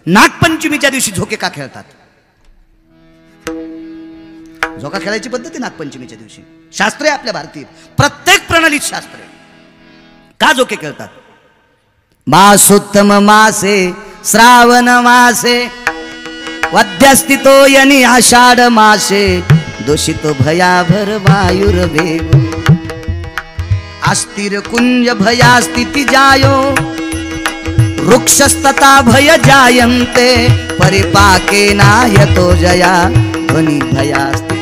नागपंचमीच्या दिवशी झोके का खेळतात? झोका खेळायची पद्धत आहे नागपंचमीच्या दिवशी, शास्त्र आहे आपल्या भारतीय, प्रत्येक प्रणालीत शास्त्र आहे. का झोके खेळतात? मासोत्तम मासे श्रावण मासे वद्यस्थितो यनी आषाढ मासे दूषितो भयाभर वायुर्वेग अस्थिर कुंज भया स्थिति जायो वृक्षस्तता भय जायन्ते परिपाके नायतो जया ध्वनि भया स्थिति.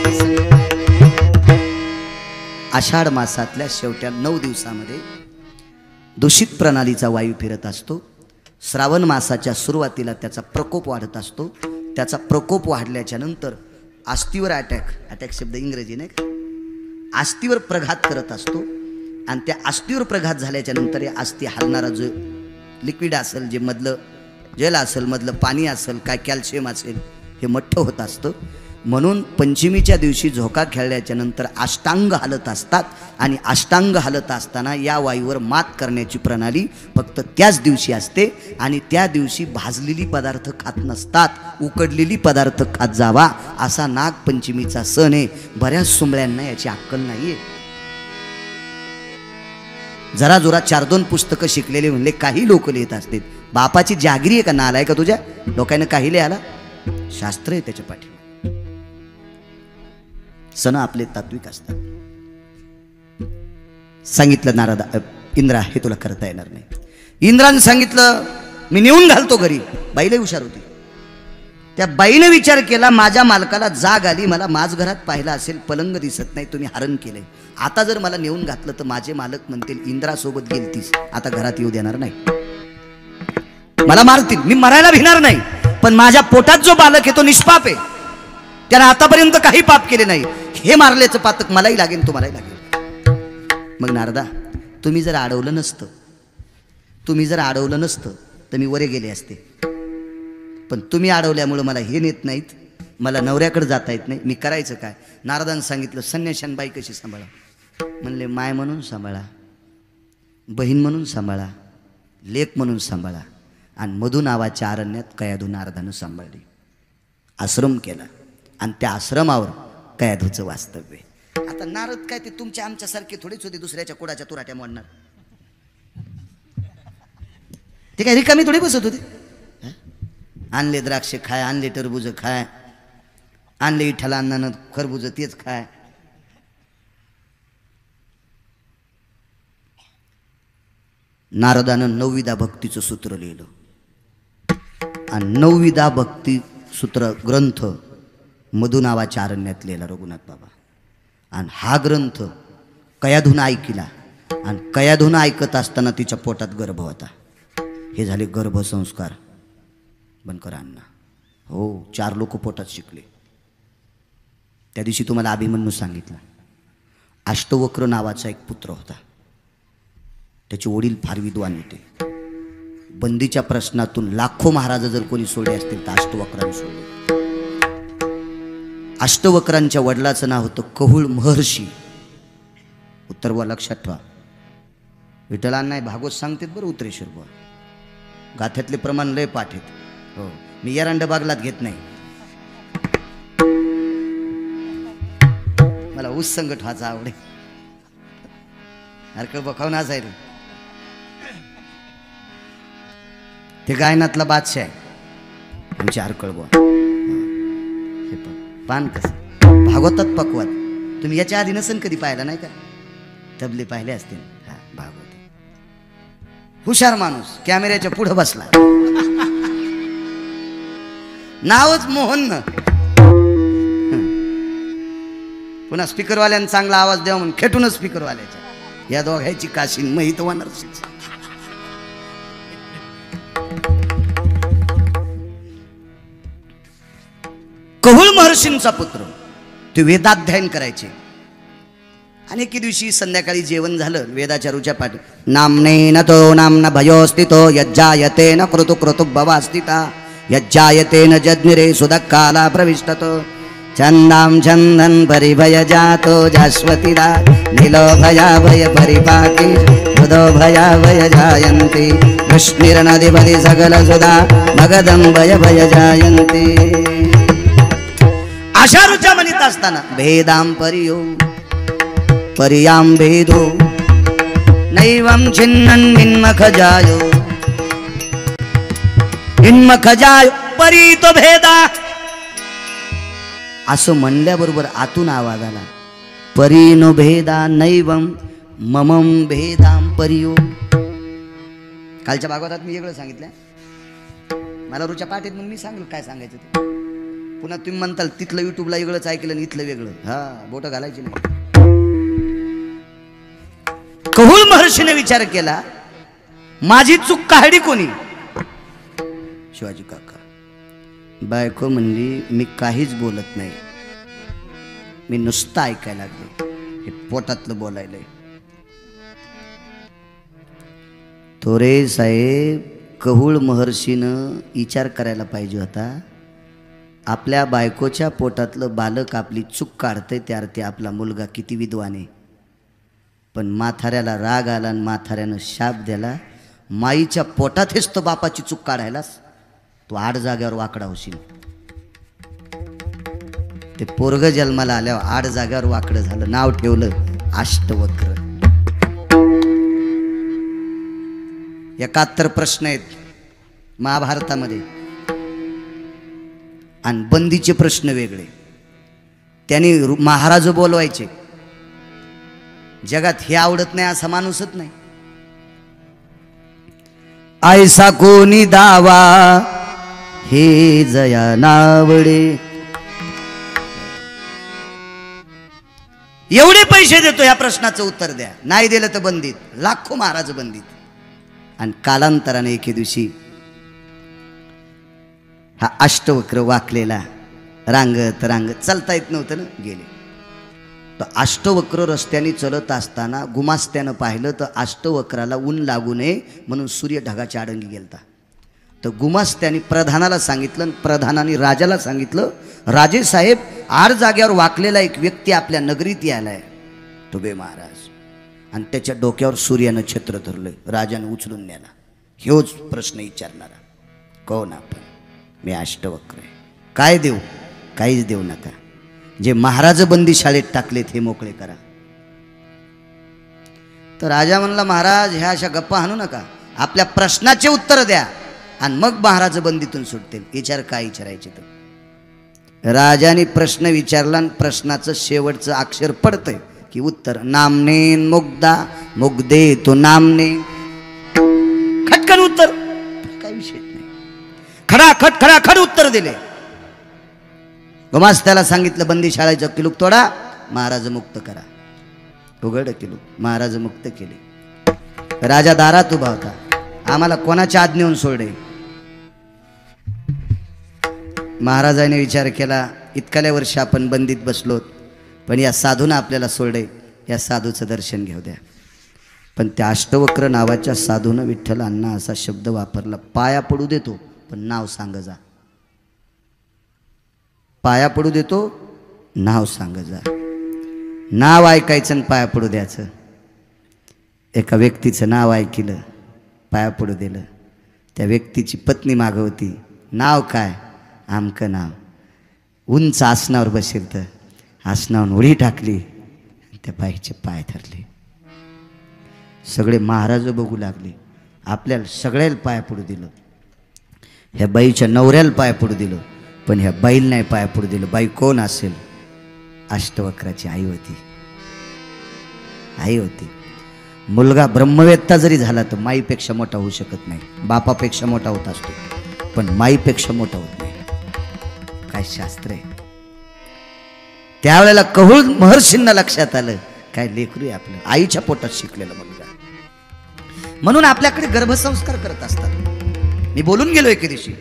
आषाढ मासातल्या शेवट्या 9 दिवसामध्ये दूषित प्रणालीचा वायू फिरत असतो. श्रावण मासाच्या सुरुवातीला त्याचा प्रकोप वाढत असतो. त्याचा प्रकोप वाढल्याच्या नंतर अस्थिवर अटॅक शब्द इंग्रजी नाही का, अस्थिवर प्रघात करत असतो. आणि त्या अस्थिवर प्रघात झाल्याच्या नंतर या अस्थि हलणारा जो लिक्विड असेल, जे मधलं जेल असेल, मधलं पाणी असेल, काय कॅल्शियम असेल, हे मठ्ठ होत असतं. म्हणून पंचमीच्या दिवशी झोका खेळल्याच्या नंतर अष्टांग हलत असतात. आणि अष्टांग हलत असताना या वायूवर मात करण्याची प्रणाली फक्त त्याच दिवशी असते. आणि त्या दिवशी भाजलेली पदार्थ खात नसतात, उकडलेली पदार्थ खात जावा असा नागपंचमीचा सण आहे. बऱ्याच सुंबळ्यांना याची अक्कल नाहीये. जरा जोरात 4-2 पुस्तकं शिकलेले म्हणले काही लोक लिहित असतील. बापाची जागरी आहे का, नालाय का तुझ्या डोक्यानं काही लिहायला? शास्त्र आहे त्याच्या पाठी. सण आपले तात्विक असतात. सांगितलं नारदा इंद्रा हे तुला करता येणार नाही. इंद्राने सांगितलं मी नेऊन घालतो घरी. बाईला हुशार होती. त्या बाईने विचार केला माझ्या मालकाला जाग आली, मला माझ घरात पाहिला असेल, पलंग दिसत नाही, तुम्ही हरण केलंय. आता जर मला नेऊन घातलं तर माझे मालक म्हणतील इंद्रासोबत गेलतीस, आता घरात येऊ देणार नाही, मला मारतील. मी मरायला भिणार नाही, पण माझ्या पोटात जो बालक आहे तो निष्पाप आहे, त्याला आतापर्यंत काही पाप केले नाही. हे मारल्याचं पातक मलाही लागेल, तुम्हालाही लागेल. मग नारदा तुम्ही जर अडवलं नसतं तर मी वरे गेले असते. पण तुम्ही अडवल्यामुळं मला हे नेत नाहीत, मला नवऱ्याकडे जाता येत नाही, मी करायचं काय? नारदानं सांगितलं संन्याशान बाई कशी सांभाळा? म्हणले माय म्हणून सांभाळा, बहीण म्हणून सांभाळा, लेक म्हणून सांभाळा. आणि मधु नावाच्या अरण्यात कयाधू नारदानं सांभाळली, आश्रम केला. आणि त्या आश्रमावर कयाधूचं वास्तव्य. आता नारद काय ते तुमच्या आमच्यासारखे थोडेच होते, दुसऱ्याच्या कोडाच्या तुराट्या मोडणार. ते काय रिकामी थोडी बसत होते. आणले द्राक्ष खाय, आणले टरबूज खाय, आणले इठ्ठला अन्नानं खरबूज तेच खाय. नारदानं 9विधा भक्तीचं सूत्र लिहिलं. आणि 9विधा भक्ती सूत्र ग्रंथ मधु नावाच्या अरण्यात लिहिला रघुनाथ बाबा. आणि हा ग्रंथ कयाधून ऐकला. आणि कयाधून ऐकत असताना तिच्या पोटात गर्भ होता. हे झाले गर्भसंस्कार. बनकर अण्णा हो 4 लोक पोटात शिकले. त्या दिवशी तुम्हाला अभिमन्यू सांगितलं. अष्टवक्र नावाचा एक पुत्र होता. त्याचे वडील फार विद्वान होते. बंदीच्या प्रश्नातून लाखो महाराज जर कोणी सोडले असतील तर अष्टवक्रांनी सोडले. अष्टवक्रांच्या वडिलाचं नाव होतं कहुळ महर्षी. उत्तर बुवा लक्षात ठेवा. विठ्ठलांना भागवत सांगतात बरं उत्तरेश्वर बुवा. गाथ्यातले प्रमाण लय पाठ आहेत. हो मी एरंड बागलात घेत नाही, मला ऊस संगट व्हायचा आवडे. हरकळ बखावून आज आहे रे. ते गायनातला बादशाह आहे आमची हरकळ बुवा. पान कसं भागवतात पकवात. तुम्ही याच्या आधी नसन कधी पाहिला नाही का? तबले पाहिले असतील. हा भागवत हुशार माणूस कॅमेऱ्याच्या पुढे बसला. नावच मोहन. पुन्हा स्पीकरवाल्यानं चांगला आवाज द्यावा म्हणून खेटूनच स्पीकरवाल्याच्या. या दोघांची काशीन महित होणार. कहुळ महर्षींचा पुत्र ते वेदाध्ययन करायचे. आणि एके दिवशी संध्याकाळी जेवण झालं. वेदाच्या रुच्या पाठ नामनेन तो नामना भयोस्थितो यज्जायते न कृतु भवास्थिता यज्जायते न जज्ञिरे सुदक्काला प्रविष्टतो छंदां छंदन परिभय जातो जास्वतीदा नीलो भया भय परिपाटी मृदो भया भय जायन्ति कृष्णिर्नदिपति सकल सुधा मगदं भय भय जायन्ति. अशा ऋचा म्हणत असताना भेदां परियो परियां भेदो नैवं छिन्नन् निन्मखजायो निन्मखजायो परी तो भेदा. असं म्हणल्याबरोबर आतून आवाज आला परीनो भेदा नैवं ममं भेदां परियो. कालच्या भागवतात मी वेगळं सांगितलं, मला रुच्या पाठीत म्हणून मी सांगेल काय सांगायचं ते. पुन्हा तुम्ही म्हणताल तिथलं युट्यूबला वेगळंच ऐकलं आणि इथलं वेगळं. हा बोटं घालायची नाही. कहुळ महर्षीने विचार केला माझी चूक काढली कोणी. शिवाजी काका बायको म्हणली मी काहीच बोलत नाही, मी नुसतं ऐकायला लागले, हे पोटातलं बोलायलंय. थोरे साहेब कहुळ महर्षीनं विचार करायला पाहिजे होता. आपल्या बायकोच्या पोटातलं बालक आपली चूक काढतंय त्यावर ते आपला मुलगा किती विद्वान आहे. पण म्हाताऱ्याला राग आला आणि म्हाताऱ्यानं शाप दिला माईच्या पोटात हेच तो बापाची चूक काढायलास तू 8 जाग्यावर वाकडा होशील. ते पोरग जन्माला आल्यावर 8 जाग्यावर वाकडं झालं, नाव ठेवलं अष्टवक्र. 71 प्रश्न आहेत महाभारतामध्ये आणि बंदीचे प्रश्न वेगळे. त्यांनी महाराज बोलवायचे. जगात हे आवडत नाही असा माणूसच नाही. ऐसा कोणी दावा हे जया नावडे. एवढे पैसे देतो या प्रश्नाचं उत्तर द्या, नाही दिलं तर बंदीत. लाखो महाराज बंदीत. आणि कालांतराने एके दिवशी हा अष्टवक्र वाकलेला रांगत रांगत चालता येत नव्हतं ना, गेले. तर अष्टवक्र रस्त्याने चलत असताना गुमास्त्यानं पाहिलं तर अष्टवक्राला ऊन लागू नये म्हणून सूर्य ढगाच्या आडंगी गेलता. तर गुमास्त्याने प्रधानाला सांगितलं, प्रधानाने राजाला सांगितलं राजे साहेब 8 जाग्यावर वाकलेला एक व्यक्ती आपल्या नगरीत यायलाय तुबे महाराज, आणि त्याच्या डोक्यावर सूर्यानं छत्र धरलंय. राजाने उचलून नेला. ह्योच प्रश्न विचारणारा कोण आपण. मी अष्टवक्र आहे. काय देऊ. काहीच देऊ नका. जे महाराज बंदी शाळेत टाकलेत हे मोकळे करा. तर राजा म्हणला महाराज ह्या अशा गप्पा हाणू नका, आपल्या प्रश्नाचे उत्तर द्या आणि मग महाराज बंदीतून सुटतील. विचार काय विचारायचे तर. राजाने प्रश्न विचारला आणि प्रश्नाचं शेवटचं अक्षर पडतंय की उत्तर नामनेन मुग्धा मुग्धे तो नामने. खटकन उत्तर, काय विषय नाही. खडाखट उत्तर दिले. गुमास्त्याला सांगितलं बंदी शाळेचं किलूक तोडा, महाराज मुक्त करा. उघड किलूक, महाराज मुक्त केले. राजा दारात उभा होता. आम्हाला कोणाच्या आज्ञेहून सोडे. महाराजाने विचार केला इतक्या वर्ष आपण बंदीत बसलोत, पण या साधूनं आपल्याला सोडे, या साधूचं दर्शन घेऊ द्या. पण त्या अष्टवक्र नावाच्या साधूनं विठ्ठलांना असा शब्द वापरला, पाया पडू देतो पण नाव सांग जा. पाया पडू देतो, नाव सांग जा. नाव ऐकायचं आणि पाया पडू द्यायचं. एका व्यक्तीचं नाव ऐकलं, पाया पडू दिलं. त्या व्यक्तीची पत्नी मागं होती. नाव काय. आमकं नाव. उंच आसनावर बसेल तर आसनावर उडी टाकली, त्या बाईचे पाय धरले. सगळे महाराज बघू लागले. आपल्याला सगळ्याला पाया पडू दिलं, ह्या बाईच्या नवऱ्याला पाया पडू दिलं, पण ह्या बाईला नाही पाया पडू दिलं. बाई कोण असेल. अष्टवक्राची आई होती. आई होती. मुलगा ब्रह्मवेत्ता जरी झाला तर माईपेक्षा मोठा होऊ शकत नाही. बापापेक्षा मोठा होत असतो पण माईपेक्षा मोठा होत नाही. काय शास्त्र आहे. त्यावेळेला कहुळ महर्षींना लक्षात आलं काय लेकरू आहे आपलं, आईच्या पोटात शिकलेला मुलगा. म्हणून आपल्याकडे गर्भसंस्कार करत असतात. मी बोलून गेलो एके दिवशी,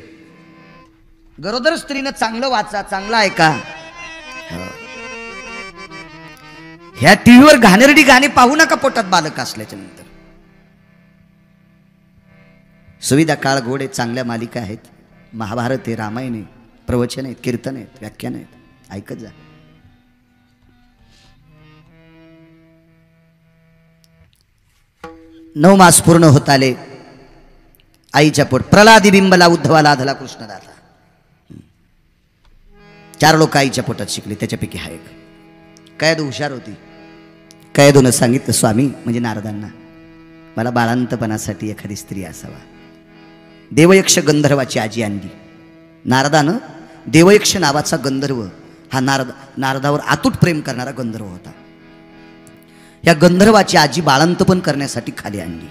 गरोदर स्त्रीनं चांगलं वाचा, चांगलं ऐका. ह्या टीव्हीवर घाणेरडी गाणी पाहू नका पोटात बालक असल्याच्या नंतर. सुविधा काळ घोडे चांगल्या मालिका आहेत. महाभारत आहे, रामायण आहे, प्रवचन आहेत, कीर्तन आहेत, व्याख्यान आहेत. ऐकत जा. नऊ मास पूर्ण होत आले. आईच्या पोट प्रल्हादी बिंबला उद्धवाला आधला कृष्णदाता. 4 लोक आईच्या पोटात शिकले, त्याच्यापैकी हा एक. कैदू हुशार होती. कैदूनं सांगितलं स्वामी म्हणजे नारदांना, मला बाळांतपणासाठी एखादी स्त्री असावा. देवयक्ष गंधर्वाची आजी आणली. नारदानं देवयक्ष नावाचा गंधर्व, हा नारदावर अतूट प्रेम करणारा गंधर्व होता. या गंधर्वाची आजी बाळांतपण करण्यासाठी खाली आणली.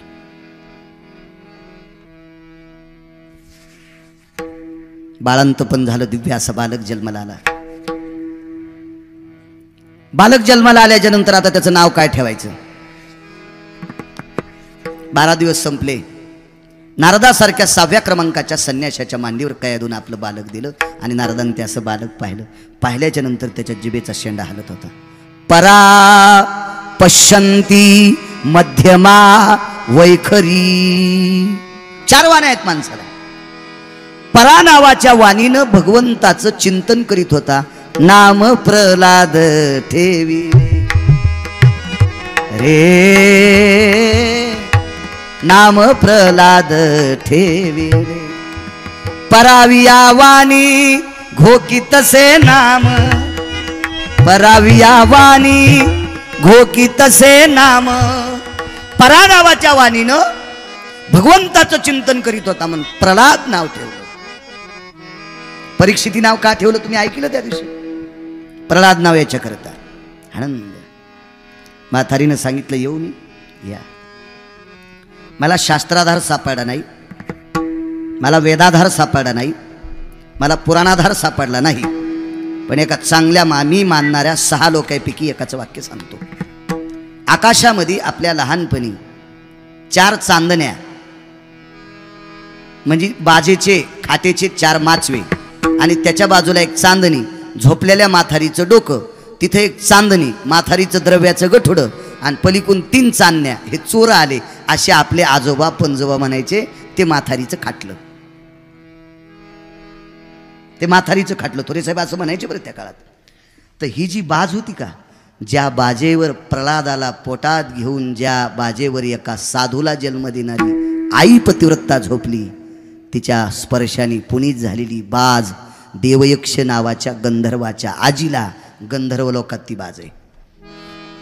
बाळांतपण झालं. दिव्य असा बालक जन्माला आला. बालक जन्माला आल्याच्या नंतर आता त्याचं नाव काय ठेवायचं? 12 दिवस संपले. नारदासारख्या 6व्या क्रमांकाच्या संन्याशाच्या मांडीवर कैदून आपलं बालक दिलं आणि नारदाने ते असं बालक पाहिलं. पाहिल्याच्या नंतर त्याच्या जिभेचा शेंडा हलत होता. परा पश्यंती मध्यमा वैखरी. 4 वाण्या आहेत माणसाला. परा नावाच्या वाणीनं भगवंताचं चिंतन करीत होता. नाम प्रल्हाद ठेवी रे, नाम प्रल्हाद ठेवी रे. पराविया वाणी घोकितसे नाम, पराविया वाणी घोकितसे नाम. परा नावाच्या वाणीनं भगवंताचं चिंतन करीत होता म्हणून प्रल्हाद नाव ठेवलं. परीक्षिती नाव का ठेवलं तुम्ही ऐकलं त्या दिवशी? प्रल्हाद नाव याच्या करता आनंद. म्हातारीनं सांगितलं येऊन या. मला शास्त्राधार सापडला नाही, मला वेदाधार सापडला नाही, मला पुराणाधार सापडला नाही, पण एका चांगल्या मी मानणाऱ्या 6 लोकांपैकी एकाचं वाक्य सांगतो. आकाशामध्ये आपल्या लहानपणी 4 चांदण्या म्हणजे बाजेचे खाटेचे 4 माचवे आणि त्याच्या बाजूला एक चांदणी, झोपलेल्या माथारीचं डोकं, तिथे एक चांदणी, माथारीचं द्रव्याचं गठुडं आणि पलीकडून 3 चांदण्या. हे चोर आले असे आपले आजोबा पंजोबा म्हणायचे. ते माथारीचं खाटलं, ते माथारीचं खाटलं. थोरे साहेब असं म्हणायचे बरं त्या काळात. तर ही जी बाज होती का, ज्या बाजेवर प्रल्हादाला पोटात घेऊन ज्या बाजेवर एका साधूला जन्म देणारी आई पतिव्रता झोपली, तिच्या स्पर्शाने पुनीत झालेली बाज देवयक्ष नावाच्या गंधर्वाच्या आजीला गंधर्व लोकात ती बाज आहे.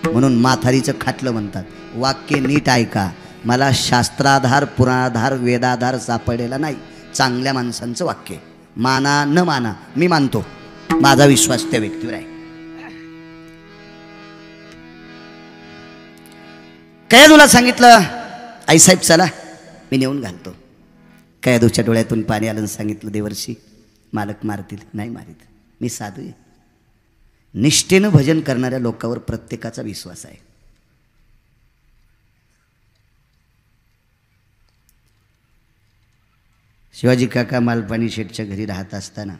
म्हणून माथारीचं खाटलं म्हणतात. वाक्य नीट ऐका. मला शास्त्राधार पुराणाधार वेदाधार सापडलेला नाही. चांगल्या माणसांचं वाक्य. माना न माना, मी मानतो. माझा विश्वास त्या व्यक्तीवर आहे. कैदूला सांगितलं आईसाहेब चला मी नेऊन घालतो. कैदूच्या डोळ्यातून पाणी आलं. सांगितलं देवर्षी मालक मारतील. नाही मारित, मी साधू आहे. निष्ठेनं भजन करणाऱ्या लोकांवर प्रत्येकाचा विश्वास आहे. शिवाजी काका मालपाणी शेठच्या घरी राहत असताना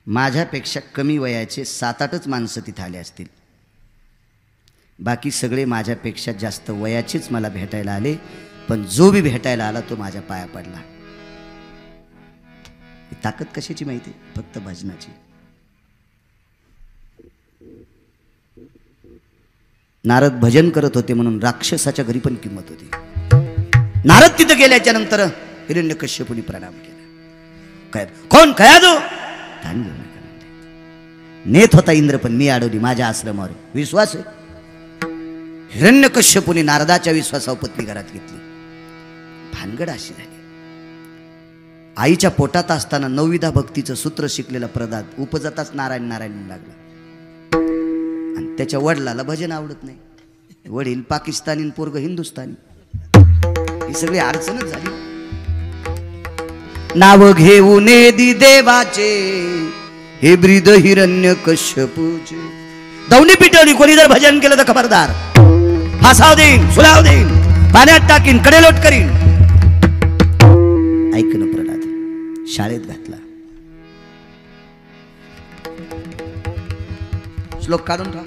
माझ्यापेक्षा कमी वयाचे 7-8च माणसं तिथं आले असतील. बाकी सगळे माझ्यापेक्षा जास्त वयाचेच मला भेटायला आले. पण जो बी भेटायला आला तो माझ्या पाया पडला. ताकद कशाची माहिती? फक्त भजनाची. नारद भजन करत होते म्हणून राक्षसाच्या घरी पण किंमत होती. नारद तिथं गेल्याच्या नंतर हिरण्यकश्यपूने प्रणाम केला. काय कोण कयादू? नेत होता इंद्र पण मी अडवली माझ्या आश्रमावर. विश्वास आहे. हिरण्यकश्यपूने नारदाच्या विश्वासावर पत्नी घरात घेतली. भानगड अशी झाली. आईच्या पोटात असताना 9विधा भक्तीचं सूत्र शिकलेला प्रल्हाद उपजताच नारायण नारायण लागला. आणि त्याच्या वडिलाला भजन आवडत नाही. वडील पाकिस्तानी, पोरग हिंदुस्थानी. ही सगळी अडचणच झाली. नाव घेऊन दी देवाचे हे ब्रीद हिरण्यकश्यपूचे. दौनी पिटवली. कोणी जर भजन केलं तर खबरदार, फासाव देईन, सुलाव देईन, पाण्यात टाकीन, कडेलोट करीन. ऐकणं प्रल्हाद शाळेत घातला. श्लोक काढून ठेवा.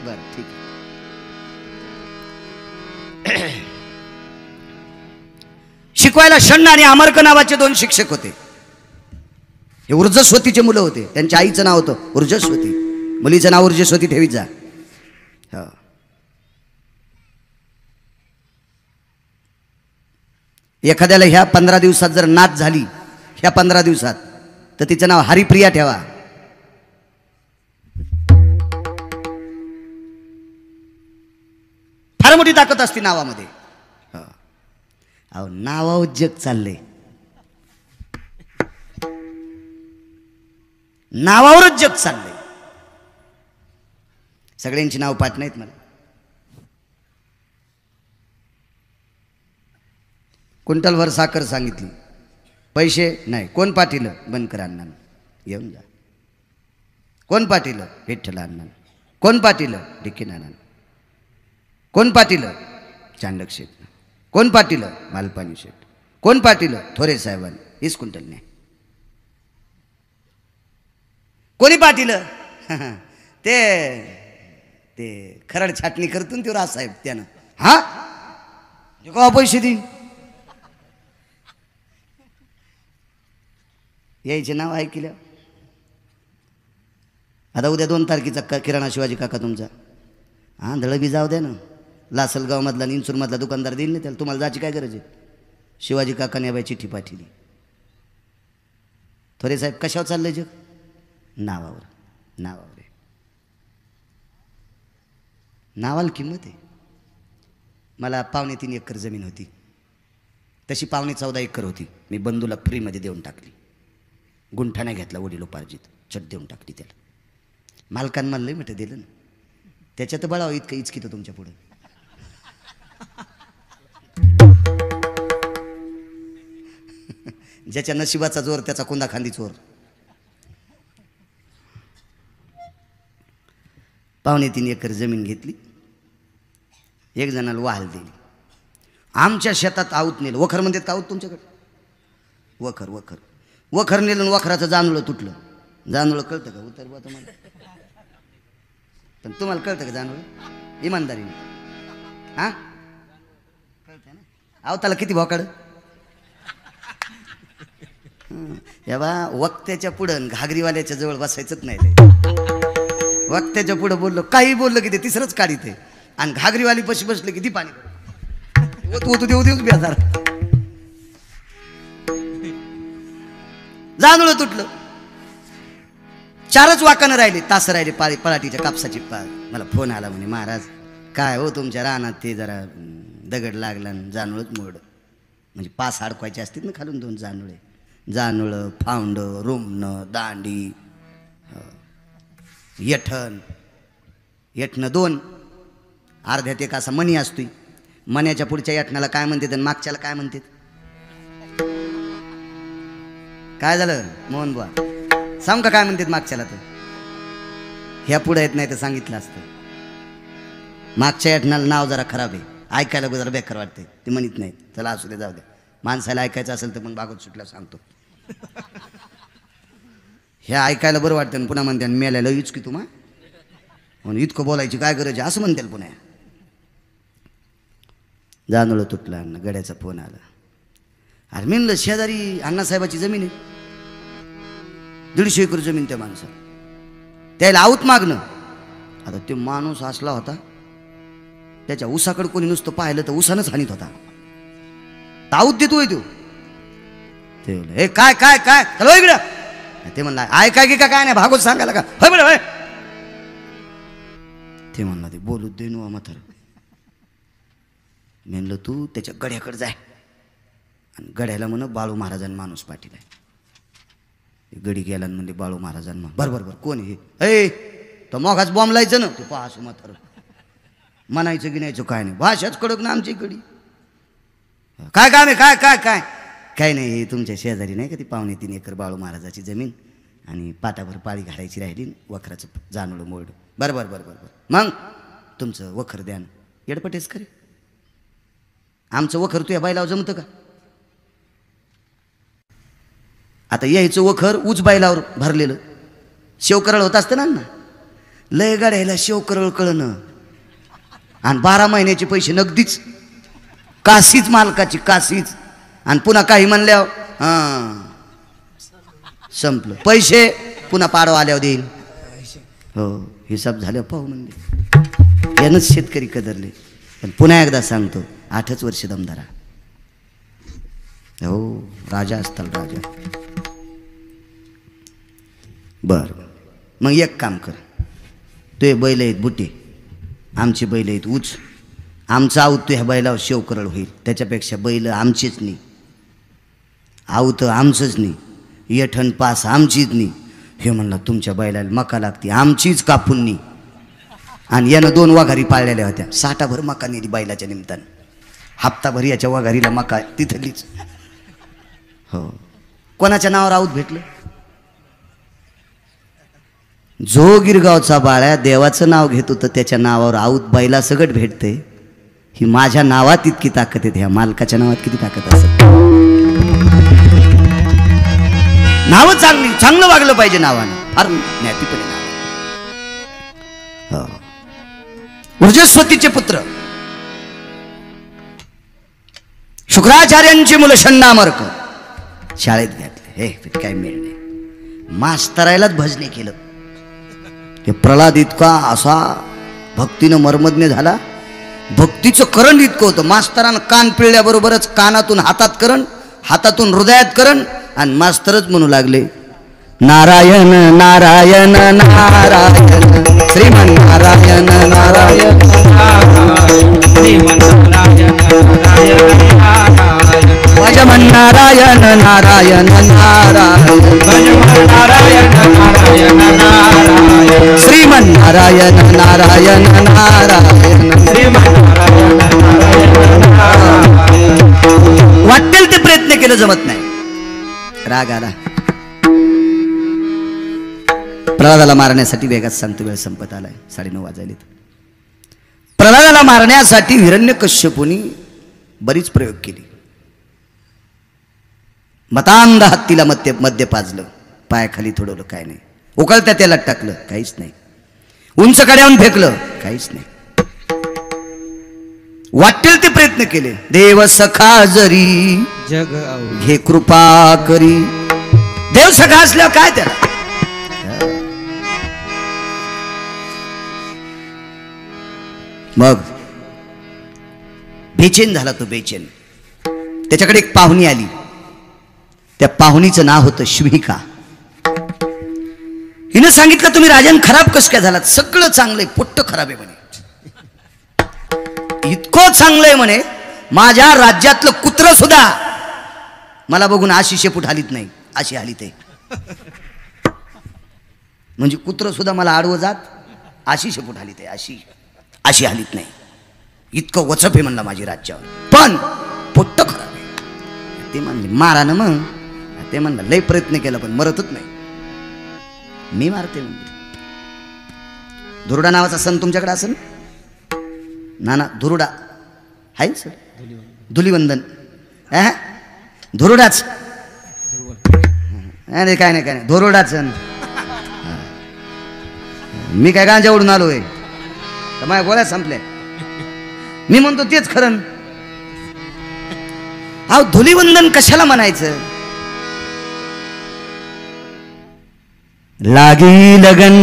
बर ठीक आहे. शिकवायला षण्ण आणि अमर्क नावाचे 2 शिक्षक होते. हे ऊर्जस्वतीचे मुलं होते. त्यांच्या आईचं नाव होतं ऊर्जस्वती. मुलीचं नाव ऊर्जस्वती ठेवीत जा. हो. एखाद्याला ह्या 15 दिवसात जर नात झाली, ह्या 15 दिवसात, तर तिचं नाव हरिप्रिया ठेवा. फार मोठी ताकद असते नावामध्ये. अहो नावावर जग चाललंय. नावावरच जग चाललंय. सगळ्यांची नाव पाठ नाहीत मला. क्विंटलभर साखर सांगितली, पैसे नाही. कोण पाठीलं? बनकर अण्णानं. येऊन जा. कोण पाठीलं? विठ्ठल अण्णानं. कोण पाठीलं? डिक्की नानानं. कोण पाठीलं? चांडक शेठ. कोण पाठीलं? मालपाणी शेठ. कोण पाठीलं? थोरे साहेबांनी. 20 क्विंटल नाही. कोणी पाठीलं? ते ते खरड छाटणी करतून ते राजसाहेब त्यानं. हा का पैसे देईन? यायचे नाव ऐकलं. आता उद्या 2 तारखेचा किराणा शिवाजी काका तुमचा. हां दळबी जाऊ द्या ना. लासलगावमधला इंचूरमधला दुकानदार देईल ना त्याला. तुम्हाला जायची काय गरज आहे? शिवाजी काकाने बाई चिठ्ठी पाठवली. थोरे साहेब कशावर चाललंय जग? नावावर. नावावर आहे. नावाला किंमत आहे. मला 3.25 एकर जमीन होती. तशी 14.25 एकर होती. मी बंधूला फ्रीमध्ये देऊन टाकली. गुंठा नाही घेतला वडिलोपार्जित. चट देऊन टाकली त्याला. मालकान म्हणलं म्हटलं दिलं ना. त्याच्यात बळावं इतकं इचकितं तुमच्या पुढं. ज्याच्या नशिबाचा जोर त्याचा कुंदा खांदी चोर. 3.25 एकर जमीन घेतली. एक जणाला वाहल दिली. आमच्या शेतात आऊत नेलं. वखर म्हणतात का आऊत तुमच्याकडे? वखर. वखर वखर नेलं. वखराचं जानूळ तुटलं. जानूळ कळतं का? उतर बा तुम्हाला. पण तुम्हाला कळतं का जानूळ? इमानदारीने. हां कळतं ना. आवताला किती भोकाड. या बा वक्त्याच्या पुढं घागरीवाल्याच्या जवळ बसायचंच नाही. वक्त्याच्या पुढं बोललो काही बोललं की ते तिसरंच काढीत आहे. आणि घागरीवाली पशी बसले की ती पाणी तू देऊ देऊच बेजार. जानूळ तुटलं. 4च वाकानं राहिले. तास राहिले पराठीच्या कापसाची. मला फोन आला म्हणे महाराज काय हो तुमच्या रानात ते जरा दगड लागला जानूळच मोड. म्हणजे 5 अडकवायचे असतील ना खालून 2 जानूळे. जानूळ, फावंड, रुमणं, दांडी, येठण. येठणं 2. अर्ध्यात एक असा मणी असतोय. मण्याच्या पुढच्या येठणाला काय म्हणतात आणि मागच्याला काय म्हणतात? काय झालं मोहन बुवा? सांग का काय म्हणतात मागच्याला? तर ह्या पुढे येत नाही तर सांगितलं असतं. मागच्या येठणाला नाव जरा खराब आहे. ऐकायला जरा बेकार वाटते. ते म्हणत नाहीत. चला असू दे जाऊ द्या. माणसाला ऐकायचं असेल तर मग बागत सुटल्या सांगतो. ह्या ऐकायला बरं वाटतं. पुन्हा म्हणते मेल्याला यूज की तुम्हा म्हणून इतकं बोलायची काय गरज आहे असं म्हणते पुन्हा. जानूळ तुटला. गड्याचा फोन आला. अरे म्हणलं शेजारी अण्णासाहेबाची जमीन आहे. 150 एकर जमीन त्या माणसाला. त्याला आऊत मागणं. आता ते माणूस असला होता त्याच्या ऊसाकडे कोणी नुसतं पाहिलं तर ऊसानंच हानीत होता. आऊत देतोय तो. ते म्हणलं हे काय काय काय चलो इकडं. ते म्हणला ऐकाय की काय नाही भागवत सांगायला का? होय बरं होय. ते म्हणला ते बोलू दे नो म्हातार. म्हणलं तू त्याच्या गड्याकडे जाय आणि गड्याला म्हण बाळू महाराजांनी माणूस पाठीलाय. गडी गेला म्हणजे बाळू महाराजांना. बरोबर बरं कोण हे? तो मोगाच बॉम्ब लायचं ना. तू पाहस म्हातार म्हणायचं गिनायचं काय नाही. भाषाच कडक ना आमची गडी. काय काम आहे? काय काय काय काय नाही. हे तुमच्या शेजारी नाही का ती 3.25 एकर बाळू महाराजाची जमीन आणि पाटाभर पाळी घालायची राहिली. वखराचं जानूळ मोड. बरं बरं बरं बरं मग तुमचं वखर द्या. येडपटेच खरे. आमचं वखर तू या बैलावर जमतं का? आता यायचं वखर उच बैलावर भरलेलं शेवकरळ होत असतं ना. लय गाड्याला शेवकरळ कळणं आणि 12 महिन्याचे पैसे नगदीच. काशीच मालकाची काशीच. आणि पुन्हा काही म्हणल्यावर संपलं. पैसे पुन्हा पाडवा आल्यावर देईल. हो हिसाब झालं पाहू म्हणजे यानंच शेतकरी कदरले. पण पुन्हा एकदा सांगतो 8च वर्ष दमदारा. हो राजा असताल राजा. बर मग एक काम कर, तुझे बैल आहेत बुटे, आमचे बैल आहेत उच. आमचा आऊत तू ह्या बैलावर शेवकरळ होईल. त्याच्यापेक्षा बैल आमचीच नाही, आऊत आमचंच नाही, येठण पास आमचीच नाही. हे म्हणलं तुमच्या बैलाला मका लागते, आमचीच कापून नाही. आणि यानं 2 वाघारी पाळलेल्या होत्या. 60भर मका नेली बैलाच्या निमित्तानं. हप्ताभर याच्या वाघारीला मका तिथलीच. हो कोणाच्या नावावर आऊत भेटलं? जो गिरगावचा बाळ्या देवाचं नाव घेतो तर त्याच्या नावावर आऊत बैला सगट भेटते. ही माझ्या नावात इतकी ताकद येते, ह्या मालकाच्या नावात किती ताकद असेल. नाव चांगली, चांगलं वागलं पाहिजे नावानं. अरे ज्ञातीपणे नाव. हो ऊर्जस्वतीचे पुत्र शुक्राचार्यांची मुलं षण्णामर्क शाळेत घातले. हे काय मिळणे, मास्तरायलाच भजने केलं. हे प्रल्हाद इतका असा भक्तीनं मर्मज्ञ झाला. भक्तीचं करण इतकं होतं, मास्तरानं कान पिळल्याबरोबरच कानातून हातात करण, हातातून हृदयात करण. आणि मास्तरच म्हणू लागले नारायण नारायण नारायण श्रीमन नारायण नारायण भजमन नारायण नारायण नारायण श्रीमन नारायण नारायण नारायण. वाटेल ते प्रयत्न केलं जमत नाही. राग आला. प्रल्हादाला मारण्यासाठी वेगात सांगतो, वेळ संपत आलाय, 9:30 वाजले. प्रल्हादाला मारण्यासाठी हिरण्यकश्यपूनी बरीच प्रयोग केली. मतांध हत्तीला मध्य पाजलं, पायाखाली थोडवलं, काय नाही. उकळत्या तेलात टाकलं, काहीच नाही. उंच कड्यावरून फेकलं, काहीच नाही. वाटेल ते प्रयत्न केले. देव सखा जरी जग घे कृपा करी. देव सखा असल्यावर काय त्याला. मग बेचैन झाला तो, बेचैन. त्याच्याकडे एक पाहुणी आली. त्या पाहुणीचं नाव होतं श्विका. हिनं सांगितलं तुम्ही राजन खराब कस काय झालात? सगळं चांगलंय, पोट्ट खराब आहे म्हणे. इतकं चांगलंय म्हणे, माझ्या राज्यातलं कुत्र सुद्धा मला बघून अशी शेपूट हालीत नाही, अशी हालीत आहे. म्हणजे कुत्र सुद्धा मला आडवं जात अशी शेपूट हालीत आहे, अशी अशी हालीत नाही. इतकं वचप आहे म्हणलं माझी राज्यावर, पण पोट्ट खराब आहे. ते म्हणले मारा ना. मग ते म्हणलं लय प्रयत्न केला पण मरतच नाही. मी मारते म्हणजे. धुरुडा नावाचा सण तुमच्याकडे असेल ना? ना धुरुडा आहे सर. धुलिवंदन धुरुडाच. नाही काय नाही, काय नाही, धुरुडाच. मी काय गांजा उडून आलोय, माझ्या गोळ्या संपल्या. मी म्हणतो तेच खरं. अहो धुलिवंदन कशाला म्हणायचं? लागी लगन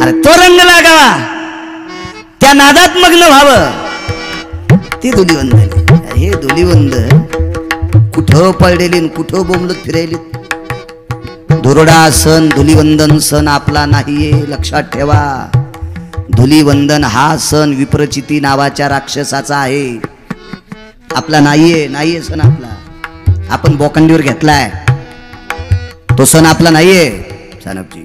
अरे तो रंग लागावा, त्या नादात मग्न व्हावं, ते धुलिवंदन. हे धुलिवंदन कुठं पळलेली, कुठं बोंबलत फिरायली. धुरुडा सण, धुलिवंदन सण आपला नाहीये, लक्षात ठेवा. धुलिवंदन हा सण विप्रचिती नावाच्या राक्षसाचा आहे, आपला नाहीये. नाहीये सण आपला, आपण बोकंडीवर घेतलाय. तो सण आपला नाहीये. सानपजी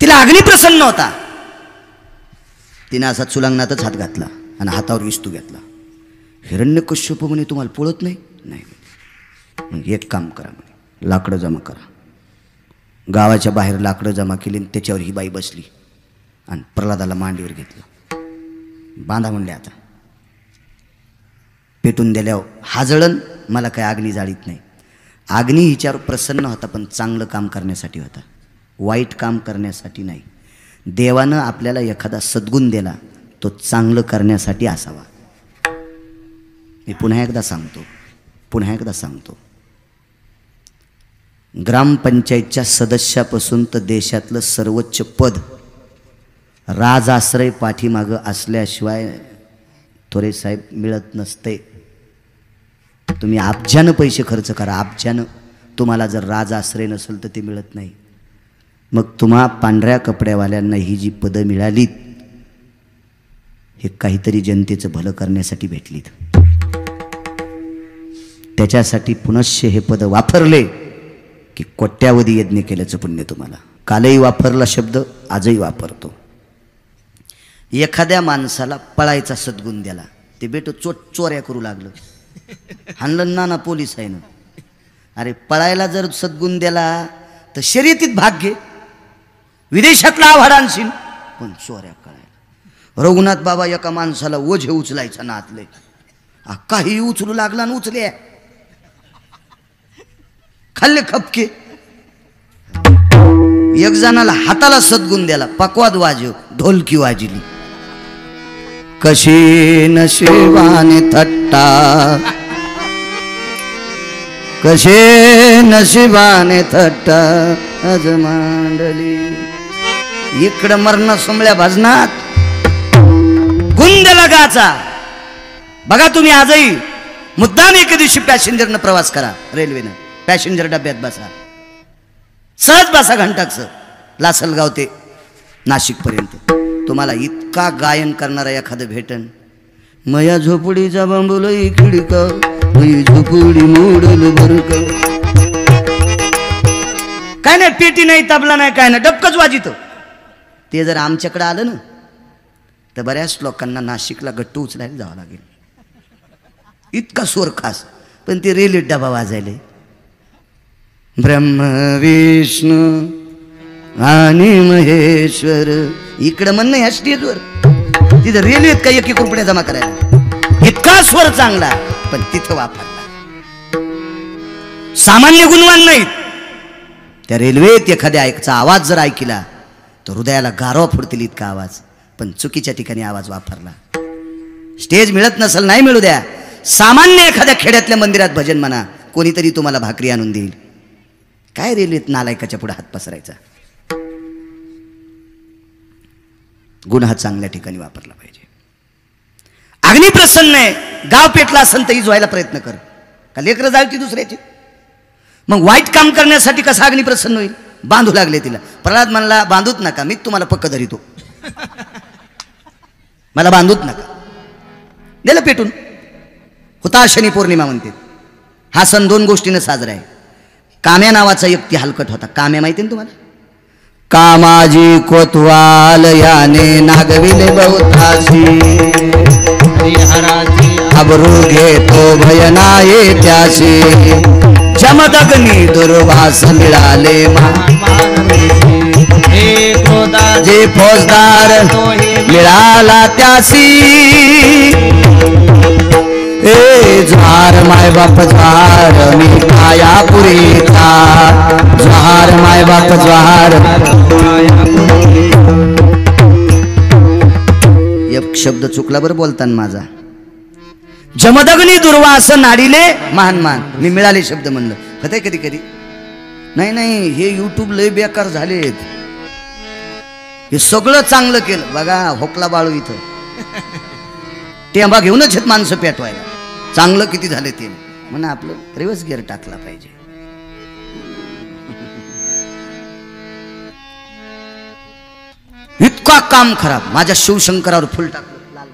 तिला अग्नी प्रसन्न होता. तिने असा चुलांगणातच हात घातला आणि हातावर विस्तू घेतला. हिरण्यकश्यप म्हणे तुम्हाला पोळत नाही? नाही. एक काम करा म्हणे, लाकडं जमा करा. गावाच्या बाहेर लाकडं जमा केली आणि त्याच्यावर ही बाई बसली आणि प्रल्हादाला मांडीवर घेतलं. बांधा म्हणले. आता पेटून दिल्यावर हा जळण, मला काय अग्नी जाळीत नाही. अग्नी हिच्यावर प्रसन्न होता, पण चांगलं काम करण्यासाठी होता, वाईट काम करण्यासाठी नाही. देवानं आपल्याला एखादा सद्गुण दिला, तो चांगलं करण्यासाठी असावा. मी पुन्हा एकदा सांगतो, ग्रामपंचायतच्या सदस्यापासून तर देशातलं सर्वोच्च पद राजआश्रय पाठीमागं असल्याशिवाय थोरे साहेब मिळत नसते. तुम्ही अब्जानं पैसे खर्च करा, अब्जानं. तुम्हाला जर राजआश्रय नसेल तर ते मिळत नाही. मग तुम्हा पांढऱ्या कपड्यावाल्यांना ही जी पदं मिळालीत हे काहीतरी जनतेचं भलं करण्यासाठी भेटलीत. त्याच्यासाठी पुनश्च हे पद वापरले की कोट्यावधी यज्ञ केल्याचं पुण्य तुम्हाला. कालही वापरला शब्द, आजही वापरतो. एखाद्या माणसाला पळायचा सद्गुण द्याला, ते बेटो चोऱ्या करू लागलं, हाणलं ना पोलीस आहे ना. अरे पळायला जर सद्गुण द्याला तर शर्यतीत भाग घे, विदेशातला आव्हाड आणशील, पण चोऱ्या करायला. रघुनाथ बाबा एका माणसाला ओझे उचलायचा नातले, काही उचलू लागला ना उचले, खाल्ले खपके. एक जणाला हाताला सद्गुण द्याला, पकवाद वाजव, ढोलकी वाजली. कशी नशिबाने थट्टा, कसे नशिबाने थट्टा आज मांडली. इकडं मरण सोमळ्या भजनात गुंद लगाचा. बघा तुम्ही आजही मुद्दाम एके दिवशी पॅसेंजरनं प्रवास करा, रेल्वेनं पॅसेंजर डब्यात बसा, सहज बसा, घंटाक्स लासलगाव ते नाशिक पर्यंत. तुम्हाला इतका गायन करणारा एखादं भेटन. मया झोपडीचा बांबूल खिडका, मई झोपडी मोडल बरक. काय नाही, पेटी नाही, तबला नाही, काय नाही, डबकच वाजित. ते जर आमच्याकडे आलं ना तर बऱ्याच लोकांना नाशिकला गट्टू उचलायला जावं लागेल. इतका स्वर खास. पण ते रेल्वेत डबा वाजायले. ब्रह्म विष्णू आणि महेश्वर, इकडं म्हणणं ह्या स्टेजवर, तिथं रेल्वेत काही 1-1 रुपये जमा करायला. इतका स्वर चांगला, पण तिथं वापरला. सामान्य गुणवान नाहीत. त्या रेल्वेत एखाद्या ऐकचा आवाज जर ऐकला तर हृदयाला गारवा फुटतील इतका आवाज, पण चुकीच्या ठिकाणी आवाज वापरला. स्टेज मिळत नसेल, नाही मिळू द्या. सामान्य एखाद्या खेड्यातल्या मंदिरात भजन म्हणा, कोणीतरी तुम्हाला भाकरी आणून देईल. काय रेल्वेत नालायकाच्या पुढे हात पसरायचा. गुण हा चांगल्या ठिकाणी वापरला पाहिजे. अग्नी प्रसन्न आहे, गाव पेटला असेल तरी जोयला प्रयत्न कर, का लेकरं जाळती दुसऱ्याची. मग वाईट काम करण्यासाठी कसा अग्नी प्रसन्न होईल. बांधू लागले तिला. प्रल्हाद म्हणला बांधूच नका, मी तुम्हाला पक्क धरितो, मला बांधूच नका. दिलं पेटून. होता शनी पौर्णिमा म्हणते. हा सण 2 गोष्टीनं साजरा आहे. काम्या नावाचा व्यक्ती हलकट होता. काम्या माहिती ना तुम्हाला. कामाजी कोतवाल याने नागविले बहुताशी, अबरू घेतो भयनाये त्याशी. जमदग्नी दुर्वास मिळाले जे फौजदार मिळाला त्यासी. ए झार माय बाप झार, मी मायापुरीचा झार, माय बाप झार. एक शब्द चुकला बरं बोलताना माझा. जमदग्नी दुर्वास नाडीले महान मान, मी मिळाले शब्द म्हणलं. कधी कधी कधी नाही, हे यूट्यूब लय बेकार झालेत. हे सगळं चांगलं केलं बघा. होकला बाळू इथं टेंबा घेऊनच आहेत माणसं पेटवायला. चांगलं किती झाले ते म्हणा. आपलं रिवर्स गिअर टाकला पाहिजे. इतका काम खराब. माझ्या शिवशंकरावर फुल टाकलं, लाल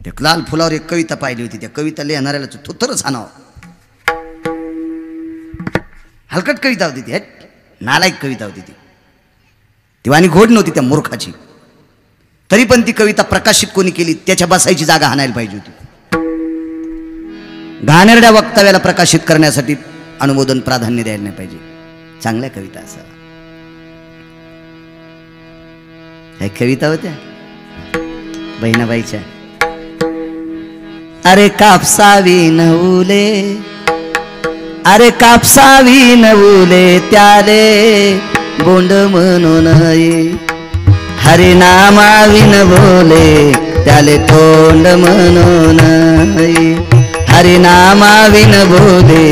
त्या लाल फुलावर एक कविता पाहिली होती. त्या कविता लिहिणाऱ्याला थोतरच हाणावं. हलकट कविता होती ती, नालायक कविता होती ती. दिवाणी घोड नव्हती त्या मूर्खाची. तरी पण ती कविता प्रकाशित कोणी केली त्याच्या बसायची जागा हाणायला पाहिजे होती. घाणेरड्या वक्तव्याला प्रकाशित करण्यासाठी अनुमोदन प्राधान्य द्यायला नाही पाहिजे. चांगल्या कविता असावा. ह्या कविता होत्या बहिणाबाईच्या. अरे कापसावी नवले, अरे कापसावी नवले त्याले बोंड म्हणून ये. हरिनामाविन बोले त्याले तोंड म्हणून हरिनामाविन बोले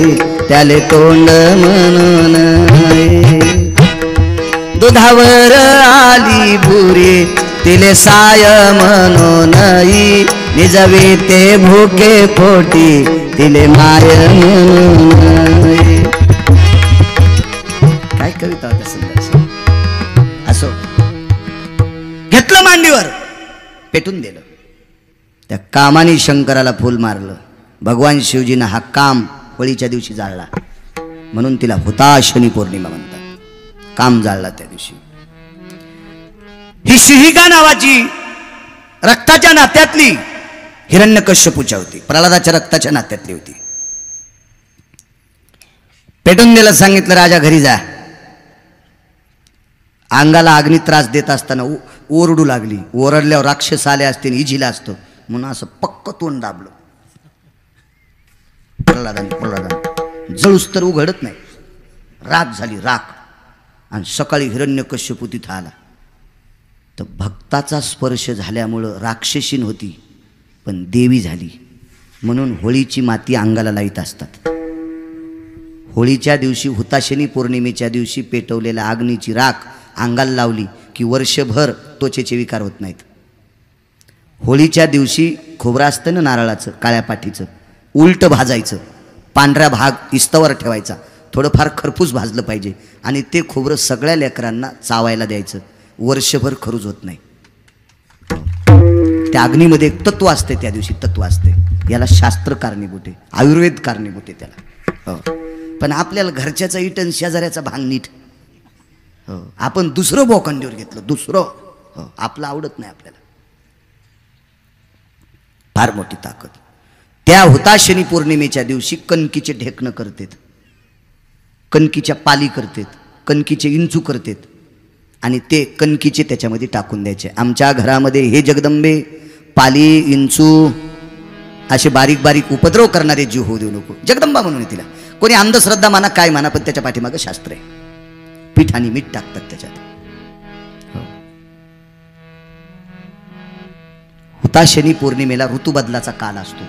त्याले तोंड म्हणून दुधावर आली बुरी तिले साय म्हणून निजवे ते भूके पोटी तिले माय म्हणून. काय कविता होत्या सुंदर. असो घेतलं मांडीवर पेटून दिलं. त्या कामाने शंकराला फूल मारलं. भगवान शिवजीनं हा काम होळीच्या दिवशी जाळला म्हणून तिला हुताशनी पौर्णिमा म्हणतात. काम जाळला त्या दिवशी. ही शिहिका नावाची रक्ताच्या नात्यातली हिरण्यकश्यपूच्या होती. प्रल्हादाच्या रक्ताच्या नात्यातली होती. पेटून दिलं. सांगितलं राजा घरी जा. अंगाला अग्नी त्रास देत असताना ओरडू लागली. ओरडल्यावर राक्षस आले असते इझिला असतो म्हणून असं पक्क तोंड दाबलं. प्रल्हादाने जळूस तर उघडत नाही. राख झाली राख. आणि सकाळी हिरण्यकश्यपू तिथं आला तर भक्ताचा स्पर्श झाल्यामुळं राक्षसीन होती पण देवी झाली. म्हणून होळीची माती अंगाला लाईत असतात. होळीच्या दिवशी हुताशनी पौर्णिमेच्या दिवशी पेटवलेल्या अग्नीची राख अंगाला लावली की वर्षभर त्वचेचे विकार होत नाहीत. होळीच्या दिवशी खोबरं असतं ना नारळाचं काळ्या पाठीचं उलटं भाजायचं. पांढरा भाग इस्तवर ठेवायचा. थोडंफार खरपूस भाजलं पाहिजे आणि ते खोबरं सगळ्या लेकरांना चावायला द्यायचं. वर्षभर खरूज होत नाही. त्या अग्नीमध्ये एक तत्व असते. त्या दिवशी तत्व असते. याला शास्त्र कारणीभूत आहे. आयुर्वेद कारणीभूत आहे त्याला. हो पण आपल्याला घरच्याचा इटन शेजाऱ्याचा भांग नीट. हो आपण दुसरं बोकंडीवर घेतलं दुसरं. हो आपलं आवडत नाही आपल्याला. फार मोठी ताकद. त्या हुताशनी पौर्णिमेच्या दिवशी कणकीचे ढेकणं करतात. कणकीच्या पाली करतात. कणकीचे इंचू करतात आणि ते कणकीचे त्याच्यामध्ये टाकून द्यायचे. आमच्या घरामध्ये हे जगदंबे पाली इंचू असे बारीक बारीक उपद्रव करणारे जीव होऊ देऊ नको. जगदंबा म्हणून तिला कोणी अंधश्रद्धा माना काय माना पण त्याच्या पाठीमागं शास्त्र आहे. पीठ आणि मीठ टाकतात त्याच्यात. हुताशनी पौर्णिमेला ऋतुबदलाचा काल असतो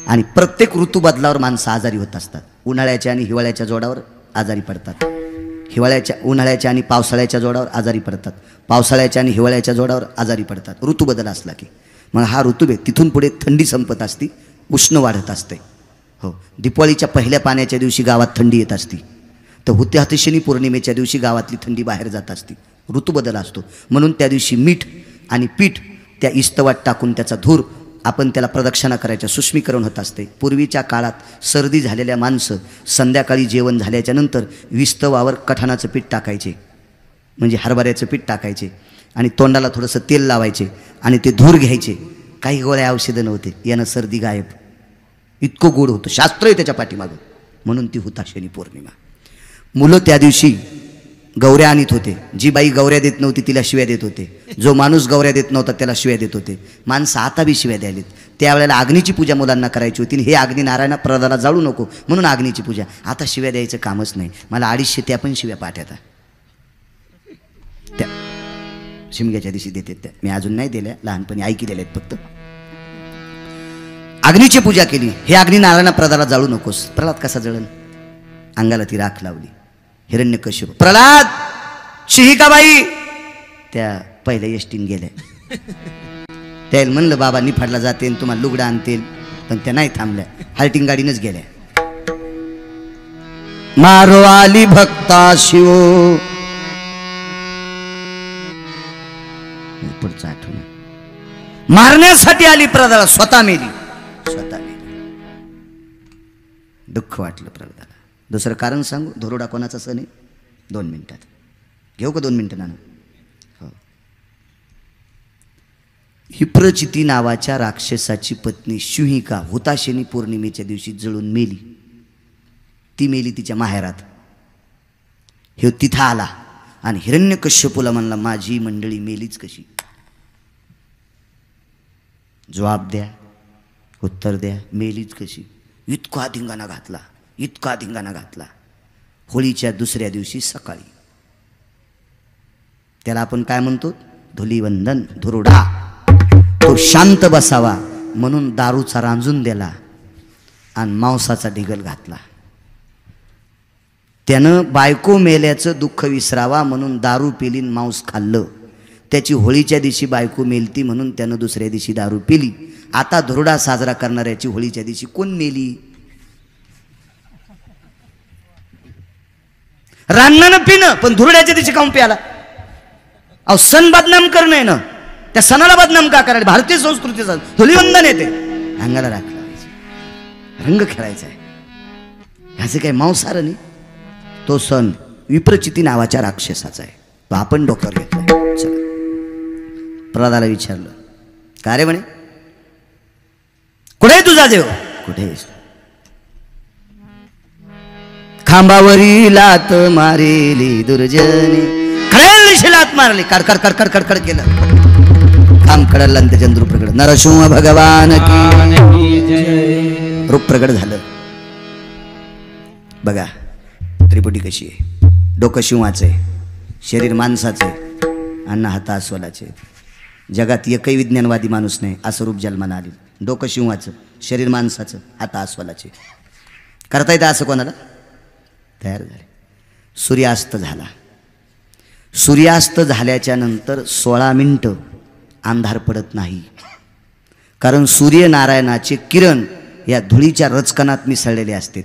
आणि प्रत्येक ऋतुबदलावर माणसं आजारी होत असतात. उन्हाळ्याच्या आणि हिवाळ्याच्या जोडावर आजारी पडतात. उन्हाळ्याच्या आणि पावसाळ्याच्या जोडावर आजारी पडतात. पावसाळ्याच्या आणि हिवाळ्याच्या जोडावर आजारी पडतात. ऋतुबदल असला की मग हा ऋतू आहे. तिथून पुढे थंडी संपत असती. उष्ण वाढत असते. हो दिवाळीच्या पहिल्या पाण्याच्या दिवशी गावात थंडी येत असती तर हुताशनी पौर्णिमेच्या दिवशी गावातली थंडी बाहेर जात असती. ऋतुबदल असतो म्हणून त्या दिवशी मीठ आणि पीठ त्या इस्तवात टाकून त्याचा धूर आपण त्याला प्रदक्षिणा करायच्या. सुष्मीकरण होत असते. पूर्वीच्या काळात सर्दी झालेल्या माणसं संध्याकाळी जेवण झाल्याच्या नंतर विस्तवावर कठाणाचं पीठ टाकायचे म्हणजे हरभऱ्याचं पीठ टाकायचे आणि तोंडाला थोडंसं तेल लावायचे आणि ते धूर घ्यायचे. काही गोळ्या औषधं नव्हते. यानं सर्दी गायब. इतकं गोड होतं. शास्त्र आहे त्याच्या पाठीमागं. म्हणून ती हुताशनी पौर्णिमा. मुलं त्या दिवशी गौऱ्या आणत होते. जी बाई गौऱ्या देत नव्हती तिला शिव्या देत होते. जो माणूस गौऱ्या देत नव्हता त्याला शिव्या देत होते. माणसं आता बी शिव्या द्यायलेत. त्यावेळेला अग्नीची पूजा मुलांना करायची होती. हे अग्नी नारायणा प्रदाला जाळू नको म्हणून अग्नीची पूजा. आता शिव्या द्यायचं कामच नाही. मला 250 त्या पण शिव्या पाठ्याता त्या शिमग्याच्या दिवशी देते त्या. मी अजून नाही दिल्या. लहानपणी ऐकलेल्या आहेत फक्त. अग्नीची पूजा केली. हे अग्नी नारायणा प्रदाला जाळू नकोस. प्रल्हाद कसा जळन. अंगाला ती राख लावली. हिरण्यकश्यप प्रल्हाद शिहिकाबाई त्या पहिल्या एसटीन गेल्या. त्याला म्हणलं बाबा निफाडला जाते तुम्हाला लुगडं आणतील पण त्या नाही थांबल्या. हाल्टिंग गाडीनच गेल्या. मारो आली भक्ता शिव पुढचं आठवण मारण्यासाठी आली प्रल्हादाला. स्वतः मेली. स्वतः मेली. दुःख वाटलं प्रल्हादाला. दुसरं कारण सांगू. धोरोडा कोणाचा सण आहे. 2 मिनिटात घेऊ का 2 मिनिटं नाना. हो हिप्रचिती नावाच्या राक्षसाची पत्नी शिहिका हुताशनी पौर्णिमेच्या दिवशी जळून मेली. ती मेली तिच्या माहेरात. हे तिथं आला आणि हिरण्यकश्यपूला म्हणला माझी मंडळी मेलीच कशी. जवाब द्या. उत्तर द्या. मेलीच कशी. इतका धिंगाणा घातला. इतका धिंगाणा घातला. होळीच्या दुसऱ्या दिवशी सकाळी त्याला आपण काय म्हणतो? धुलीवंदन, धुरुडा. तो शांत बसावा म्हणून दारूचा रांजून दिला आणि मांसाचा ढिगल घातला. त्यानं बायको मेल्याचं दुःख विसरावा म्हणून दारू पिली, मांस खाल्लं. त्याची होळीच्या दिवशी बायको मेलती म्हणून त्यानं दुसऱ्या दिवशी दारू पिली. आता धुरुडा साजरा करणाऱ्याची होळीच्या दिवशी कोण मेली? रान्नानं पिणं, पण धुरुड्याच्या दिवशी काऊन प्याला? अहो सण बदनाम करणं ना, त्या सणाला बदनाम का करायला? भारतीय संस्कृतीचा धुलीवंदन येते, अंगाला राख लावायची, रंग खेळायचा आहे. ह्याचे काही मांसाहार नाही. तो सण विप्रचिती नावाच्या राक्षसाचा आहे, तो आपण डोक्यावर घेतलाय. चला, प्रल्हादाला विचारलं, का रे म्हणे, कुठे तुझा देव? कुठे? खांबावरी लात मारेली दुर्जनी, खळेल लात मारली, कडकड कडकड कडकड केलं, खांब कडला आणि त्याच्या रूप प्रगट. नरसिंह भगवान की रूप प्रगट झालं. बघा त्रिपुटी कशी आहे. डोकं शिवाचं आहे, शरीर माणसाचं आहे, अन्न हाता अस्वलाचे. जगात एकही विज्ञानवादी माणूस नाही असं रूप जन्माला आले. डोकं शिवाचं, शरीर माणसाचं, हाता अस्वलाचे. करता येतं असं कोणाला? तयार झाले. सूर्यास्त झाला. सूर्यास्त झाल्याच्या नंतर 16 मिनिटं अंधार पडत नाही, कारण सूर्यनारायणाचे किरण या धुळीच्या रचकणात मिसळलेले असतात.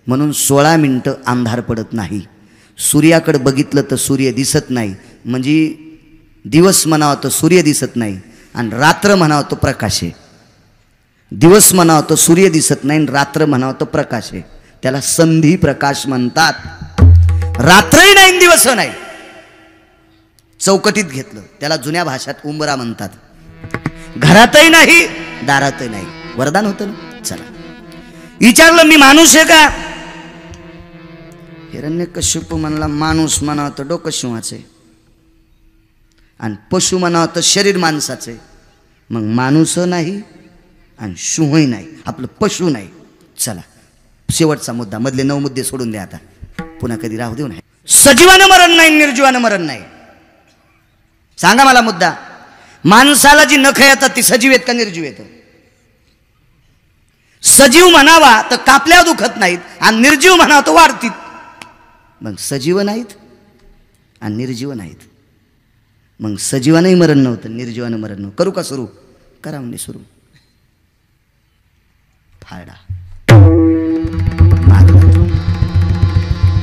म्हणून 16 मिनिटं अंधार पडत नाही. सूर्याकडे बघितलं तर सूर्य दिसत नाही, म्हणजे दिवस म्हणावं तर सूर्य दिसत नाही आणि रात्र म्हणावं तर प्रकाश आहे. दिवस म्हणावं तर सूर्य दिसत नाही आणि रात्र म्हणावं तर प्रकाश आहे. त्याला संधी प्रकाश म्हणतात. रात्रही नाही दिवस नाही. चौकटीत घेतलं त्याला जुन्या भाषेत उंबरा म्हणतात. घरातही नाही, दारातही नाही. वरदान होतं ना. चला, विचारलं मी माणूस आहे का? हिरण्यकश्यप म्हणला माणूस म्हणावं तर डोकं शिवाचे आणि पशु म्हणावं तर शरीर माणसाचे. मग माणूस नाही आणि शुंहही नाही, आपलं पशु नाही. चला, शेवटचा मुद्दा. मधले 9 मुद्दे सोडून द्या आता, पुन्हा कधी राहू देऊ नाही. सजीवानं मरण नाही, निर्जीवानं मरण नाही. सांगा मला मुद्दा. माणसाला जी नख येतात ती सजीव आहेत का निर्जीव आहेत? सजीव म्हणावा तर कापल्या दुखत नाहीत आणि निर्जीव म्हणावा तर वाढतील. मग सजीव नाहीत आणि निर्जीव नाहीत. मग सजीवानंही मरण नव्हतं, निर्जीवानं मरण नव्हतं. करू का सुरू? करा म्हणजे सुरू. फायडा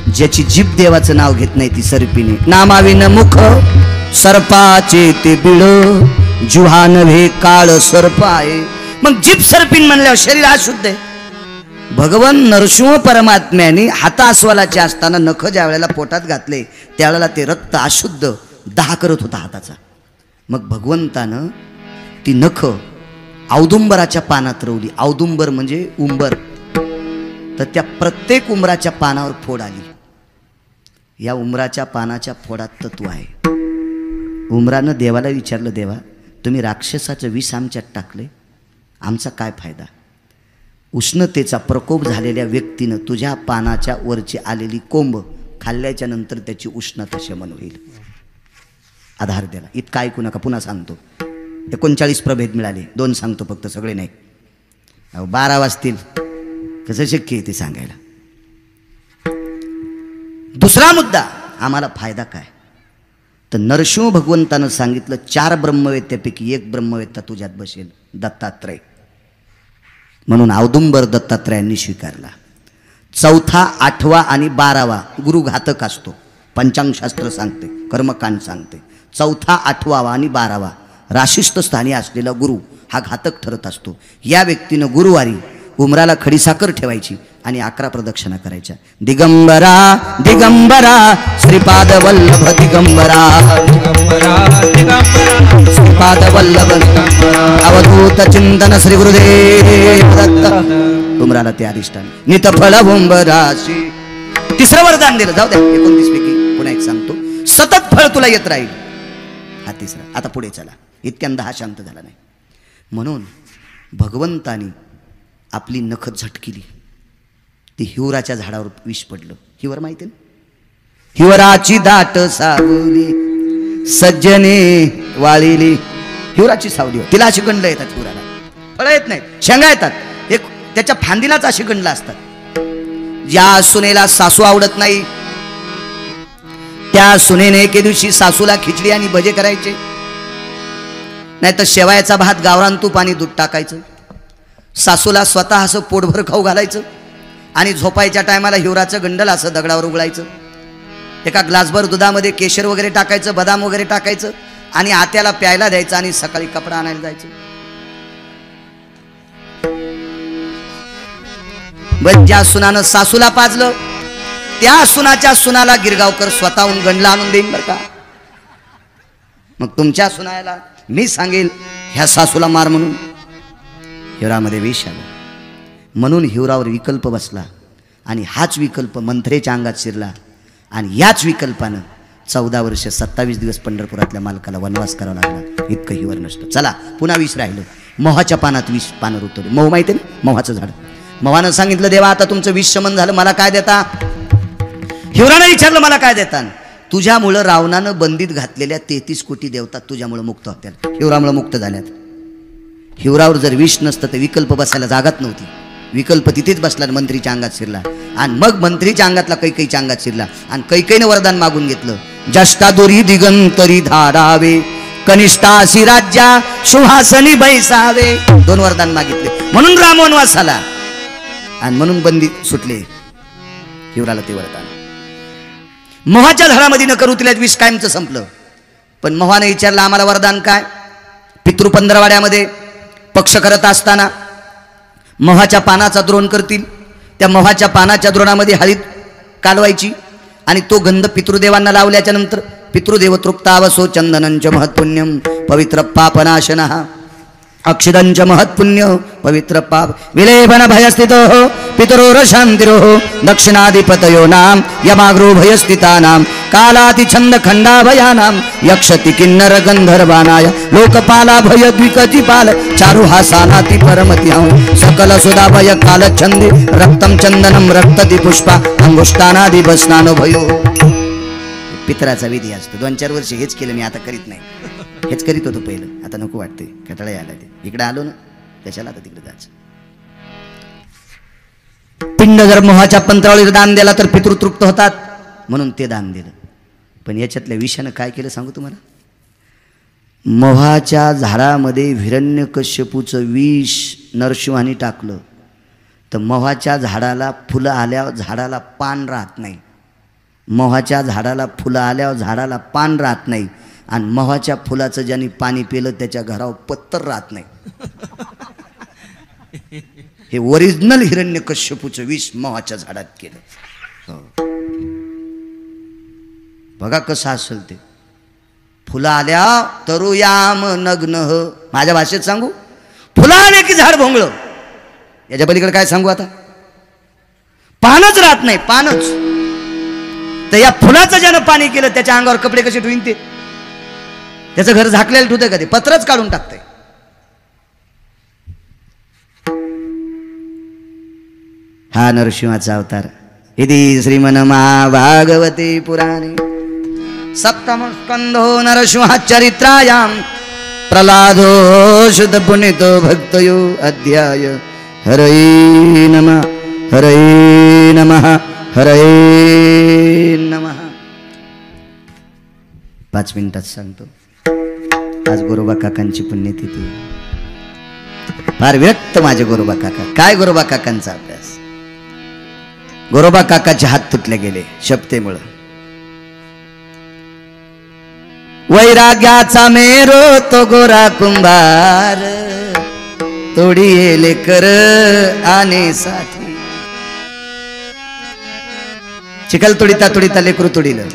ज्याची जीभ देवाचं नाव घेत नाही ती सर्पिणी. नामाविन मुख सर्पाचे ते बिळ, जुहा नव्हे काळ सर्प आहे. मग जीभ सर्पिन म्हणल्यावर शरीर अशुद्ध आहे. भगवान नरसिंह परमात्म्याने हाता अस्वलाचे असताना नख ज्या वेळेला पोटात घातले त्यावेळेला ते रक्त अशुद्ध दाह करत होता हाताचा. मग भगवंतानं ती नख औदुंबराच्या पानात रवली. औदुंबर म्हणजे उंबर. तर त्या प्रत्येक उंबराच्या पानावर फोड आली. या उंबराच्या पानाच्या फोडात तत्व आहे. उंबरानं देवाला विचारलं, देवा तुम्ही राक्षसाचं विष आमच्यात टाकले, आमचा काय फायदा? उष्णतेचा प्रकोप झालेल्या व्यक्तीनं तुझ्या पानाच्या वरची आलेली कोंब खाल्ल्याच्या नंतर त्याची उष्णता शमन होईल. आधार द्याला. इतका ऐकू नका, पुन्हा सांगतो. 39 प्रभेद मिळाले, 2 सांगतो फक्त, सगळे नाही. 12 वाजतील, कसं शक्य आहे ते सांगायला. दुसरा मुद्दा, आम्हाला फायदा काय? तर नरसिंह भगवंतानं सांगितलं 4 ब्रह्मवेत्यापैकी 1 ब्रह्मवेत्ता तुझ्यात बसेल, दत्तात्रय. म्हणून औदुंबर दत्तात्रयांनी स्वीकारला. 4था, 8वा आणि 12वा गुरु घातक असतो. पंचांगशास्त्र सांगते, कर्मकांड सांगते. 4था, 8वा आणि 12वा राशिष्ठ स्थानी असलेला गुरु हा घातक ठरत असतो. या व्यक्तीनं गुरुवारी उमराला खडीसाखर ठेवायची आणि 11 प्रदक्षिणा करायच्या. दिगंबरा दिगंबरा श्रीपाद वल्लभ दिगंबरा, श्रीपाद वल्लभ अवधूत चिंतन श्री गुरुदेव दत्त. उमराला ते अधिष्ठान नितफळ उंबराशी. 3रं वरदान दिलं. जाऊ द्या, 29 पैकी पुन्हा एक सांगतो. सतत फळ तुला येत राहील. हा 3रा. आता पुढे चला, इतक्यांदा हा शांत झाला नाही. म्हणून भगवंतानी आपली नख झटकिली. ती हिवराच्या झाडावर विष पडलं. हिवर माहिती ना? हिवराची दाट सावली सज्जने वाळीली. हिवराची सावली तिला अशी गंडलं येतात. हिवराला फळं येत नाहीत, शेंगा येतात. एक त्याच्या फांदीलाच अशी गंडलं असतात. ज्या सुनेला सासू आवडत नाही त्या सुनेने एके दिवशी सासूला खिचडी आणि भजे करायचे, नाही तर शेवायाचा भात, गावरान तूप आणि दूध टाकायचं. सासूला स्वतः असं पोटभर खाऊ घालायचं आणि झोपायच्या टायमाला हिवराचं गंडल असं दगडावर उघडायचं. एका ग्लासभर दुधामध्ये केशर वगैरे टाकायचं, बदाम वगैरे टाकायचं आणि आत्याला प्यायला द्यायचं आणि सकाळी कपडा आणायला जायचं. ज्या सुनानं सासूला पाजलं त्या सुनाच्या सुनाला गिरगावकर स्वतःहून गंडला आणून देईन बरं का. मग तुमच्या सुनायला मी सांगेल ह्या सासूला मार म्हणून. हिवरामध्ये विष आलं म्हणून हिवरावर विकल्प बसला आणि हाच विकल्प मंत्रेच्या अंगात शिरला आणि याच विकल्पानं 14 वर्ष 27 दिवस पंढरपुरातल्या मालकाला वनवास करावा लागला. इतकं हिवर नसतं. चला पुन्हा विष राहिलं. मोहाच्या पानात विष पानं रुतवले. मोह माहिती आहे ना, मोहाचं झाड. मोहानं सांगितलं देवा आता तुमचं विष शमन झालं, मला काय देता. हिवरानं विचारलं मला काय देता. तुझ्यामुळं रावणानं बंदीत घातलेल्या 33 कोटी देवता तुझ्यामुळं मुक्त होत्या, हिवरामुळं मुक्त झाल्यात. हिवरावर जर विष नसतं तर विकल्प बसायला जागाच नव्हती. विकल्प तिथेच बसला, मंत्रीच्या अंगात शिरला आणि मग मंत्रीच्या अंगातला कैकईच्या अंगात शिरला आणि कैकईने वरदान मागून घेतलं. जष्टादुरी दिगंतरी धारावे, कनिष्ठासी राज्या सुहासनी बैसावे. 2 वरदान मागितले म्हणून राम वनवास आला आणि म्हणून बंदी सुटले. हिवराला ते वरदान. मोहाच्या झाडामध्ये न करू तिल्यात विष कायमचं संपलं. पण मोहाने विचारलं आम्हाला वरदान काय. पितृ पंधरवाड्यामध्ये पक्ष करत असताना मोहाच्या पानाचा द्रोण करतील. त्या मोहाच्या पानाच्या द्रोणामध्ये हळद कालवायची आणि तो गंध पितृदेवांना लावल्याच्या नंतर पितृदेव तृप्तावसो चंदनंच महत्पुण्यम पवित्र पापनाशनः अक्षिदंच महत्पुण्य पवित्र पाप विलेभन भयस्थितो पितरोर शांतिरो दक्षिणाधिपतयो नाम यमाग्रो भयस्थितानां कालाति छंद खंडाभयानां यक्षति किन्नर गंधर्वानाय लोकपाला भय द्विकतिपाल चारुहासानाति परमतिहं सकल सुधा भय काल छंदे रक्तम चंदनम रक्तति पुष्पा अंगुष्ठानादि बसनानो भयो. पितराचा विधी असतो. 2-4 वर्ष हेच केलं मी, आता करीत नाही. हेच करीत होतो पहिलं, आता नको वाटते, कटाळा आला. ते इकडे आलो ना त्याच्याला आता तिकडे जायचं. पिंड जर मोहाच्या पंत्रावळीला दान दिला तर पितृतृप्त होतात म्हणून ते दान दिलं. पण याच्यातल्या विषानं काय केलं सांगू तुम्हाला. मोहाच्या झाडामध्ये हिरण्यकश्यपूचं विष नरसिंहाने टाकलं तर मोहाच्या झाडाला फुलं आल्यावर झाडाला पान राहत नाही. मोहाच्या झाडाला फुलं आल्यावर झाडाला पान राहत नाही आणि मोहाच्या फुलाचं ज्यांनी पाणी पिलं त्याच्या घरावर पत्तर राहत नाही. हे ओरिजिनल हिरण्यकश्यपूचं विष मोहाच्या झाडात केलं. बघा कसं असेल ते. फुलं आल्या तरुयाम नग्न. माझ्या भाषेत सांगू, फुलं आले की झाड भोंगळ. याच्या पलीकडे काय सांगू आता. पानच राहत नाही, पानच. तर या फुलाचं ज्यानं पाणी केलं त्याच्या अंगावर कपडे कसे ठेवीन ते. त्याचं घर झाकलेलं ठेवतंय का ते, पत्रच काढून टाकतंय. हा नरसिंहाचा अवतार. इति श्रीमन महाभागवते पुराणे सप्तम स्कंधो नरसिंहचरित्रायां प्रह्लादो शुद्ध पुनितो भक्तयो अध्याय. हरये नमः हरये नमः हरये नमः. 5 मिनिटात सांगतो. आज गोरोबा काकांची पुण्यतिथी. फार विरक्त माझे गोरोबा काका. काय गोरोबा काकांचा अभ्यास. गोरोबा काकाचे हात तुटले गेले शपथेमुळं. वैराग्याचा मेरो तो गोरा कुंभार तोडी येले कर आने साठी. चिखल तोडीता तोडीता लेकरू तोडीलं.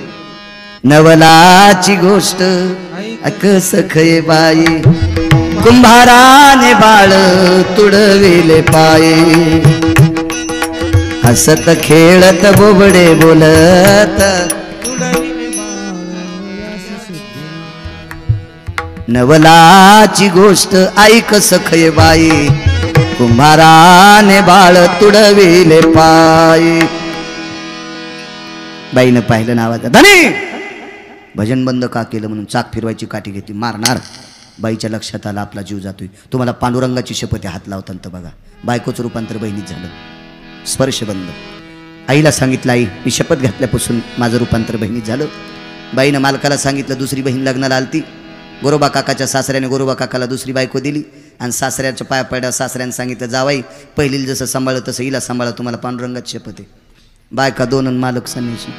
नवलाची गोष्ट अकस खये बाई कुंभाराने बाळ तुडविले पाये. हसत खेळत बोबडे बोलत नवलाची गोष्ट ऐक सखये बाई कुंभाराने बाळ तुडविले पाये. बाईनं पाहिलं नावाचा धनी भजन बंद का केलं म्हणून चाक फिरवायची काठी घेतली, मारणार. बाईच्या लक्षात आला आपला जीव जातोय. तुम्हाला पांडुरंगाची शपथ हात लावताना बघा, बायकोचं रूपांतर बहिणीत झालं. स्पर्श बंद. आईला सांगितलं, आई मी शपथ घातल्यापासून माझं रूपांतर बहिणीत झालं. बाईनं मालकाला सांगितलं, दुसरी बहीण लग्नाला आलती. गोरोबा काकाच्या सासऱ्याने गोरोबा काकाला दुसरी बायको दिली आणि सासऱ्याच्या पाया पडल्या. सासऱ्याने सांगितलं, जावाई पहिली जसं सांभाळलं तसं हिला सांभाळा, तुम्हाला पांडुरंगाची शपथ आहे. बायका दोन आणि मालक संन्याशी.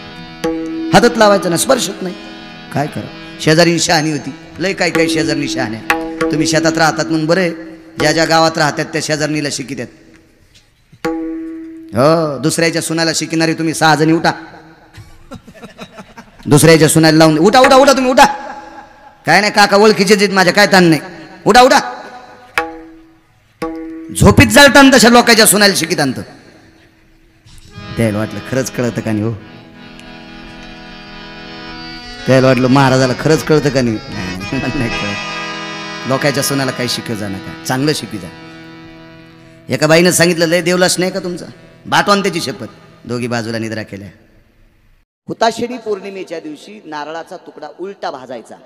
हातात लावायचं ना, स्पर्शत नाही. काय करा, शेजारी शहाणी होती. लय काय काय शेजारनी शहाण्या. तुम्ही शेतात राहतात म्हणून बरं आहे, ज्या ज्या गावात राहतात त्या शेजारणीला शिकितात. हो, दुसऱ्याच्या सुनाला शिकणारी तुम्ही 6 जणी उठा. दुसऱ्याच्या सुनाला लावून उठा उठा उठा, तुम्ही उठा. काय नाही काका ओळखीचे आहेत माझ्या, काय ताण नाही, उठा उठा. झोपीत जाळताना तशा लोकांच्या सुनाला शिकित आणतं. त्याला वाटलं खरंच कळतं का नाही. हो, त्याला वाटलं महाराजाला खरंच कळतं का नाही. नाही कळत. लोकांच्या सुनाला काही शिकव जा नका, चांगलं शिकवी जा. एका बाईनं सांगितलं, लय देवलास नाही का तुमचा, बाटवान त्याची शपथ. दोघी बाजूला निद्रा केल्या. हुताशनी पौर्णिमेच्या दिवशी नारळाचा तुकडा उलटा भाजायचा.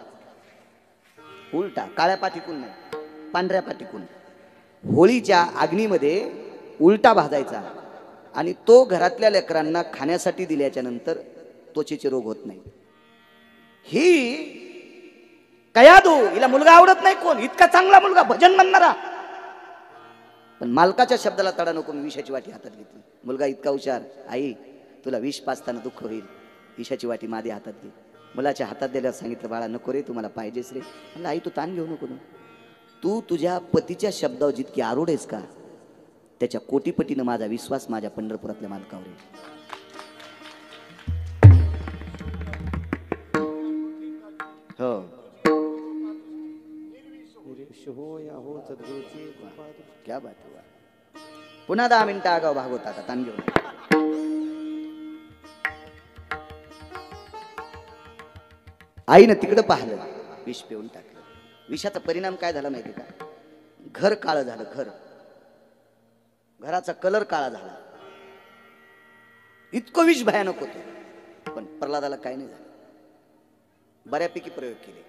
उलटा, काळ्या पाठीकून नाही, पांढऱ्या पाठीकून. होळीच्या अग्नीमध्ये उलटा भाजायचा आणि तो घरातल्या लेकरांना खाण्यासाठी दिल्याच्या नंतर त्वचेचे रोग होत नाही. ही कयादू, हिला मुलगा आवडत नाही. कोण इतका चांगला मुलगा, भजन म्हणणारा, पण मालकाच्या शब्दाला तडा नको, विषाची वाटी हातात घेतली. मुलगा इतका हुशार, आई तुला विष पाचताना दुःख होईल, विषाची वाटी माझ्या हातात घे. मुलाच्या हातात दिल्यावर सांगितलं, बाळा नको रे, तुम्हाला पाहिजेच रे. म्हणलं, आई तू ताण घेऊ नको ना, तू तुझ्या पतीच्या शब्दावर जितकी आरूढ आहेस का, त्याच्या कोटीपटीनं माझा विश्वास माझ्या पंढरपुरातल्या मालकावर आहे. हो, क्या बात हुआ. पुन्हा 10 मिनिटं आगाव भागवत आता, ताण घेऊन. आईनं तिकडं पाहिलं, विष पिऊन टाकलं. विषाचा परिणाम काय झाला माहिती का, घर काळं झालं. घराचा कलर काळा झाला. इतकं विष भयानक होतं. पण प्रल्हादाला काय नाही झालं. बऱ्यापैकी प्रयोग केले.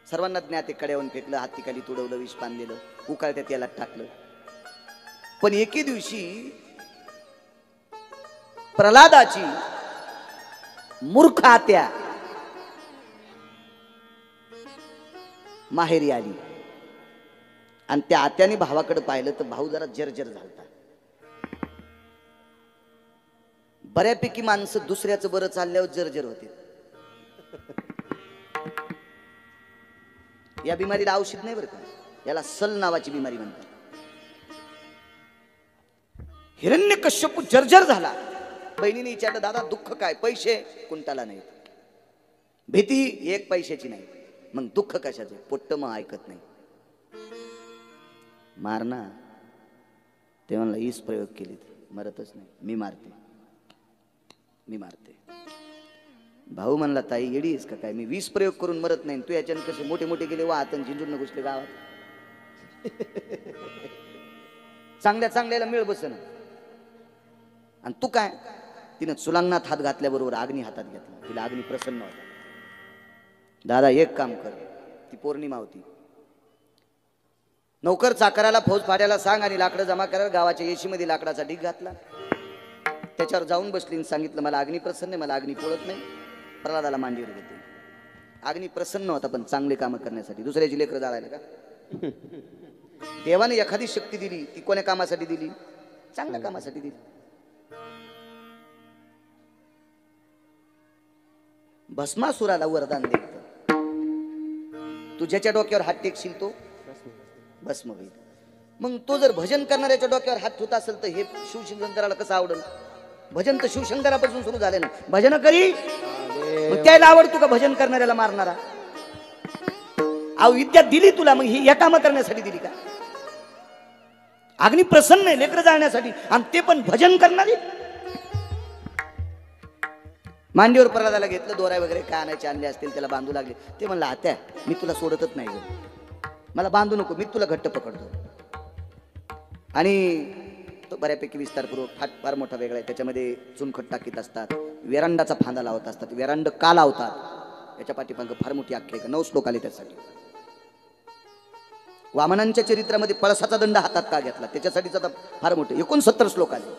सर्वांना ज्ञात. कड्यावरून फेकलं, हातीखाली तुडवलं, विष पान दिलं, उकाळत्या तेलात टाकलं. पण एके दिवशी प्रल्हादाची मूर्ख आत्या माहेरी आली आणि त्या आत्याने भावाकडे पाहिलं तर भाऊ जरा जर्जर झालता. बऱ्यापैकी माणसं दुसऱ्याचं बरं चालल्यावर जर्जर होते. या बिमारीला औषध नाही बरं का, याला सल नावाची बिमारी म्हणतात. हिरण्यकश्यप जर्जर झाला. बहिणीने विचारलं, दादा दुःख काय. पैसे कुंटाला नाहीत, भीती 1 पैशाची नाही, मग दुःख कशाचे. पोट्ट मग ऐकत नाही. मारना. ते म्हणला, हीच प्रयोग केले, मरतच नाही. मी मारते. भाऊ म्हणला, ताई येडीस का काय, मी 20 प्रयोग करून मरत नाही, तू याच्यानं कसे मोठे मोठे गेले वाहत आणि झिंजून घुसले गावात. चांगल्या चांगल्याला मिळ बसन. आणि तू काय. तिनं सुलांगणात हात घातल्याबरोबर अग्नी हातात घेतला. तिला अग्नी प्रसन्न होता. दादा एक काम कर, ती पौर्णिमा होती, नौकर चाकराला फौज फाड्याला सांग आणि लाकडं जमा करा. गावाच्या येशीमध्ये लाकडाचा ढीग घातला. त्याच्यावर जाऊन बसली आणि सांगितलं, मला अग्नी प्रसन्न आहे, मला अग्नी पोळत नाही. प्रल्हादाला मांडीवर घेतली. अग्नी प्रसन्न होता पण चांगले कामं करण्यासाठी. दुसऱ्याची लेकरं जाळायला का. देवाने एखादी शक्ती दिली, ती कोण्या कामासाठी दिली, चांगल्या कामासाठी दिली. भस्मासुराला वरदान दिलं, तू ज्याच्या डोक्यावर हात टेकशील तो भस्म होईल. मग तो जर भजन करणाऱ्याच्या डोक्यावर हात ठेवत असेल तर हे शिवशंकराला कसं आवडेल. भजन तर शिवशंकरापासून सुरू झाले ना. भजन करी त्याला आवडतो का भजन करणाऱ्याला मारणारा. अहो विद्या दिली तुला, मग ही या कामं करण्यासाठी दिली का. अग्नी प्रसन्न आहे लेकरं जाळण्यासाठी, आणि ते पण भजन करणारी. मांडीवर प्रल्हादाला घेतलं. दोरा वगैरे काय आणायचे आणले असतील त्याला बांधू लागले. ते म्हणलं, आत्या मी तुला सोडतच नाही, मला बांधू नको, मी तुला घट्ट पकडतो. आणि तो बऱ्यापैकी विस्तारपूर्वक फार मोठा वेगळा आहे. त्याच्यामध्ये चुनखट टाकीत असतात, वेरांडाचा फांदा लावत असतात. वेरांड का लावतात याच्या पाठीमागं फार मोठी आख्यायिका, 9 श्लोक आले त्यासाठी. वामनांच्या चरित्रामध्ये पळसाचा दंड हातात का घेतला त्याच्यासाठीच आता फार मोठे 69 श्लोक आले.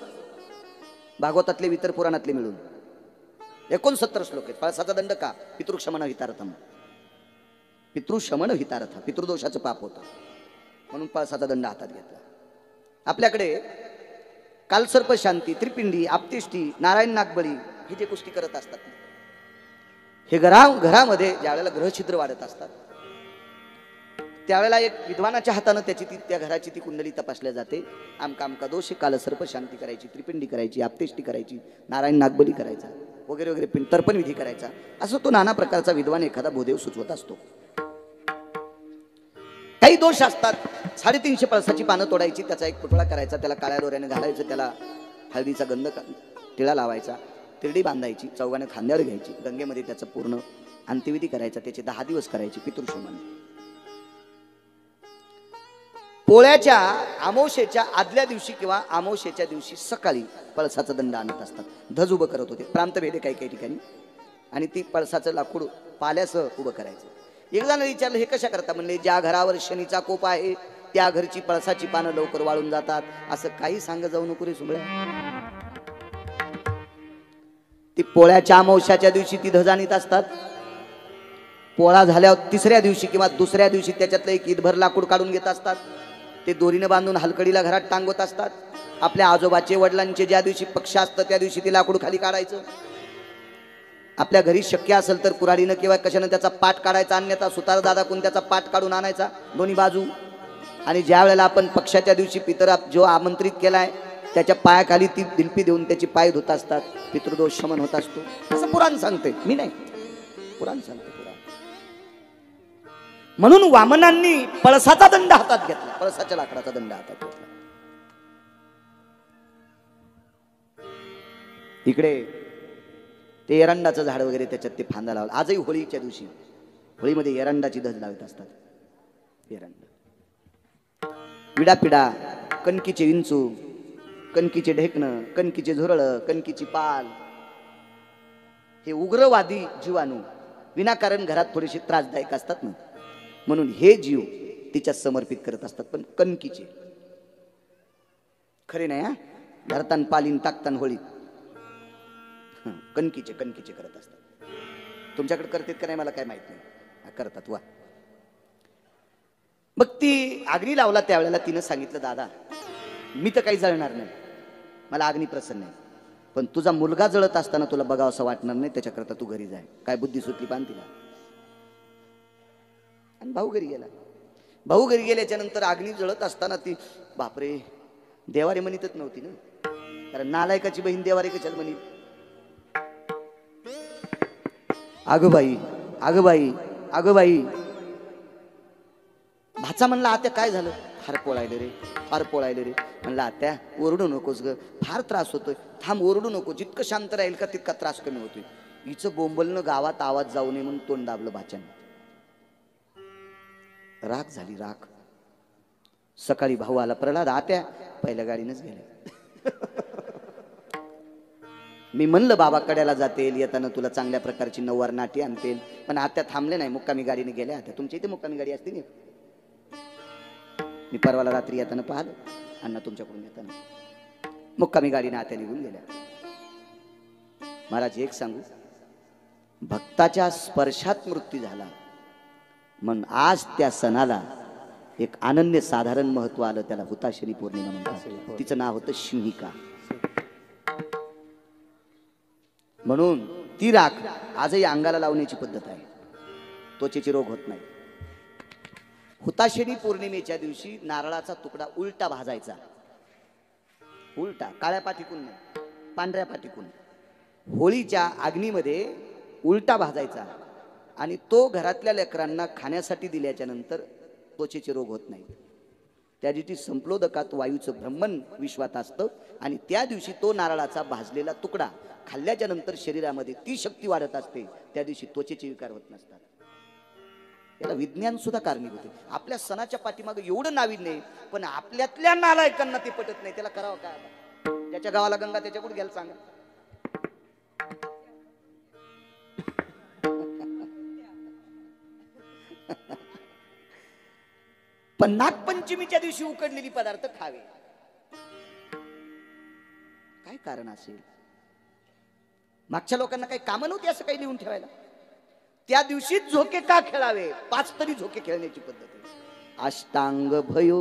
भागवतातले इतर पुराणातले मिळून 69 श्लोक आहेत. पळसाचा दंड का? पितृक्षमण हितार्थम, पितृशमन हितार्थ, पितृदोषाचं पाप होतं म्हणून पळसाचा दंड हातात घेतला. आपल्याकडे कालसर्प शांती, त्रिपिंडी, आपतिष्टी, नारायण नागबळी हे जे गोष्टी करत असतात, हे घरामध्ये ज्या वेळेला ग्रहछिद्र वाढत असतात त्यावेळेला एक विद्वानाच्या हातानं त्या घराची ती कुंडली तपासल्या जाते. आमका दोष, कालसर्प शांती करायची, त्रिपिंडी करायची, आपतिष्टी करायची, नारायण नागबली करायचा वगैरे वगैरे, तर्पण विधी करायचा. असं तो नाना प्रकारचा विद्वान एखादा भूदेव सुचवत असतो. काही दोष असतात. 350 पळसाची पानं तोडायची, त्याचा एक पुतळा करायचा, त्याला काळ्या दोऱ्याने घालायचं, त्याला हळदीचा गंध टिळा लावायचा, तिरडी बांधायची, चौघाने खांद्यावर घ्यायची, गंगेमध्ये त्याचं पूर्ण अंत्यविधी करायचा, त्याचे 10 दिवस करायचे पितृशमन. पोळ्याच्या अमावस्येच्या आदल्या दिवशी किंवा अमावस्येच्या दिवशी सकाळी पळसाचा दंड आणत असतात. धज उभं करत होते, प्रांतभेदे काही काही ठिकाणी, आणि ती पळसाचं लाकूड पाल्यासह उभं करायचं. एक जण विचारलं, हे कशा करता? म्हणले, ज्या घरावर शनीचा कोप आहे त्या घरची पळसाची पानं लवकर वाळून जातात. असं काही सांगत जाऊ नको रे सुबळ्या. ती पोळ्याच्या अमावस्याच्या दिवशी ती धज आणीत असतात. पोळा झाल्यावर 3ऱ्या दिवशी किंवा 2ऱ्या दिवशी त्याच्यातलं एक ईदभर लाकूड काढून घेत असतात. ते दोरीने बांधून हलकडीला घरात टांगवत असतात. आपल्या आजोबाचे वडिलांचे ज्या दिवशी पक्ष असतं त्या दिवशी ते लाकूड खाली काढायचं. आपल्या घरी शक्य असेल तर कुऱ्हाडीनं किंवा कशानं त्याचा पाट काढायचा, अन्यथा सुतार दादा कोण त्याचा पाट काढून आणायचा दोन्ही बाजू. आणि ज्या वेळेला आपण पक्षाच्या दिवशी पितर जो आमंत्रित केलाय त्याच्या पायाखाली ती दिलपी देऊन त्याची पाय धुत असतात, पितृदोष शमन होत असतो. असं पुराण सांगते, मी नाही, पुराण सांगते. म्हणून वामनांनी पळसाचा दंड हातात घेतला, पळसाच्या लाकडाचा दंड हातात घेतला. इकडे ते एरंडाचं झाड वगैरे त्याच्यात ते फांदा लावला. आजही होळीच्या दिवशी होळीमध्ये एरंडाची धज लावत असतात. एरंड, विडापिडा, कणकीचे विंचू, कणकीचे ढेकणं, कणकीचे झुरळ, कणकीची पाल, हे उग्रवादी जीवाणू विनाकारण घरात थोडेसे त्रासदायक असतात ना, म्हणून हे जीव तिच्यात समर्पित करत असतात. पण कणकीचे खरे नाही, धरतान पालीन टाकतान होळी, कणकीचे करत असतात. तुमच्याकडे करतात का नाही मला काय माहित नाही, करतात. वा. मग ती अग्नी लावला त्यावेळेला तिनं सांगितलं, दादा मी तर काही जळणार नाही, मला अग्नी प्रसन्न आहे, पण तुझा मुलगा जळत असताना तुला बघावं असं वाटणार नाही, त्याच्याकरता तू घरी जाय. काय बुद्धी सुटली पान तिला. आणि भाऊ घरी गेला. भाऊ घरी गेल्याच्या नंतर अग्नी जळत असताना ती, बापरे, देवारे म्हणतच नव्हती ना, कारण नालायकाची बहीण देवारे कशाला म्हणी. अगं बाई, अगं बाई, अगं बाई. भाचा म्हणला, आत्या काय झालं? फार पोळायले रे, फार पोळायले रे. म्हणला, आत्या ओरडू नकोस ग, फार त्रास होतोय. थांब, ओरडू नको, जितकं शांत राहील का तितका त्रास कमी होतोय. हिचं बोंबलनं गावात आवाज जाऊ नये म्हणून तोंड दाबलं भाच्यानं. राख झाली, राख. सकाळी भाऊ आला, प्रल्हाद आत्या पहिल्या गाडीनच गेल्या. मी म्हणलं बाबा कड्याला जातील, येताना तुला चांगल्या प्रकारची नऊवार नाटी आणतील, पण आत्या थांबले नाही, मुक्कामी गाडीने गेल्या. आत्या तुमच्या इथे मुक्कामी गाडी असते ना? मी परवाला रात्री येताना पाहिलं, अण्णा तुमच्याकडून येताना मुक्कामी गाडीने आत्या निघून गेल्या. महाराज एक सांगू, भक्ताच्या स्पर्शात मृत्यू झाला म्हणून आज त्या सणाला एक अनन्य साधारण महत्व आलं. त्याला हुताशनी पौर्णिमा म्हणतात. तिचं नाव होतं शिंहिका. म्हणून ती राख आजही अंगाला लावण्याची पद्धत आहे, त्वचेचे रोग होत नाही. हुताशनी पौर्णिमेच्या दिवशी नारळाचा तुकडा उलटा भाजायचा, उलटा, काळ्या पाठीकून नाही, पांढऱ्या पाठीकून. होळीच्या अग्नीमध्ये उलटा भाजायचा आणि तो घरातल्या लेकरांना खाण्यासाठी दिल्याच्या नंतर त्वचेचे रोग होत नाही. त्या दिवशी संप्लोदकात वायूचं ब्रह्मण विश्वात असतं आणि त्या दिवशी तो नारळाचा भाजलेला तुकडा खाल्ल्याच्या नंतर शरीरामध्ये ती शक्ती वाढत असते. त्या दिवशी त्वचेचे विकार होत नसतात. याला विज्ञान सुद्धा कारणीभूत आहे. आपल्या सणाच्या पाठीमागे एवढं नाविन्य आहे, पण आपल्यातल्या नालायकांना ते पटत नाही. त्याला करावं काय आता? ज्याच्या गावाला गंगा त्याच्या कुठे घ्यायला सांगा. पण नागपंचमीच्या दिवशी उकडलेली पदार्थ खावे, काय कारण असेल? मागच्या लोकांना काही कामं नव्हती असं काही लिहून ठेवायला? त्या दिवशीच झोके का खेळावे? 5 तरी झोके खेळण्याची पद्धत आहे. अष्टांग भयो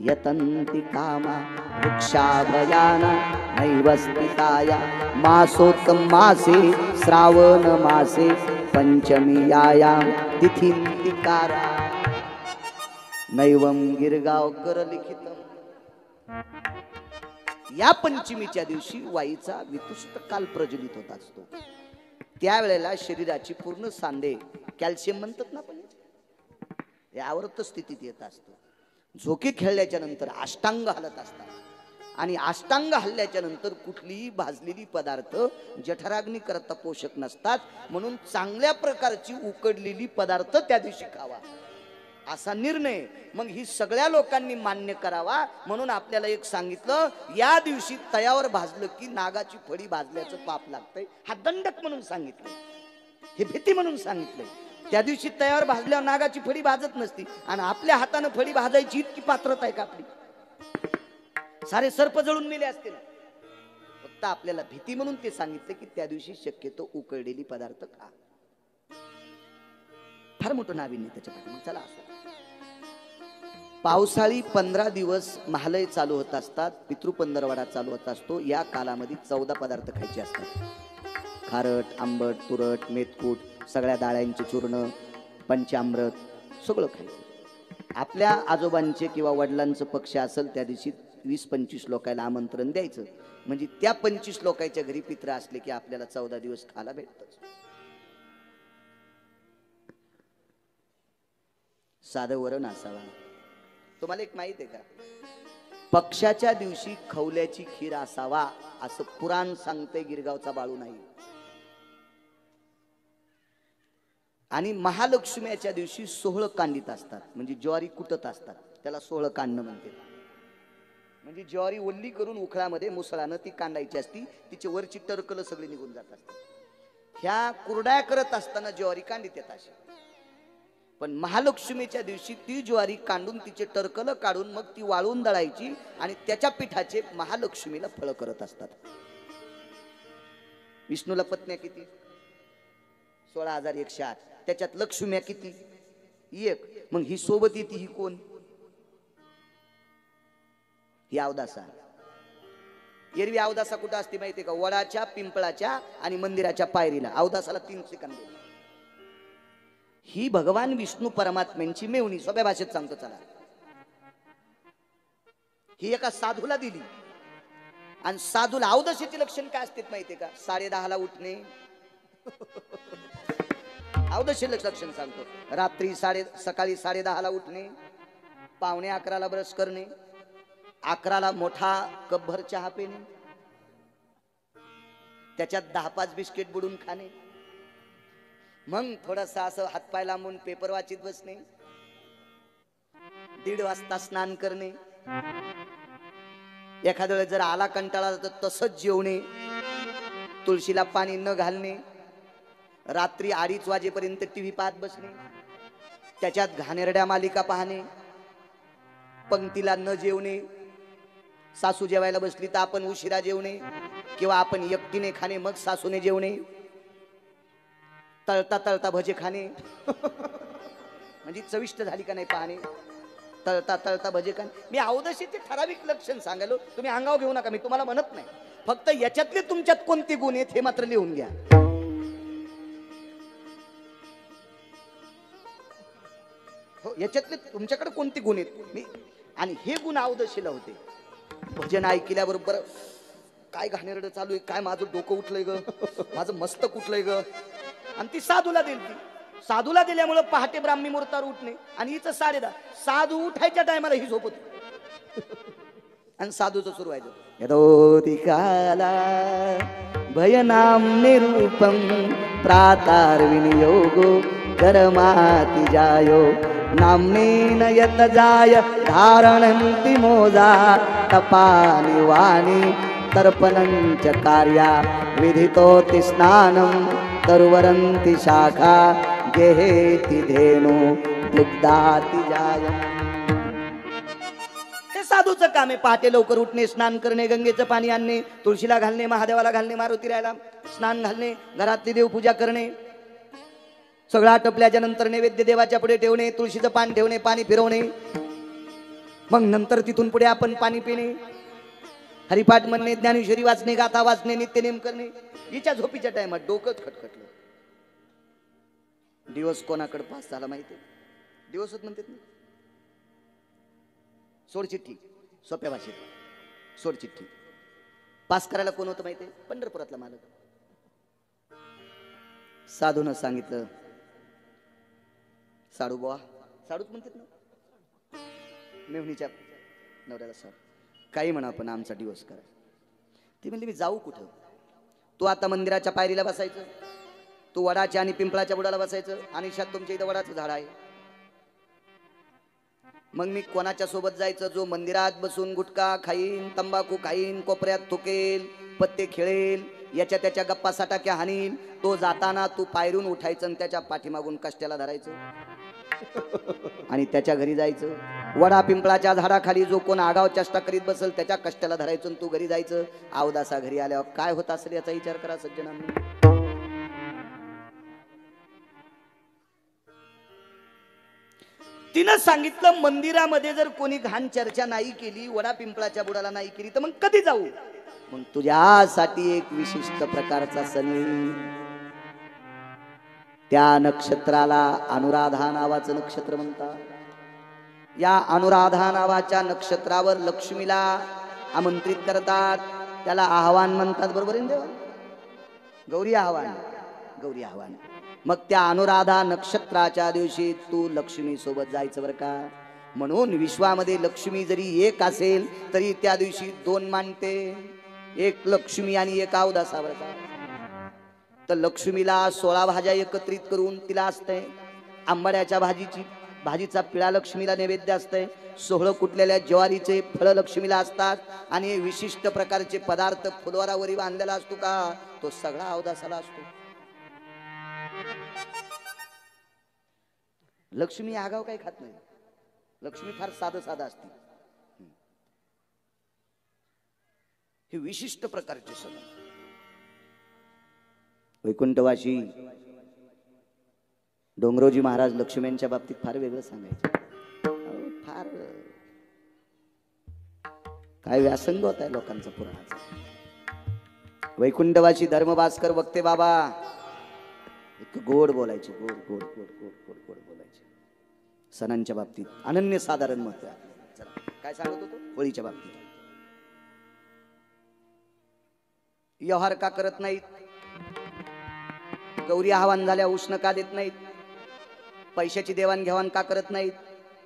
यतंती कामा वृक्षाभयाना नैवस्तिताया मासोत्तम मासे श्रावण मासे पंचमीयायाम तिथींतिकारा नैवम गिरगावकर लिखितम. या पंचमीच्या दिवशी वाईचा वितुष्ट काल प्रज्वलित होत असतो. त्यावेळेला शरीराची पूर्ण सांधे, कॅल्शियम म्हणतात ना आपण, यावरच स्थितीत येत असतो. झोके खेळल्याच्या नंतर अष्टांग हलत असतात आणि अष्टांग हल्ल्याच्या नंतर कुठलीही भाजलेली पदार्थ जठराग्नी करता पोषक नसतात. म्हणून चांगल्या प्रकारची उकडलेली पदार्थ त्या दिवशी खावा असा निर्णय मग ही सगळ्या लोकांनी मान्य करावा. म्हणून आपल्याला एक सांगितलं, या दिवशी तयावर भाजलं की नागाची फळी भाजल्याचं पाप लागतंय. हा दंडक म्हणून सांगितलंय, हे भीती म्हणून सांगितलंय. त्या दिवशी तयावर भाजल्यावर नागाची फळी भाजत नसती आणि आपल्या हातानं फळी भाजायची इतकी पात्रता आहे का आपली? सारे सर्प जळून मेले असते ना. फक्त आपल्याला भीती म्हणून ते सांगितलं की त्या दिवशी शक्यतो उकडलेली पदार्थ खा. फार मोठं नाविन्य त्याच्या पाठी. चला असो. पावसाळी 15 दिवस महालय चालू होत असतात, पितृपंधरवडा चालू होत असतो. या कालामध्ये 14 पदार्थ खायचे असतात. खारट, आंबट, तुरट, मेथकूट, सगळ्या डाळ्यांचे चूर्ण, पंचामृत सगळं खायचं. आपल्या आजोबांचे किंवा वडिलांचं पक्ष असेल त्या दिवशी 20-25 लोकांना आमंत्रण द्यायचं. म्हणजे त्या 25 लोकांच्या घरी पित्र असले की आपल्याला 14 दिवस खायला भेटतं. साधं वरण असावा. तुम्हाला एक माहित आहे का, पक्षाच्या दिवशी खवल्याची खीर असावा असं पुराण सांगते. गिरगावचा बाळू नाही. आणि महालक्ष्मीच्या दिवशी सोहळ कांडीत असतात, म्हणजे ज्वारी कुटत असतात. त्याला सोहळ कांडणं म्हणते. म्हणजे ज्वारी ओल्ली करून उखळामध्ये मुसळानं ती कांडायची असती. तिचे वरची टरकल सगळी निघून जात असतात. ह्या कुरड्या करत असताना ज्वारी कांडीत येत अशी. पण महालक्ष्मीच्या दिवशी ती ज्वारी कांडून तिचे टरकल काढून मग ती वाळून दळायची आणि त्याच्या पिठाचे महालक्ष्मीला फळ करत असतात. विष्णूला पत्न्या किती? 16,108. त्याच्यात लक्ष्म्या किती? 1. मग ही सोबत येते ही कोण? ही अवदासा. एरवी अवदासा कुठं असते माहितीये का? वडाच्या, पिंपळाच्या आणि मंदिराच्या पायरीला अवदासाला 3 सेकंद. ही भगवान विष्णू परमात्म्यांची मेवणी. सोप्या भाषेत सांगतो चला. ही एका साधूला दिली आणि साधूला अवदशीचे लक्षण काय असते माहितीये का? 10:30ला उठणे. अवदशी लक्षण सांगतो. रात्री सकाळी 10:30ला उठणे, 11:15ला ब्रश करणे, 11ला मोठा कपभर चहा पिणे, त्याच्यात 10-5 बिस्किट बुडून खाणे, मग थोडासा असं हातपाय लांबून पेपर वाचित बसणे, 1:30 वाजता स्नान करणे, एखाद्या वेळेस जर आला कंटाळा तर तसंच जेवणे, तुळशीला पाणी न घालणे, रात्री 2:30 वाजेपर्यंत टीव्ही पाहत बसणे, त्याच्यात घाणेरड्या मालिका पाहणे, पंक्तीला न जेवणे, सासू जेवायला बसली तर आपण उशिरा जेवणे किंवा आपण एकटीने खाणे मग सासूने जेवणे, तळता तळता भजे खाणे म्हणजे चविष्ट झाली का नाही पाहणे, तळता तळता भजे खाणे. मी अवदशीचे ठराविक लक्षण सांगायलो, तुम्ही अंगावर घेऊ नका, मी तुम्हाला म्हणत नाही. फक्त याच्यातले तुमच्यात कोणते गुण आहेत हे मात्र लिहून घ्या. हो, याच्यातले तुमच्याकडे कोणते गुण आहेत मी, आणि हे गुण अवदशीला होते. भजन ऐकल्याबरोबर काय घाणेरडं चालू आहे, काय माझं डोकं उठलंय ग, माझं मस्तक उठलंय ग, आणि ती साधूला दिली. साधूला दिल्यामुळे पहाटे ब्राह्मी मुहूर्तावर उठणे आणि हिचं 10:30. साधू उठायच्या टायमाला ही झोपत. आणि साधूचं सुरू व्हायचं यदोति काला भयनाम निरूपम प्रातार विनियोगो कर्माति जायो नामनेन यत जाय धारणन्ति मोजा तपानि वाणी तर्पणंच कार्या विधितोति स्नानं तरुवरन्ति शाखा गेहेति धेनु दुग्धाति जायम्. हे साधूचं काम आहे. पहाटे लवकर उठणे, स्नान करणे, गंगेचं पाणी आणणे, तुळशीला घालणे, महादेवाला घालणे, मारुती राहायला स्नान घालणे, घरातली देवपूजा करणे, सगळं आटपल्याच्या नंतर नैवेद्य देवाच्या पुढे ठेवणे, तुळशीचं पान ठेवणे, पाणी फिरवणे, मग नंतर तिथून पुढे आपण पाणी पिणे, हरिपाठ म्हणणे, ज्ञानेश्वरी वाचणे, गाथा वाचणे, नित्यनेम करणे. हिच्या झोपीच्या टायमात डोकंच खटखटलं. दिवस कोणाकडे पास झाला माहिती? दिवसच म्हणतात ना, सोड चिठ्ठी, सोप्या भाषेत सोड चिठ्ठी. पास करायला कोण होतं माहिती? पंढरपुरातला मालक. साधूनं सांगितलं, साडू बुवा, साडूच म्हणतात ना, मेहुणीच्या नवऱ्याला साडू, काही म्हणा पण आमचा दिवस करा. ती म्हणली मी जाऊ कुठं? तू आता मंदिराच्या पायरीला बसायचं, तू वडाच्या आणि पिंपळाच्या बुडाला बसायचं, आणि शात तुमच्या इथं वडाचं झाड आहे. मग मी कोणाच्या सोबत जायचं? जो मंदिरात बसून गुटखा खाईन, तंबाखू खाईन, कोपऱ्यात थुकेल, पत्ते खेळेल, याच्या त्याच्या गप्पा साटाक्या हानील, तो जाताना तू पायरून उठायचं आणि त्याच्या पाठीमागून कष्ट्याला धरायचं आणि त्याच्या घरी जायचं. वडा पिंपळाच्या झाडाखाली जो कोण आगाव चेष्टा करीत बसेल त्याच्या कष्ट्याला धरायचं तू घरी जायचं. अवदासा घरी आल्यावर काय होत असेल याचा विचार करा सज्जनांनी. तिनं सांगितलं मंदिरामध्ये जर कोणी घाण चर्चा नाही केली, वडा पिंपळाच्या बुडाला नाही केली, तर मग कधी जाऊ? मग तुझ्यासाठी एक विशिष्ट प्रकारचा सण येईल. त्या नक्षत्राला अनुराधा नावाचं नक्षत्र म्हणतात. या अनुराधा नावाच्या नक्षत्रावर लक्ष्मीला आमंत्रित करतात, त्याला आवाहन म्हणतात. बरोबर आहे देवा? गौरी आवाहन, गौरी आवाहन. मग त्या अनुराधा नक्षत्राच्या दिवशी तू लक्ष्मी सोबत जायचं बरं का. म्हणून विश्वामध्ये लक्ष्मी जरी एक असेल तरी त्या दिवशी दोन मानते, एक लक्ष्मी आणि एक अवदासा बरं का. तर लक्ष्मीला 16 भाज्या एकत्रित करून तिला असते. आंबाड्याच्या भाजीचा पिळा लक्ष्मीला नैवेद्य असते. 16 कुटलेल्या ज्वारीचे फळ लक्ष्मीला असतात आणि विशिष्ट प्रकारचे पदार्थ फुलवारावरी बांधलेला असतो का, तो सगळा अवदासाला असतो. लक्ष्मी आगाव काही खात नाही. लक्ष्मी फार साधं साधं असते. हे विशिष्ट प्रकारचे सण. वैकुंठवासी डोंगरोजी महाराज लक्ष्मींच्या बाबतीत फार वेगळं सांगायचे. फार काय व्यासंग होत आहे लोकांचा पुराणाचा. वैकुंठवासी धर्मभास्कर वक्ते बाबा एक गोड बोलायचे, गोड गोड गोड गोड गोड गोड बोलायचे. सणांच्या बाबतीत अनन्य साधारण महत्व आहे. चला काय सांगत होतो? होळीच्या बाबतीत व्यवहार का करत नाहीत? गौरी आवाहन झाल्या उष्ण का देत नाहीत? पैशाची देवाणघेवाण का करत नाहीत?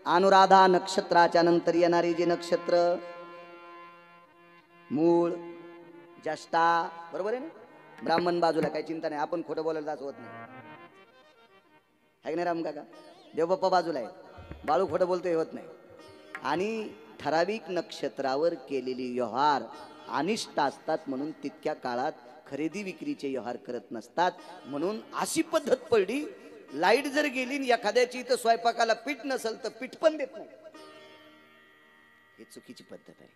अनुराधा नक्षत्राच्या नंतर येणारी जे नक्षत्र मूळ, ज्येष्ठा, बरोबर आहे ना, ब्राह्मण बाजूला, काही चिंता नाही, आपण खोटं बोलायला जात होत नाही. आहे नाही राम काका? देवबाप्पा बाजूला आहे, बाळू खोटं बोलतोय होत नाही. आणि ठराविक नक्षत्रावर केलेली व्यवहार अनिष्ट असतात, म्हणून तितक्या काळात खरेदी विक्रीचे व्यवहार करत नसतात. म्हणून अशी पद्धत पडली, लाईट जर गेली एखाद्याची इथं स्वयंपाकाला पीठ नसेल तर पीठ पण देत नाही. ही चुकीची पद्धत आहे.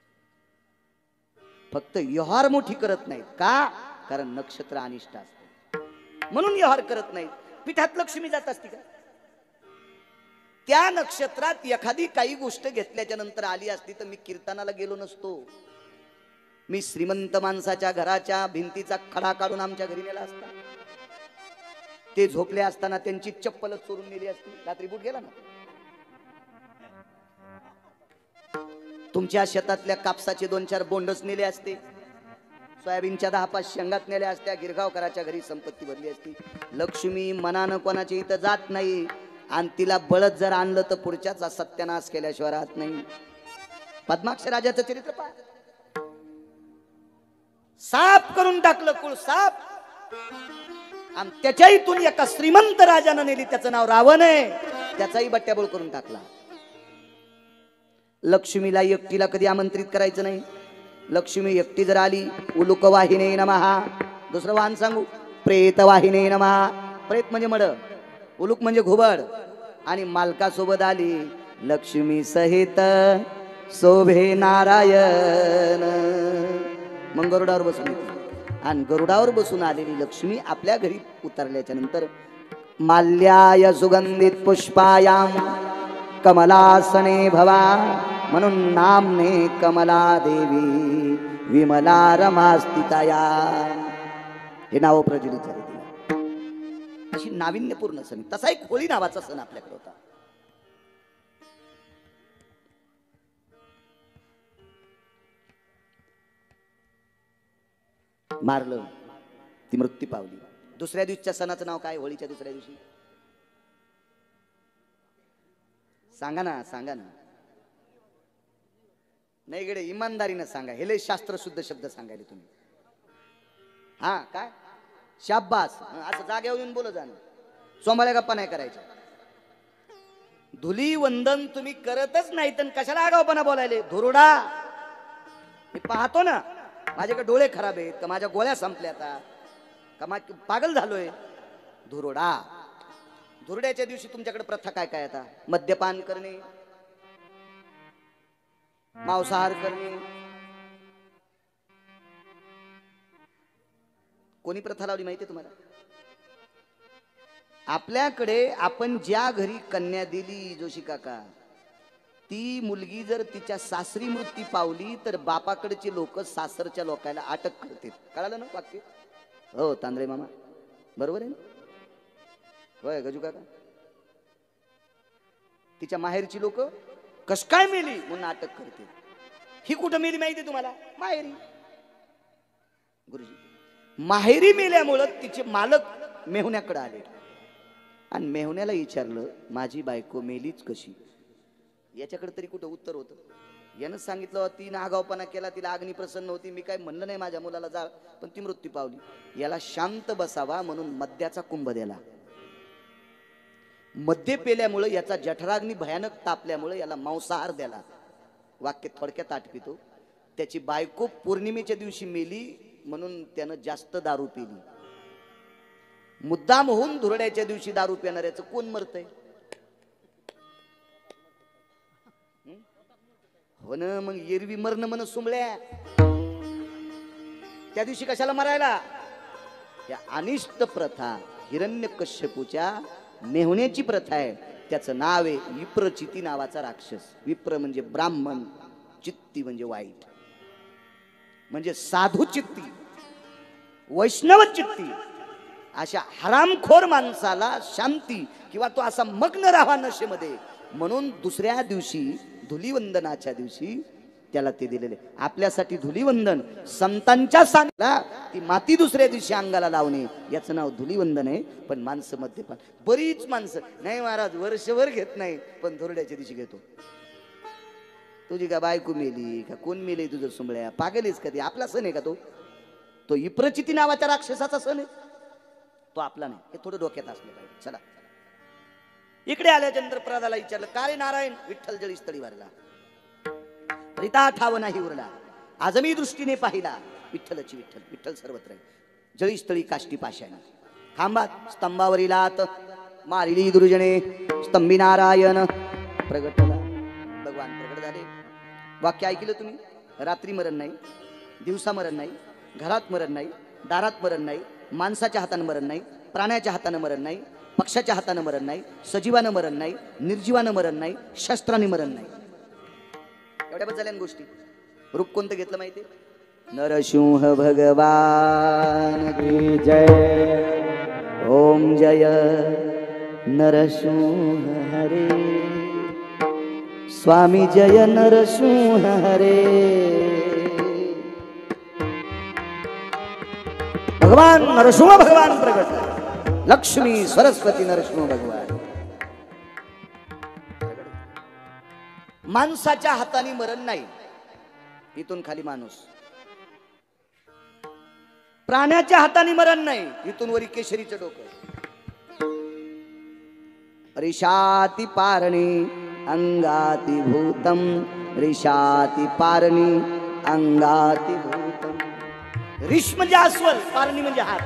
फक्त व्यवहार मोठी करत नाहीत का? कारण नक्षत्र अनिष्ट असते म्हणून व्यवहार करत नाहीत. पीठात लक्ष्मी जात असती का? त्या नक्षत्रात एखादी काही गोष्ट घेतल्याच्या नंतर आली असती तर मी कीर्तनाला गेलो नसतो. मी श्रीमंत माणसाच्या घराच्या भिंतीचा खडा काढून आमच्या घरी नेला असता. ते झोपले असताना त्यांची चप्पलच चोरून नेली असती. रात्री बूट गेला ना. तुमच्या शेतातल्या कापसाचे 2-4 बोंडच नेले असते. सोयाबीनच्या 10-5 शेंगात नेल्या असत्या. गिरगावकराच्या घरी संपत्ती भरली असती. लक्ष्मी मनानं कोणाच्या इथं जात नाही आणि तिला बळत जर आणलं तर पुढच्याचा सत्यानाश केल्याशिवाय राहत नाही. पद्माक्ष राजाचं चरित्र पहा. साफ करून टाकलं कुळ साफ. आणि त्याच्या इथून एका श्रीमंत राजानं नेली, त्याचं नाव रावण आहे, त्याचाही बट्ट्याबोळ करून टाकला. लक्ष्मीला एकटीला कधी आमंत्रित करायचं नाही. लक्ष्मी एकटी जर आली, उलुक वाहिने नमः. दुसरं वाहन सांगू, प्रेत वाहिने नमः. प्रेत म्हणजे मड, उलुक म्हणजे घुबड. आणि मालकासोबत आली, लक्ष्मी सहित शोभे नारायण. मग गरुडावर बसून येते. आणि गरुडावर बसून आलेली लक्ष्मी आपल्या घरी उतरल्याच्या नंतर माल्याय सुगंधित पुष्पायाम कमलासने भवा, म्हणून नामने कमला देवी विमला रमा स्थिताया. हे नाव प्रज्वलित झाले तिला. अशी नाविन्यपूर्ण सण. तसा एक होळी नावाचा सण आपल्याकडे होता. मारलं, ती मृत्यू पावली. दुसऱ्या दिवशीच्या सणाचं नाव काय? होळीच्या दुसऱ्या दिवशी सांगा ना, सांगा ना. नाही गडे, इमानदारीनं सांगा. हे लय शास्त्रशुद्ध शब्द सांगायले तुम्ही. हा काय शाब्बास. असं जागेवर येऊन बोलत जाणं, सोमाळ्या गप्पा नाही करायच्या. धुलीवंदन तुम्ही करतच नाही तर कशाला आगाऊपणा बोलायले? धुरुडा, मी पाहतो ना, माझ्याकडे डोळे खराब आहेत का, माझ्या गोळ्या संपल्या आता का, पागल झालोय? धुरोडा. धुरड्याच्या दिवशी तुमच्याकडे प्रथा काय काय? आता मद्यपान करणे, मांसाहार करणे. कोणी प्रथा लावली माहिती तुम्हाला? आपल्याकडे आपण ज्या घरी कन्या दिली जोशी काका, ती मुलगी जर तिच्या सासरी मृत्यू पावली तर बापाकडचे लोक सासरच्या लोकांना अटक करतील. कळालं ना वाक्य? हो तांदळे मामा, बरोबर आहे ना? होय गजू काका. तिच्या माहेरची लोक कस काय मेली म्हणून अटक करतील. ही कुठं मेली माहिती तुम्हाला? माहेरी. गुरुजी, माहेरी मेल्यामुळं तिचे मालक मेहुण्याकडे आले आणि मेहुण्याला विचारलं, माझी बायको मेलीच कशी? याच्याकडे तरी कुठं उत्तर होतं? यानं सांगितलं, तिनं आगावपणा केला, तिला अग्नी प्रसन्न होती, मी काय म्हणलं नाही माझ्या मुलाला जा, पण ती मृत्यू पावली. याला शांत बसावा म्हणून मद्याचा कुंभ दिला. मद्य पेल्यामुळे याचा जठराग्नी भयानक तापल्यामुळे याला मांसाहार दिला. वाक्य थोडक्यात आठवितो. त्याची बायको पौर्णिमेच्या दिवशी मेली म्हणून त्यानं जास्त दारू पिली. मुद्दाम होऊन धुरड्याच्या दिवशी दारू पिणाऱ्याचं कोण मरतय? हो ना, मग एरवी मरण म्हण सुंबळ्या. त्या दिवशी कशाला मरायला? या अनिष्ट प्रथा हिरण्यकश्यपूच्या मेहुण्याची प्रथा आहे. त्याचं नाव आहे विप्रचिती नावाचा राक्षस. विप्र म्हणजे ब्राह्मण, चित्ती म्हणजे वाईट, म्हणजे साधू चित्ती, वैष्णव चित्ती. अशा हरामखोर माणसाला शांती किंवा तो असा मग्न राहा नशेमध्ये म्हणून दुसऱ्या दिवशी धुलीवंदनाच्या दिवशी त्याला ते दिलेले. आपल्यासाठी धुलीवंदन संतांच्या सांगला ती माती दुसऱ्या दिवशी अंगाला लावणे, याचं नाव धुलीवंदन आहे. पण माणसं मद्यपान, बरीच माणसं नाही महाराज वर्षभर घेत नाही, पण धुरड्याच्या दिवशी घेतो. तुझी का बायको मेली का कोण मेले तुझं सुंबळ्या? पागेलीच का? ती आपला सण आहे का? तो विप्रचिती नावाच्या राक्षसाचा सण आहे, तो आपला नाही. हे थोडं डोक्यात असलं पाहिजे. चला इकडे आल्यानंतर प्रदाला विचारलं, का रे नारायण? विठ्ठल जळी स्थळी भरला, रिता ठाव नाही उरला, आजमी दृष्टीने पाहिला विठ्ठलची विठ्ठल. विठ्ठल सर्वत्र आहे. जळी स्थळी काष्टी पाशाने खांबात स्तंभावरीलात मारिली दुर्जने स्तंभी नारायण प्रगटला. भगवान प्रगट झाले. वाक्य ऐकलं तुम्ही? रात्री मरण नाही, दिवसा मरण नाही, घरात मरण नाही, दारात मरण नाही, माणसाच्या हाताने मरण नाही, प्राण्याच्या हाताने मरण नाही, पक्षाच्या हाताने मरण नाही, सजीवानं मरण नाही, निर्जीवानं मरण नाही, शस्त्राने मरण नाही. एवढ्या बद्दल गोष्टी. रूप कोणतं घेतलं माहिती? नरसिंह भगवान की जय. ओम जय नरसिंह हरे. स्वामी जय नरसिंह हरे. भगवान नरसिंह भगवान प्रगट. लक्ष्मी सरस्वती नरसिंह भगवान. माणसाच्या हाताने मरण नाही. इथून खाली माणूस प्राण्याच्या हाताने मरण नाही. इथून वरी केशरीचं डोकं. रिशाती पारणी अंगाती भूतम, रिशाती पारणी अंगाती भूतम. रिश म्हणजे अस्वल, पारणी म्हणजे हात.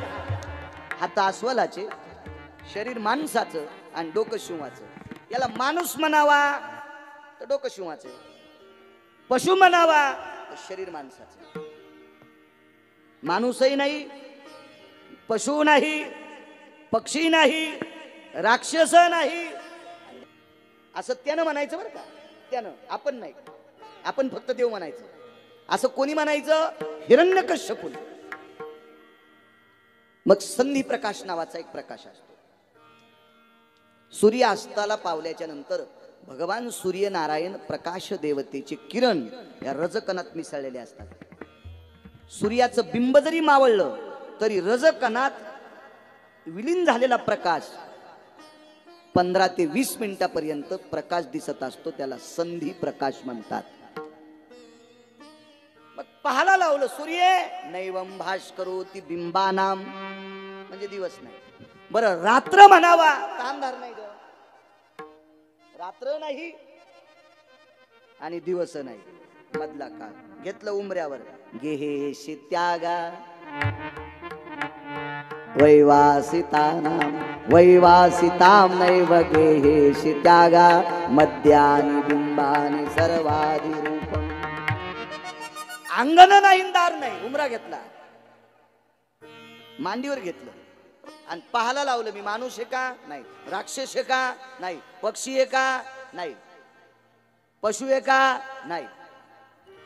हात अस्वलाचे, शरीर माणसाचं आणि डोकं शिवाचं. याला माणूस म्हणावा तर डोकं शिवाचं, पशु म्हणावा तर शरीर माणसाचं. माणूसही नाही, पशु नाही, पक्षी नाही, राक्षस नाही, असं त्यानं म्हणायचं बरं का. त्यानं, आपण नाही. आपण फक्त देव म्हणायचं. असं कोणी म्हणायचं? हिरण्यकश्यपून. मग संधी प्रकाश नावाचा एक प्रकाश असतो. सूर्य अस्ताला पावल्याच्या नंतर भगवान सूर्यनारायण प्रकाश देवतेचे किरण या रजकणात मिसळलेले असतात. सूर्याचं बिंब जरी मावळलं तरी रजकणात विलीन झालेला प्रकाश 15 ते 20 मिनिटापर्यंत प्रकाश दिसत असतो. त्याला संधी प्रकाश म्हणतात. मग पाहायला लावलं सूर्य नैवम भास्करोति बिंबानाम, म्हणजे दिवस नाही. बरं रात्र म्हणावा तर अंधार नाही ग. रात्र नाही आणि दिवस नाही, मधला काळ. घेतलं उमऱ्यावर गेहेशी त्यागा वैवासितानाम वैवासिताम नैव गेहेशी त्यागा मध्यानि बिंबानि सर्वादि रूपम. अंगण नाही, दार नाही. उमरा घेतला, मांडीवर घेतलं आणि पाहायला लावलं. मी माणूस आहे का? नाही. राक्षस आहे का? नाही. पक्षी आहे का? नाही. पशु आहे का? नाही.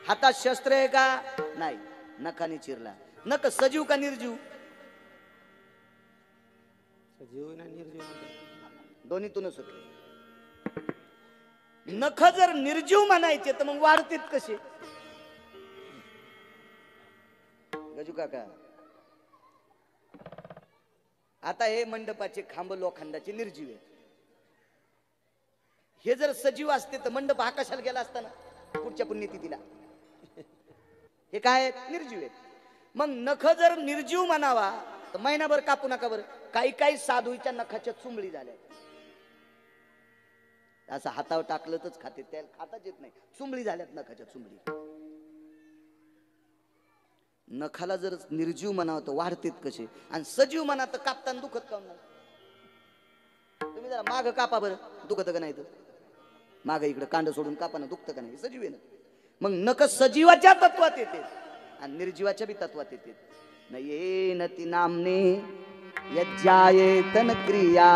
हातात शस्त्र आहे का? नाही. नखाने चिरला. नख सजीव का निर्जीव? सजीव ना निर्जीव, दोन्हीतूनच होते. नख जर निर्जीव म्हणायचे तर मग वाढतेत कसे? गजू काका, आता हे मंडपाचे खांब लोखंडाचे निर्जीव आहेत. हे जर सजीव असते तर मंडप आकाशाला गेला असता ना पुढच्या पुण्यतिथीला. हे काय निर्जीव आहेत. मग नख जर निर्जीव म्हणावा तर महिनाभर कापू नका बरं. काही काही साधूच्या नखाच्या चुंबळी झाल्या, असं हातावर टाकलं तरच खाते, त्याला खाताच येत नाही. चुंबळी झाल्यात नखाच्या चुंबळी. नखाला जर निर्जीव म्हणावं तर वाढतेत कसे? आणि सजीव म्हणा तर कापताना दुखत का नाही? तुम्ही जरा माग कापा बरं, दुखत का नाही? तर माग इकडे कांड सोडून कापाना, दुखत का नाही? सजीव आहे ना. मग नख सजीवाच्या तत्वात येते आणि निर्जीवाच्या बी तत्वात येते. न येन ती नामने यज्जायेतन क्रिया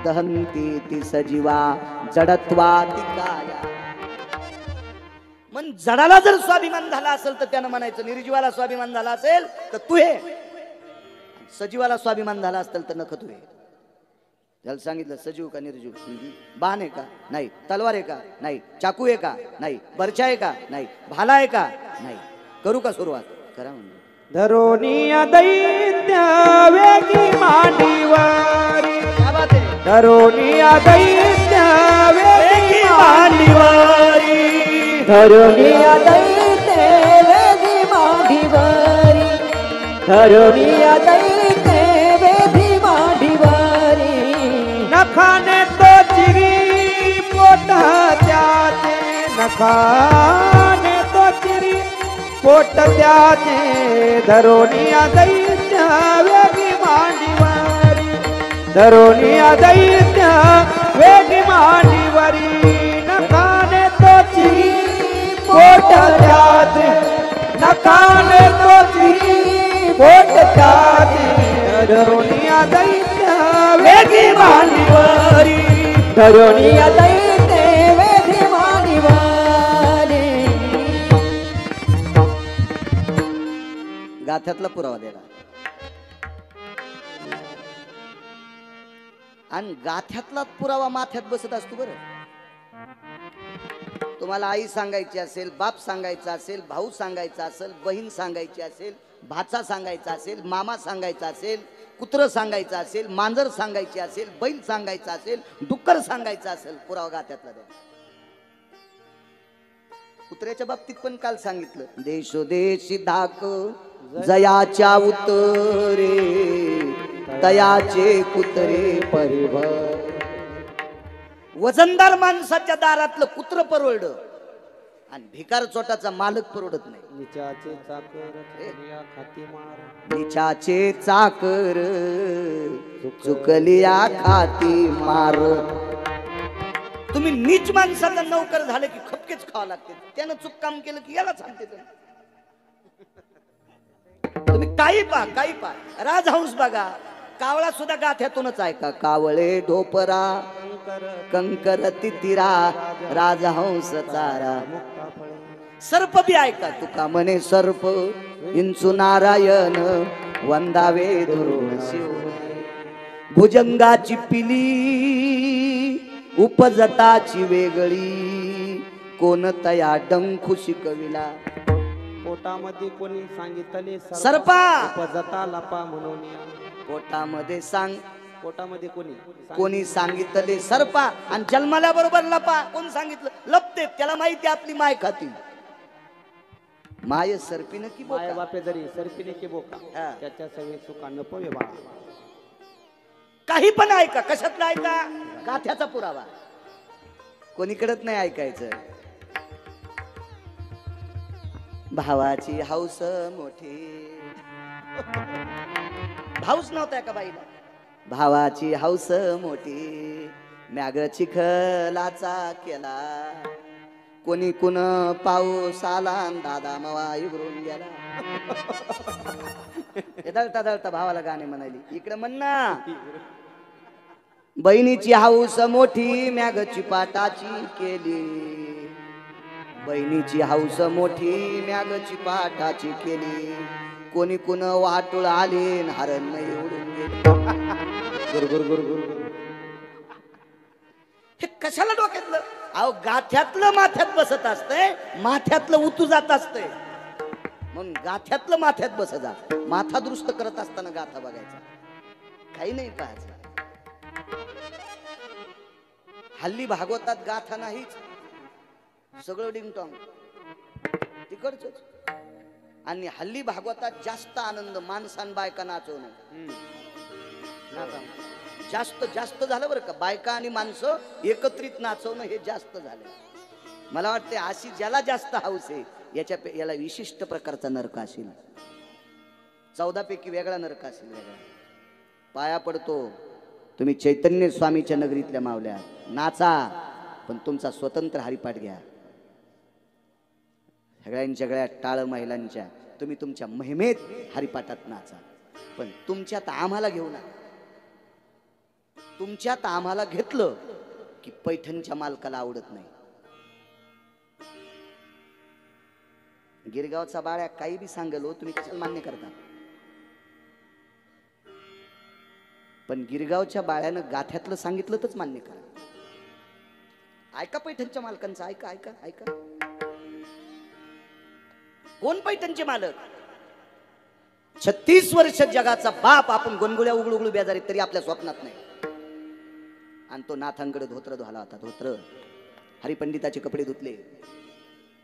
दहंती ती सजीवा जडत्वाति काया. मन जडाला जर स्वाभिमान झाला असेल तर त्यानं म्हणायचं. निर्जीवाला स्वाभिमान झाला असेल तर तू हे, सजीवाला स्वाभिमान झाला असेल तर नख तू हे. त्याला सांगितलं सजीव का निर्जीव? बाण आहे का? नाही. तलवार आहे का? नाही. चाकू आहे का? नाही. बर्छा आहे का? नाही. भाला आहे का? नाही. करू का सुरुवात? करा म्हणून. धरोनिया दैत्य वेगी मांडीवारी, धरोनिया दैत्य वेगी मांडीवारी, धरोनिया दैत्य वेगी मांडीवारी, धरोनिया दैत्य वेगी मांडीवारी. नखाने तो चिरी पोट त्याचे, नखाने तो चिरी पोट त्याचे. धरोनिया दैत्य वेगी मांडीवारी, धरोनिया दैत्य वेगी मांडीवारी. नखाने तो चिरी पोट त्याचे, नखाने तो चिरी पोट त्याचे. धरोनिया दैत्य वेगी मांडीवारी, धरोनिया दैत्य वेगी मांडीवारी. गाथ्यातला पुरावा द्यायला. आणि गाथ्यातला पुरावा माथ्यात बसत असतो बरं. तुम्हाला आई सांगायची असेल, बाप सांगायचा असेल, भाऊ सांगायचा असेल, बहीण सांगायची असेल, भाचा सांगायचा असेल, मामा सांगायचा असेल, कुत्र सांगायचं असेल, मांजर सांगायची असेल, बैल सांगायचा असेल, डुक्कर सांगायचं असेल, पुरावा गाथ्यातला द्या. कुत्र्याच्या बाबतीत पण काल सांगितलं, देशोदेशी धाक जयाच्या उतरे, तयाचे कुत्रे परिभर. वजनदार माणसाच्या दारातलं कुत्र परवडलं आणि भिकार चोटाचा मालक परवडत नाही. निचाचे चाकर चुकलिया खाती मार, निचाचे चाकर चुकलिया खाती मार. तुम्ही नीच माणसाचा नौकर झाले की खपकेच खावं लागते. त्यानं चूक काम केलं की याला सांगते. तुम्ही काही पहा राजहंस बघा, कावळा सुद्धा गाथ्यातूनच ऐका. कावळे ढोपरा कंकर तितिरा राजहंस चारा. सर्प बी ऐका, तुका म्हणे सर्प इंचू नारायण वंदावे दुरून शिव. भुजंगाची पिली उपजताची वेगळी, कोण तया डंखू शिकविला. पोटामध्ये कोणी सांगितले सर्पा उपजता लपा म्हणून. पोटामध्ये कोणी सांगितले सर्पा आणि जन्माल्या बरोबर लपा. कोण सांगितलं? लपते. त्याला माहिती आपली माय खाती. माय सर्पीन की माय बापे जरी सर्पीने की बोका, त्याच्या सवयी सुका नपोवे बा. काही पण ऐका. कशातलं ऐका? गाथ्याचा पुरावा. कोणीकडत नाही ऐकायचं. भावाची हौस मोठी. भाऊच नव्हता का बाईला? भावाची हौस मोठी म्याग चिखलाचा केला. कोणी कुण पाऊस आला दादा मवा इगरून गेला. दळता दळता भावाला गाणे म्हणाली. इकडे म्हण ना. बहिणीची हौस मोठी म्यागची पाटाची केली. बहिणीची हौस मोठी म्यागची पाटाची केली. कोणी कुण वाटुळ आले हरण उडून गेले. गुरगुर गुरगुर. हे कशाला डोक्यातलं? अहो गाथ्यातलं माथ्यात बसत असतंय, माथ्यातलं उतू जात असतंय. म्हणून गाथ्यातलं माथ्यात बसत जा. माथा दुरुस्त करत असताना गाथा बघायचा, काही नाही पाहायचं. हल्ली भागवतात गाथा नाहीच, सगळं डिंगटॉंग तिकडच. आणि हल्ली भागवतात जास्त आनंद माणसां बायका नाचवणं. जास्त जास्त झालं बरं का. बायका आणि माणसं एकत्रित नाचवणं हे जास्त झालं. मला वाटते अशी ज्याला जास्त हौस आहे याला विशिष्ट प्रकारचा नरक असेल. 14 पैकी वेगळा नरक असेल. वेगळा. पाया पडतो तुम्ही चैतन्य स्वामीच्या नगरीतल्या मावल्या, नाचा पण तुमचा स्वतंत्र हरिपाठ घ्या. सगळ्या टाळ महिलांच्या तुम्ही तुमच्या महिमेत हरिपाठात नाचा. पण तुमच्यात आम्हाला घेऊ नका. तुमच्यात आम्हाला घेतलं की पैठणच्या मालकाला आवडत नाही. गिरगावचा बाळ्या काही बी सांगेल हो, तुम्ही कशाला मान्य करता? पण गिरगावच्या बाळ्यानं गाथ्यातलं सांगितलं तरच मान्य करा. ऐका पैठणच्या मालकांचं. ऐका ऐका ऐका. कोण पैठणचे मालक? 36 वर्ष जगाचा बाप आपण गोनगुळ्या उघडू बेजारी तरी आपल्या स्वप्नात नाही. आणि तो नाथांकडे धोत्र धुवाला होता. धोत्र. हरिपंडिताचे कपडे धुतले,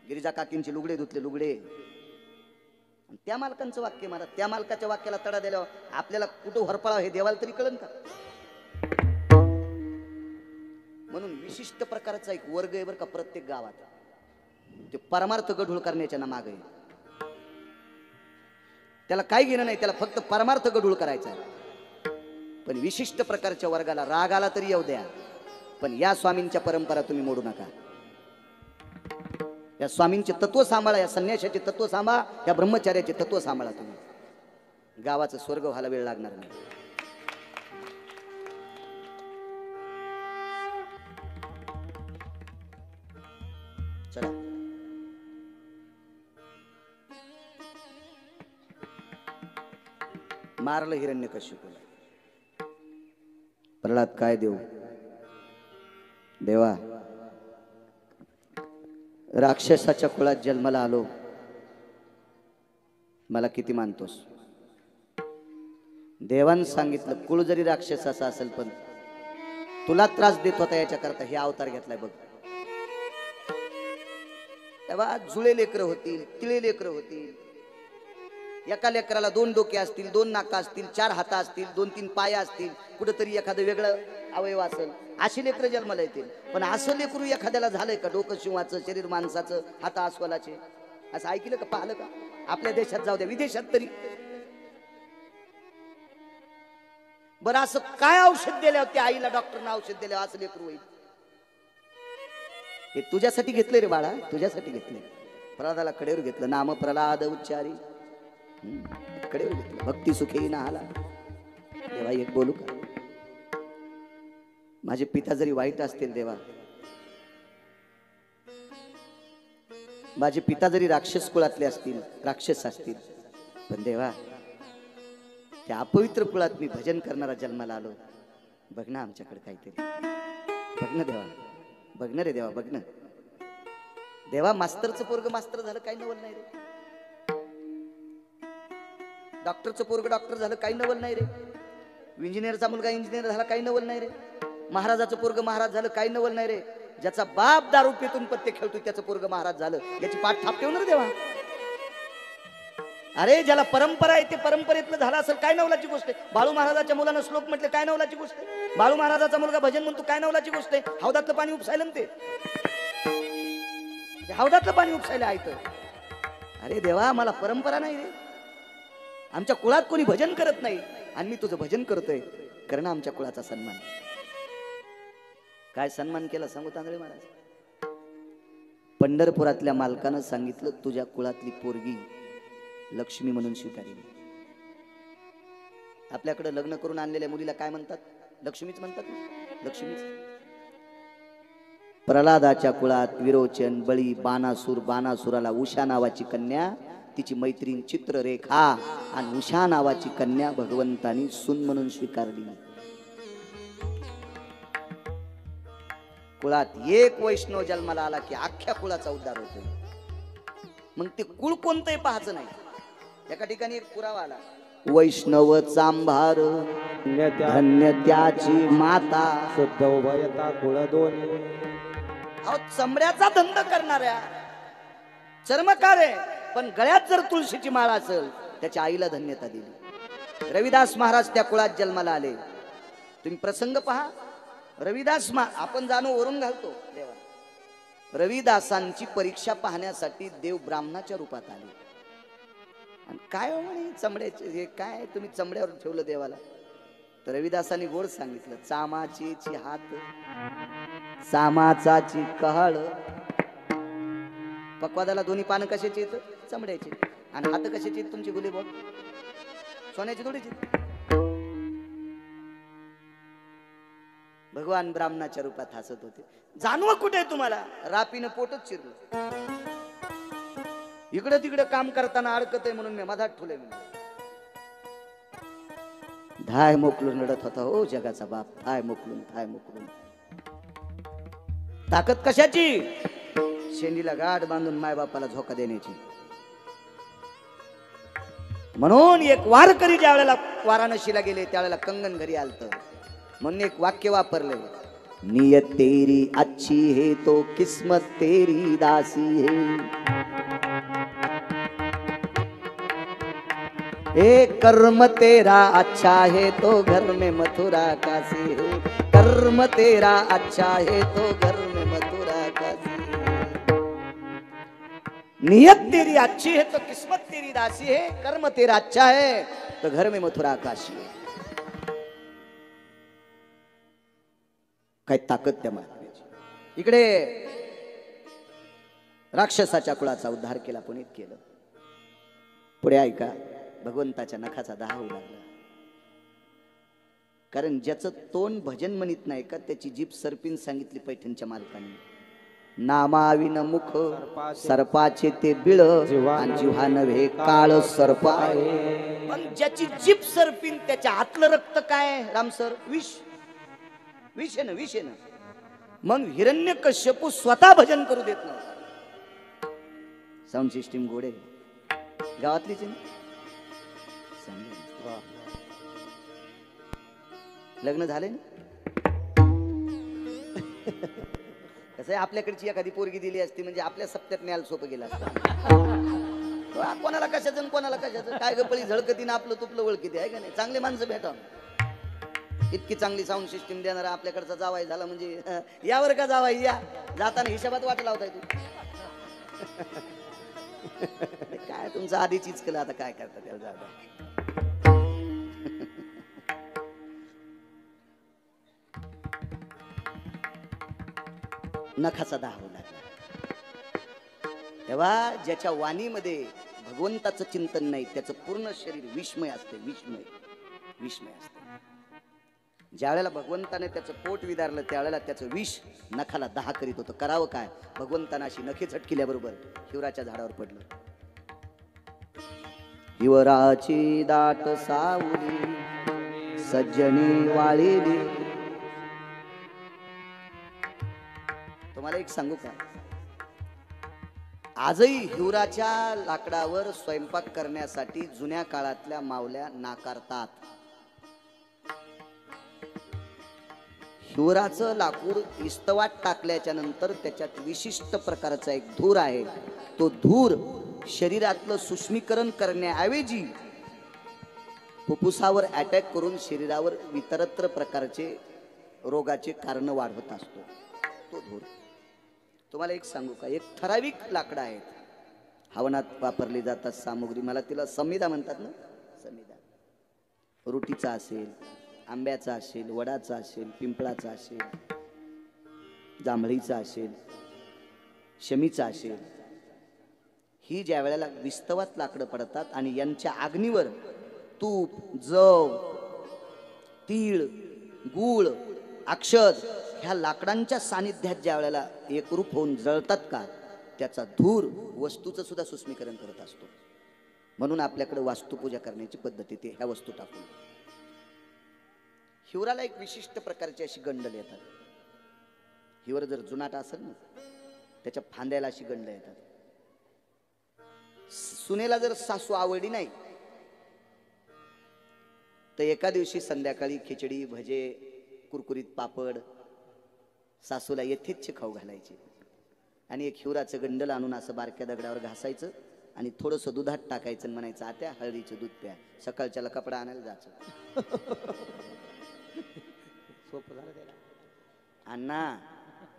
गिरिजा काकींचे लुगडे धुतले, लुगडे. त्या मालकांचं वाक्य मारा. त्या मालकाच्या वाक्याला तडा दिल्यावर आपल्याला कुठं हरपळा हे देवाला तरी कळन का? म्हणून विशिष्ट प्रकारचा एक वर्ग आहे बरं का प्रत्येक गावात. ते परमार्थ गढूळ करण्याच्या ना मागे. त्याला काही घेणं नाही, त्याला फक्त परमार्थ गढूळ करायचा आहे. पण विशिष्ट प्रकारच्या वर्गाला राग आला तरी येऊ द्या, पण या स्वामींच्या परंपरा तुम्ही मोडू नका. या स्वामींचे तत्व सांभाळा, या संन्यासाचे तत्व सांभाळा, या ब्रह्मचार्याचे तत्व सांभाळा. तुम्ही गावाचं स्वर्ग व्हायला वेळ लागणार नाही. चला मारलं हिरण्यकश्यपूला. प्रल्हाद काय देऊ? देवा, राक्षसाच्या कुळात जन्माला आलो, मला किती मानतोस? देवानं सांगितलं कुळ जरी राक्षसाचा असेल पण तुला त्रास देत होता याच्या करता हे अवतार घेतलाय बघ. तेव्हा जुळे लेकरं होतील, तिळे लेकरं होतील. एका लेकराला 2 डोके असतील, 2 नाका असतील, 4 हात असतील, 2-3 पाय असतील, कुठंतरी एखादं वेगळं अवयव असेल, अशी लेकरं जन्माला येतील. पण असं लेकरू एखाद्याला झालंय का? डोकं शिवाचं, शरीर माणसाचं, हात अस्वलाचे, असं ऐकलं का? पाहिलं का? आपल्या देशात जाऊ द्या, विदेशात तरी. बरं असं काय औषध दिल्यावर त्या आईला डॉक्टरनं औषध दिल्यावर असं लेकरू होईल? हे तुझ्यासाठी घेतले रे बाळा, तुझ्यासाठी घेतले. प्रल्हादाला कडेवर घेतलं. नाम प्रल्हाद उच्चारी कडेवर घेतलं. भक्ती सुखे ना आला. देवा एक बोलू का? माझे पिता जरी वाईट असतील देवा, माझे पिता जरी राक्षस कुळातले असतील, राक्षस असतील, पण देवा त्या अपवित्र कुळात मी भजन करणारा जन्माला आलो. बघ ना आमच्याकडे काहीतरी, बघ ना देवा, बघ ना रे देवा, बघ ना देवा. मास्तरचं पोरग मास्तर झालं काही नवल नाही रे. डॉक्टरचं पोरग डॉक्टर झालं काही नवल नाही रे. इंजिनियरचा मुलगा इंजिनियर झाला काही नवल नाही रे. महाराजाचं पोरग महाराज झालं काही नवल नाही रे. ज्याचा बाप दारू पितून पत्ते खेळतोय त्याचं पोरग महाराज झालं, याची पाठ थापते ना रे देवा. अरे ज्याला परंपरा आहे ते परंपरेतलं झालं असेल काय नवलाची गोष्ट आहे. बाळू महाराजाच्या मुलानं श्लोक म्हटले काय नवलाची गोष्ट आहे. बाळू महाराजाचा मुलगा भजन म्हणतो काय नवलाची गोष्ट आहे. हौदातलं पाणी उपसायला ते हौदातलं पाणी उपसायला आहे तर. अरे देवा मला परंपरा नाही रे. आमच्या कुळात कोणी भजन करत नाही आणि मी तुझं भजन करतोय. करणं आमच्या कुळाचा सन्मान. काय सन्मान केला सांगू तांदळे महाराज. पंढरपुरातल्या मालकानं सांगितलं तुझ्या कुळातली पोरगी लक्ष्मी म्हणून स्वीकारली. आपल्याकडे लग्न करून आणलेल्या मुलीला काय म्हणतात? लक्ष्मीच म्हणतात. लक्ष्मीच. प्रल्हादाच्या कुळात विरोचन, बळी, बाणासूर, बाणासुराला उषा नावाची कन्या, तिची मैत्रीण चित्ररेखा आणि उषा नावाची कन्या भगवंतानी सून म्हणून स्वीकारली. कुळात एक वैष्णव जन्माला आला की अख्ख्या कुळाचा उद्धार होतो. मग ते कुळ कोणतंही पाहायचं नाही. एका ठिकाणी एक पुरावा आला. वैष्णव चांभार धन्य त्याची माता शुद्ध उभयता कुळ दोन्ही. अहो चमड्याचा धंदा करणाऱ्या चर्मकार आहे, पण गळ्यात जर तुळशीची माळ असेल त्याच्या आईला धन्यता दिली. रविदास महाराज त्या कुळात जन्माला आले. तुम्ही प्रसंग पहा. रविदास आपण जाणू वरून घालतो देवा. रविदासांची परीक्षा पाहण्यासाठी देव ब्राह्मणाच्या रूपात आले. आणि काय म्हणे चमड्याचे हे काय तुम्ही चमड्यावर ठेवलं देवाला? तर रविदासांनी गोड सांगितलं. चामाची हात, चामाचाची कहळ. पक्वादाला दोन्ही पानं कशाची येत? चमड्याची. आणि हात कशाची येत तुमची? गुली बोल सोन्याची थोडीची. भगवान ब्राह्मणाच्या रूपात हसत होते. जाणवं कुठे तुम्हाला? रापीनं पोटच चिरलं. इकडं तिकडं काम करताना अडकत आहे म्हणून मी मधात ठेवले. धाय मोकलून रडत होता हो जगाचा बाप. थाय मोकलून, थाय मोकलून. ताकद कशाची? शेंडीला गाठ बांधून मायबापाला झोका देण्याची. म्हणून एक वारकरी ज्या वेळेला वाराणसीला गेले त्यावेळेला कंगन घरी आलत. म्हणून एक वाक्य वापरले. नियत तेरी अच्छी है तो किस्मत तेरी दासी है. ए कर्म तेरा अच्छा है तो घर में मथुरा काशी है. कर्म तेरा अच्छा है तो घर में मथुरा काशी है. नियत तेरी अच्छी है तो किस्मत तेरी दासी है. कर्म तेरा अच्छा है तो घर में मथुरा काशी है. काय ताकद त्या महात्म्याची. इकडे राक्षसाच्या कुळाचा उद्धार केला, पुनीत केलं. पुढे ऐका. भगवंताच्या नखाचा दाह होऊ लागला. कारण ज्याचं तोंड भजन म्हणत नाही का त्याची जीभ सर्पीन सांगितली पैठणच्या मालकाने. नामाविन मुख सर्पाचे ते बिळ आणि जिव्हा नव्हे काळ सर्प आहे. पण ज्याची जीभ सर्पीन त्याच्या आतलं रक्त काय? रामसर विष. विष आहे ना, विष आहे ना. मग हिरण्यकश्यपू स्वतः भजन करू देत नव्हता. साऊंड सिस्टीम गोडे गावातलीच आहे ना. लग्न झाले ना? कसं आहे, आपल्याकडची एखादी पोरगी दिली असती म्हणजे आपल्या सप्त्यात न्यायला सोपं गेलं असतं. कोणाला कशाचं आणि कोणाला कशाचं काय गपळी झळकतीनं आपलं तुपलं ओळखीते आहे का नाही. चांगले माणसं भेटा. इतकी चांगली साऊंड सिस्टीम देणारा आपल्याकडचा जावाई झाला म्हणजे यावर का जावाई या जाताना हिशोबात वाट लावताय तू. काय तुमचं आधीच केलं, आता काय करता त्याला जाता. नखाचा दाह होऊ लागला तेव्हा ज्याच्या वाणीमध्ये भगवंताचं चिंतन नाही त्याचं पूर्ण शरीर विस्मय असते. विस्मय असते. ज्या वेळेला भगवंताने त्याचं पोट विदारलं त्यावेळेला त्याचं विष नखाला दाह करीत होतं. करावं काय, भगवंतानं अशी नखे झटकिल्याबरोबर हिवराच्या झाडावर पडलं. हिवराची दाट सावली सज्जनी वाळीली. तुम्हाला एक सांगू का, आजही हिवराच्या लाकडावर स्वयंपाक करण्यासाठी जुन्या काळातल्या मावल्या नाकारतात. हिवराचं लाकूड इस्तवात टाकल्याच्या नंतर त्याच्यात विशिष्ट प्रकारचा एक धूर आहे. तो धूर शरीरातलं सूक्ष्मीकरण करण्याऐवजी फुफ्फुसावर अटॅक करून शरीरावर इतरत्र प्रकारचे रोगाचे कारण वाढवत असतो तो धूर. तुम्हाला एक सांगू का, एक ठराविक लाकडं आहेत हवनात वापरली जातात सामुग्री. मला तिला समिधा म्हणतात ना. समिधा रुटीचा असेल, आंब्याचा असेल, वडाचा असेल, पिंपळाचा असेल, जांभळीचा असेल, शमीचा असेल. ही ज्या वेळेला विस्तवात लाकडं पडतात आणि यांच्या अग्नीवर तूप, जव, तीळ, गूळ, अक्षत ह्या लाकडांच्या सानिध्यात ज्या वेळेला एकरूप होऊन जळतात का त्याचा धूर वस्तूचं सुद्धा सूक्ष्मीकरण करत असतो. म्हणून आपल्याकडे वास्तुपूजा करण्याची पद्धती ते ह्या वस्तू टाकून. हिवराला एक विशिष्ट प्रकारची अशी गंडल येतात. हिवर जर जुनाट असेल ना त्याच्या फांद्याला अशी गंड येतात. सुनेला जर सासू आवडली नाही तर एका दिवशी संध्याकाळी खिचडी, भजे, कुरकुरीत पापड सासूला यथेच्छ खाऊ घालायचे आणि एक हिवराचं गंडल आणून असं बारक्या दगडावर घासायचं आणि थोडंसं दुधात टाकायचं आणि म्हणायचं आत्या हळदीचं दूध प्या. सकाळच्याला कपडा आणायला जायचं. सोपं झालं त्याला. अण्णा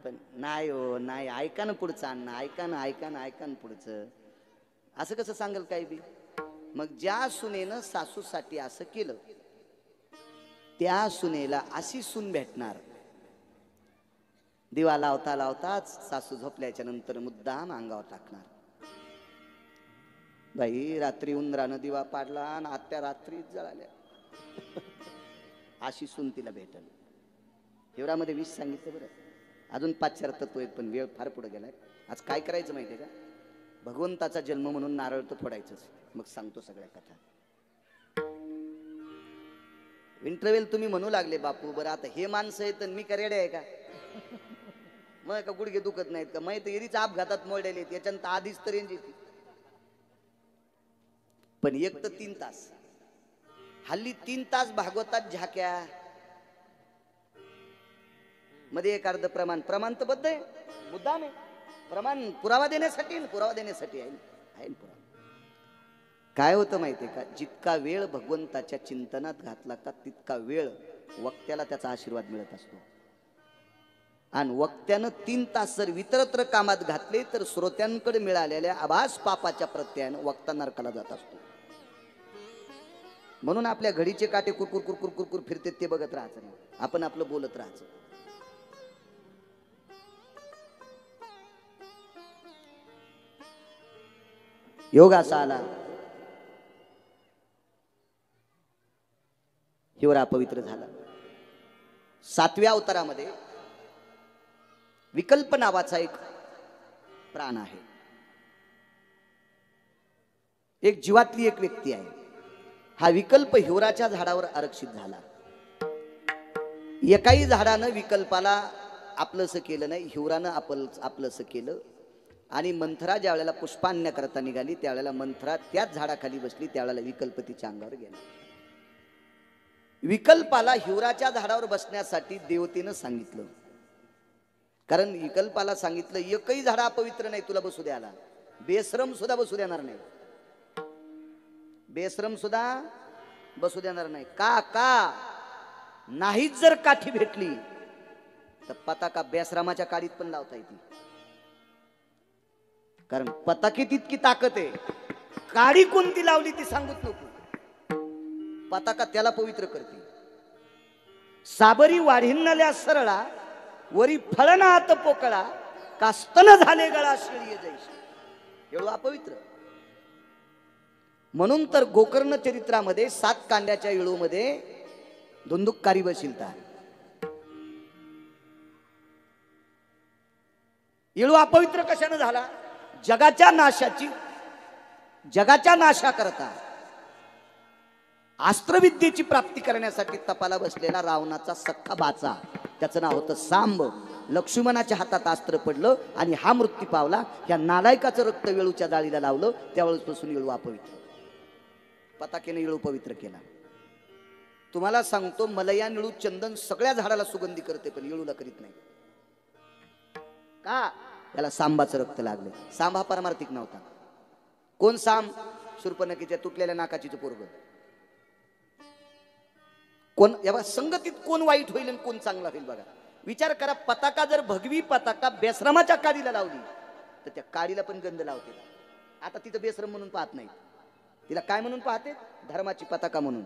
पण नाही हो नाही, ऐका ना पुढचं अण्णा, ऐका ना पुढचं. असं कसं सांगेल काय बी. मग ज्या सुनेनं सासूसाठी असं केलं त्या सुनेला अशी सून भेटणार. दिवा लावता लावताच सासू झोपल्याच्या नंतर मुद्दाम अंगावर टाकणार. बाई रात्री उंदरानं दिवा पाडला आणि आत्या रात्रीच जळाल्या. अशी सून तिला भेटल. हिवरामध्ये 20 सांगितलं बरं. अजून 5-4 तत्व आहेत पण वेळ फार पुढे गेलाय. आज काय करायचं माहितीये का, भगवंताचा जन्म म्हणून नारळ तर फोडायचंच. मग सांगतो सगळ्या कथा. इंटरव्हेल तुम्ही म्हणू लागले बापू बरं आता हे माणसं आहेत आणि मी का रेडे आहे का, मग का गुडघे दुखत नाहीत का, मग एरीच अपघातात मोडलेले याच्यानंतर आधीच तर रेंज येते. पण एक तर 3 तास हल्ली 3 तास भागवतात झाक्या मध्ये एक अर्ध प्रमाण तर बद्ध आहे, मुद्दाम आहे. प्रमाण पुरावा देण्यासाठी आहे पुरावा. काय होतं माहितीये का, जितका वेळ भगवंताच्या चिंतनात घातला का तितका वेळ वक्त्याला त्याचा आशीर्वाद मिळत असतो. आणि वक्त्यानं 3 तास जर इतरत्र कामात घातले तर श्रोत्यांकडे मिळालेल्या आभास पापाच्या प्रत्ययानं वक्ता नरकाला जात असतो. म्हणून आपल्या घडीचे काटे कुरकुर कुरकुर कुरकुर फिरते ते बघत राहायचं नाही, आपण आपलं बोलत राहायचं. योग असा आला, हिवरा पवित्र झाला. 7व्या अवतारामध्ये विकल्प नावाचा एक प्राण आहे. एक जीवातली एक व्यक्ती आहे. हा विकल्प हिवराच्या झाडावर आरक्षित झाला. एकाही झाडानं विकल्पाला आपलंसं केलं नाही, हिवरानं आपलंसं केलं. आणि मंथरा ज्या वेळेला पुष्पान्य करता निघाली त्यावेळेला मंथरा त्याच झाडाखाली बसली. त्यावेळेला विकल्प तिच्या अंगावर गेला. विकल्पाला हिवराच्या झाडावर बसण्यासाठी देवतेनं सांगितलं कारण विकल्पाला सांगितलं एकही झाड अपवित्र नाही तुला बसू द्यायला, बेश्रम सुद्धा बसू देणार नाही, बेश्रम सुद्धा बसू देणार नाही. का नाहीच जर काठी भेटली तर पताका बेश्रमाच्या काडीत पण लावता येते. कारण पताकीत इतकी ताकद आहे, काडी कोणती लावली ती सांगूच नको, पताका त्याला पवित्र करते. साबरी वाढिन्नल्या सरळा वरी फळनात पोकळा कास्तन झाले गळा शिळी जैशी, एवढं अपवित्र. म्हणून तर गोकर्ण चरित्रामध्ये 7 कांड्याच्या येळूमध्ये धुंदुककारी बशिलता. येळू अपवित्र कशाने झाला? जगाच्या नाशाकरता अस्त्रविद्येची प्राप्ती करण्यासाठी तपाला बसलेला रावणाचा सख्खा बाचा, त्याचं नाव होतं सांब. लक्ष्मणाच्या हातात अस्त्र पडलं आणि हा मृत्यू पावला. या नालायकाचं रक्त वेळूच्या जाळीला लावलं, त्यावेळेसपासून येळू अपवित्र. पताकेने येळू पवित्र केला. तुम्हाला सांगतो, मलया निळू चंदन सगळ्या झाडाला सुगंधी करते, पण येळूला करीत नाही. का? त्याला सांबाचं रक्त लागलं. सांब हा पारमार्थिक नव्हता. कोण सांब? शूर्पणखीच्या तुटलेल्या नाकाचीचं पोरग. कोण या संगतीत कोण वाईट होईल आणि कोण चांगला होईल बघा. विचार करा, पताका जर भगवी पताका बेश्रमाच्या काडीला लावली तर त्या काडीला पण गंध लावते. आता तिथं बेश्रम म्हणून पाहत नाही, तिला काय म्हणून पाहते? धर्माची पताका म्हणून,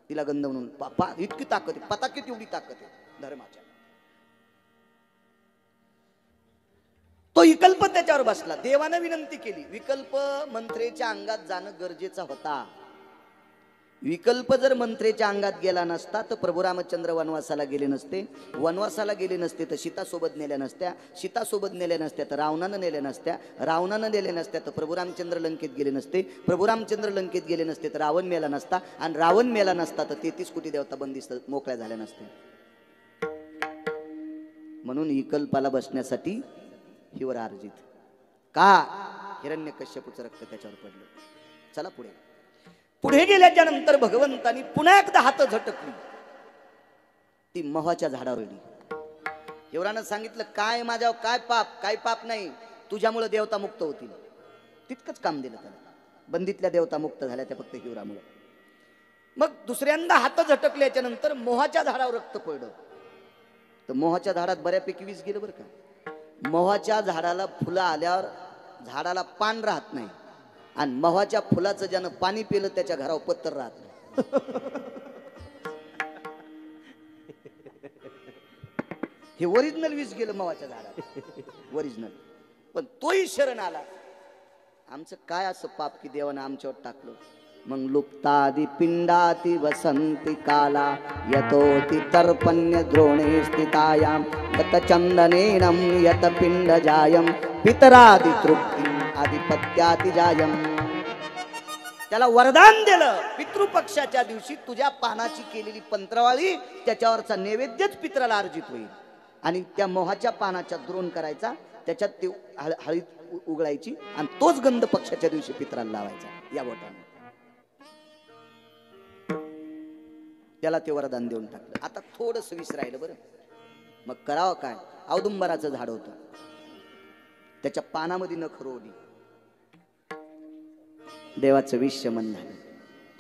तिला गंध म्हणून. इतकी ताकद आहे पताकेत, एवढी ताकद आहे धर्माच्या. तो विकल्प त्याच्यावर बसला. देवानं विनंती केली, विकल्प मंत्रेच्या अंगात जाणं गरजेचा होता. विकल्प जर मंत्रेच्या अंगात गेला नसता तर प्रभू रामचंद्र वनवासाला गेले नसते. वनवासाला गेले नसते तर सीता सोबत नेल्या नसत्या. सीता सोबत नेल्या नसत्या तर रावणानं नेल्या नसत्या. रावणानं नेल्या नसत्या तर प्रभू रामचंद्र लंकेत गेले नसते. प्रभू रामचंद्र लंकेत गेले नसते तर रावण मेला नसता. आणि रावण मेला नसता तर 33 कोटी देवता बंदिस्त मोकळ्या झाल्या नसत्या. म्हणून विकल्पाला बसण्यासाठी हिवर अर्जित. का? हिरण्यकश्यपूचं रक्त त्याच्यावर पडलं. चला पुढे गेल्याच्या नंतर भगवंतानी पुन्हा एकदा हात झटकली. ती मोहाच्या झाडावर गेली. हिवरानं सांगितलं, काय माझ्यावर काय पाप नाही, तुझ्यामुळे देवता मुक्त होतील. तितकंच काम दिलं त्याला. बंदीतल्या देवता मुक्त झाल्या त्या फक्त हिवरामुळे. मग दुसऱ्यांदा हात झटकल्याच्या नंतर मोहाच्या झाडावर रक्त पडलं. तर मोहाच्या झाडात बऱ्यापैकी विष गेलं बरं का. मोहाच्या झाडाला फुलं आल्यावर झाडाला पान राहत नाही, आणि मोहाच्या फुलाचं ज्यानं पाणी पिलं त्याच्या घरावर पत्तर राहत नाही. हे ओरिजिनल विष गेलं मोहाच्या झाडाला, ओरिजिनल. पण तोही शरण आला. आमचं काय असं पाप की देवानं आमच्यावर टाकलं. मग लुप्तादि पिंडाति वसंती काला यतोति तर्पण्य द्रोणे स्थितायाम यत चंदनेनम यत पिंड जायम पितरादि तृप्ती आधिपत्याति जायम. त्याला वरदान दिलं, पितृपक्षाच्या दिवशी तुझ्या पानाची केलेली पंत्रवाळी त्याच्यावरचा नैवेद्यच पितराला अर्जित होईल. आणि त्या मोहाच्या पानाच्या द्रोण करायचा, त्याच्यात ते हळीत उघडायची आणि तोच गंध पक्षाच्या दिवशी पितराला लावायचा या बोटाने. त्याला ते वरदान देऊन टाकलं. आता थोडंसं विष राहिलं बरं. मग करावं काय? औदुंबराचं झाड होतं, त्याच्या पानामध्ये नख रोवली. देवाचं विष शमन झालं.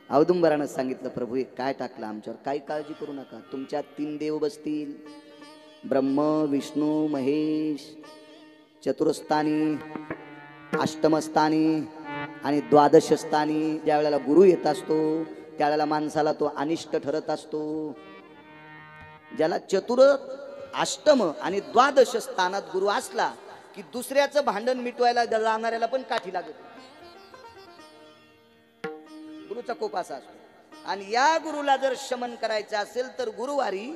औदुंबरानं सांगितलं, प्रभू हे काय टाकलं आमच्यावर, काही काळजी करू नका. तुमच्या 3 देव बसतील, ब्रह्म विष्णू महेश, चतुरस्थानी, अष्टमस्थानी आणि द्वादशस्थानी. ज्या वेळेला गुरु येत असतो त्यावेळेला माणसाला तो अनिष्ट ठरत असतो. ज्याला चतुर, अष्टम आणि द्वादश स्थानात गुरु असला की दुसऱ्याचं भांडण मिटवायला जाणाऱ्याला पण काठी लागत. गुरुचा कोप असा असतो. आणि या गुरुला जर शमन करायचं असेल तर गुरुवारी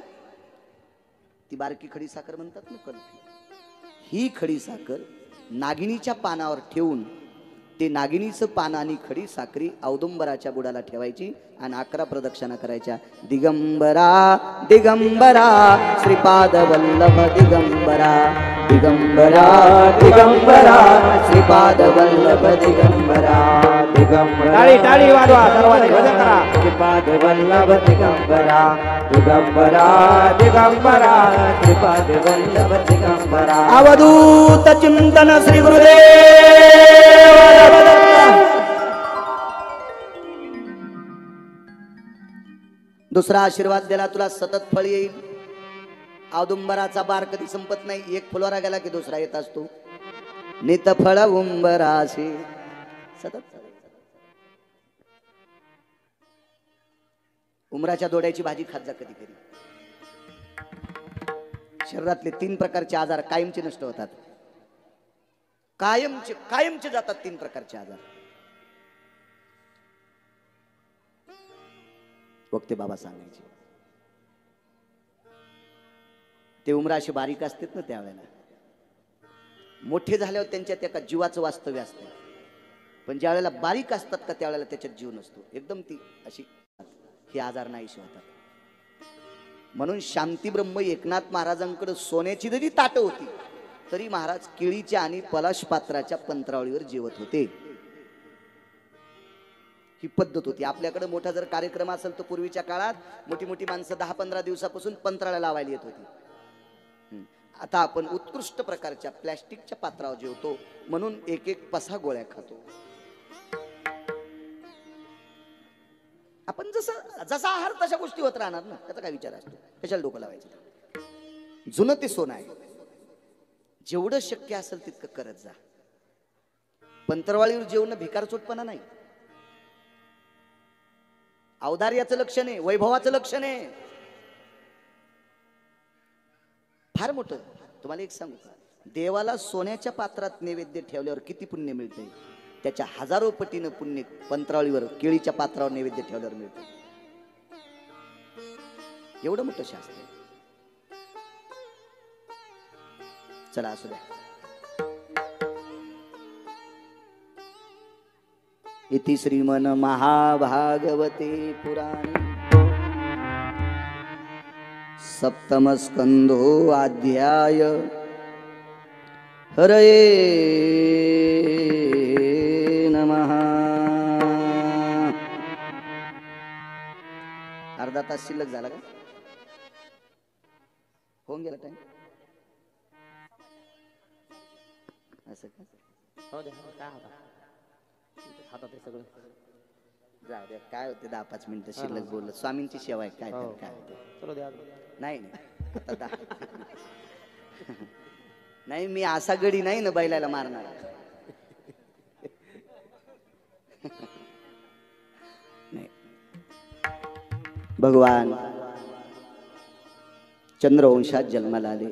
ती बारकी खडी साखर म्हणतात ना, कल्फी, ही खडी साखर नागिनीच्या पानावर ठेवून ते नागिनीचं पान आणि खडी साखरी औदुंबराच्या बुडाला ठेवायची आणि 11 प्रदक्षिणा करायच्या. दिगंबरा दिगंबरा श्रीपाद वल्लभ दिगंबरा दिगंबरा दिगंबरा श्रीपाद वल्लभ दिगंबरा दिगंबरा टाळी टाळी वाजवा सर्वांनी भजन करा श्रीपाद वल्लभ दिगंबरा दिगंबरा दिगंबरा श्रीपाद वल्लभ दिगंबरा अवधूत चिंतन श्री गुरुदेव दुसरा आशीर्वाद दिला तुला सतत फळ येईल. औदुंबराचा बार कधी संपत नाही. एक फुलवारा गेला की दुसरा येत असतो. नित फळ उंबराशी सतत. उमराच्या दोड्याची भाजी खात जा कधी कधी. शरीरातले 3 प्रकारचे आजार कायमचे नष्ट होतात. कायमचे जातात 3 प्रकारचे आजार. वक्ते बाबा सांगायचे ते उमरा असे बारीक असतात ना त्यावेळेला. मोठे झाल्यावर त्यांच्यात एका जीवाचं वास्तव्य असतं. पण ज्या वेळेला बारीक असतात का त्यावेळेला त्याच्यात जीव नसतो. एकदम ती अशी हे आजार नाहीशी होतात. म्हणून शांती ब्रह्म एकनाथ महाराजांकडे सोन्याची जरी ताटं होती तरी महाराज केळीच्या आणि पलाश पात्राच्या पंत्रावळीवर जेवत होते. ही पद्धत होती. आपल्याकडे मोठा जर कार्यक्रम असेल तर पूर्वीच्या काळात मोठी मोठी माणसं 10-15 दिवसापासून पंत्राळ्या लावायला येत होती. आता आपण उत्कृष्ट प्रकारच्या प्लॅस्टिकच्या पात्रावर जेवतो म्हणून एक पसा गोळ्या खातो. आपण जसा आहार तशा गोष्टी होत राहणार ना. त्याचा काय विचार असतो. कशाला डोकं लावायचं. जुनं ते सोनं आहे. जेवढं शक्य असेल तितकं करत जा. पंतरवाळीवर जेवणं भिकारचोटपणा नाही. औदार्याचं लक्षण आहे. वैभवाचं लक्षण आहे. फार मोठं. तुम्हाला एक सांगू का. देवाला सोन्याच्या पात्रात नैवेद्य ठेवल्यावर किती पुण्य मिळते त्याच्या 1000 पटीनं पुण्य पंत्रावळीवर केळीच्या पात्रावर नैवेद्य ठेवल्यावर मिळते. एवढं मोठं शास्त्र आहे. चला असू द्या. इति श्रीमन महाभागवते पुराणे सप्तम स्कंधो अध्याय हरये नमः. अर्धा तास शिल्लक झाला का. होऊन गेला टाइम. असं का. हो दे काय होता हातात ते सगळं जाऊ द्या. काय होते 10-5 मिनिटं शिल्लक बोललं. स्वामींची सेवा आहे. काय हो. काय होते. चलो द्या नाही आता नाही मी असा गडी नाही ना बैलाला मारणार. नाही. भगवान चंद्रवंशात जन्माला आले.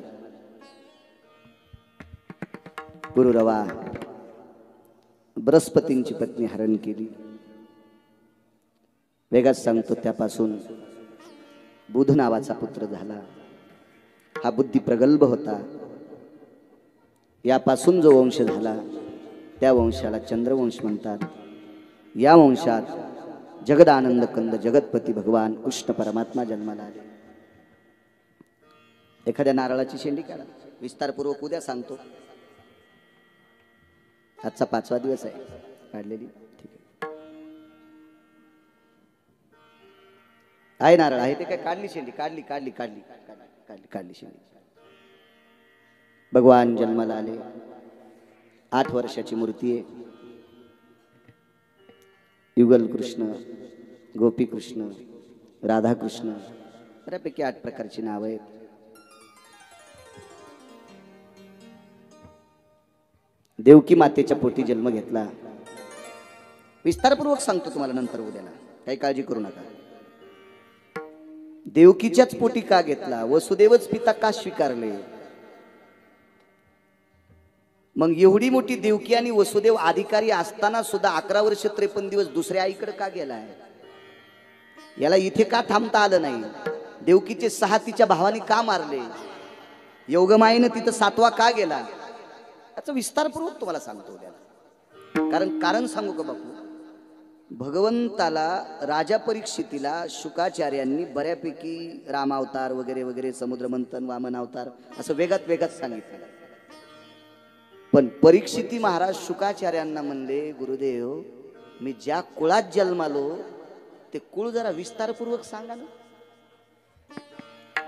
गुरुरवा बृहस्पतींची पत्नी हरण केली. वेगात सांगतो त्यापासून बुध नावाचा पुत्र झाला. हा बुद्धी प्रगल्भ होता. यापासून जो वंश झाला त्या वंशाला चंद्रवंश म्हणतात. या वंशात जगदानंद कंद जगतपती भगवान कृष्ण परमात्मा जन्माला आले. एखाद्या नारळाची शेंडी काढा. विस्तारपूर्वक उद्या सांगतो. आजचा 5वा दिवस आहे काढलेली. ठीक आहे नारळ आहे ते काय काढली शेंडी. काढली शेंडी. भगवान जन्माला आले. 8 वर्षाची मूर्ती आहे. युगल कृष्ण, गोपी कृष्ण, राधा कृष्ण बऱ्यापैकी 8 प्रकारची नाव आहेत. देवकी मातेच्या पोटी जन्म घेतला. विस्तारपूर्वक सांगतो तुम्हाला नंतर उद्याला. काही काळजी करू नका. देवकीच्याच पोटी का घेतला. वसुदेवच पिता का स्वीकारले. मग एवढी मोठी देवकी आणि वसुदेव अधिकारी असताना सुद्धा 11 वर्ष 53 दिवस दुसऱ्या आईकडे का गेलाय. याला इथे का थांबता आलं नाही. देवकीचे 6 तिच्या भावाने का मारले. योगमायेनं तिथं 7वा का गेला. याचा विस्तारपूर्वक तुम्हाला सांगतो उद्याला. कारण सांगू का बापू. भगवंताला राजा परीक्षितीला शुकाचार्यांनी बऱ्यापैकी रामावतार वगैरे वगैरे समुद्र मंथन वामन अवतार असं वेगात सांगितलं. पण परीक्षिती महाराज शुकाचार्यांना म्हणले, गुरुदेव मी ज्या कुळात जन्मालो ते कुळ जरा विस्तारपूर्वक सांगा ना.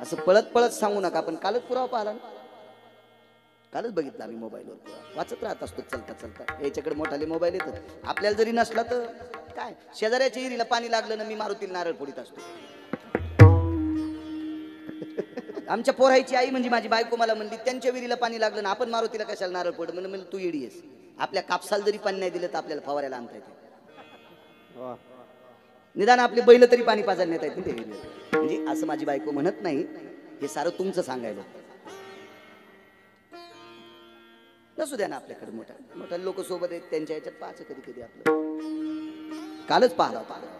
असं पळत पळत सांगू नका. पण कालच पुरावा पाहिला ना, कालच बघितलं आम्ही मोबाईलवर पुरावा. वाचत राहत असतो चलता चलता. याच्याकडे मोठाले मोबाईल येतात. आपल्याला जरी नसला तर काय, शेजाऱ्याच्या हिरीला पाणी लागलं ना मी मारुतीला नारळ फोडीत असतो. आमच्या पोरायची आई म्हणजे माझी बायको मला म्हणली, त्यांच्या विहिरीला पाणी लागलं ना आपण मारुतीला कशाला नारळ फोड. म्हणजे तू येडी आहेस. आपल्या कापसाला जरी पाणी नाही दिलं तर आपल्याला फवारायला आणता येते. निदान आपले बैल तरी पाणी पाजायला नेता येत नाही. म्हणजे असं माझी बायको म्हणत नाही, हे सारं तुमचं सांगायला. नसू द्या ना आपल्याकडे मोठा मोठ्या लोक सोबत आहेत, त्यांच्या ह्याच्यात पाहायचं कधी कधी आपलं. कालच पाहिला होता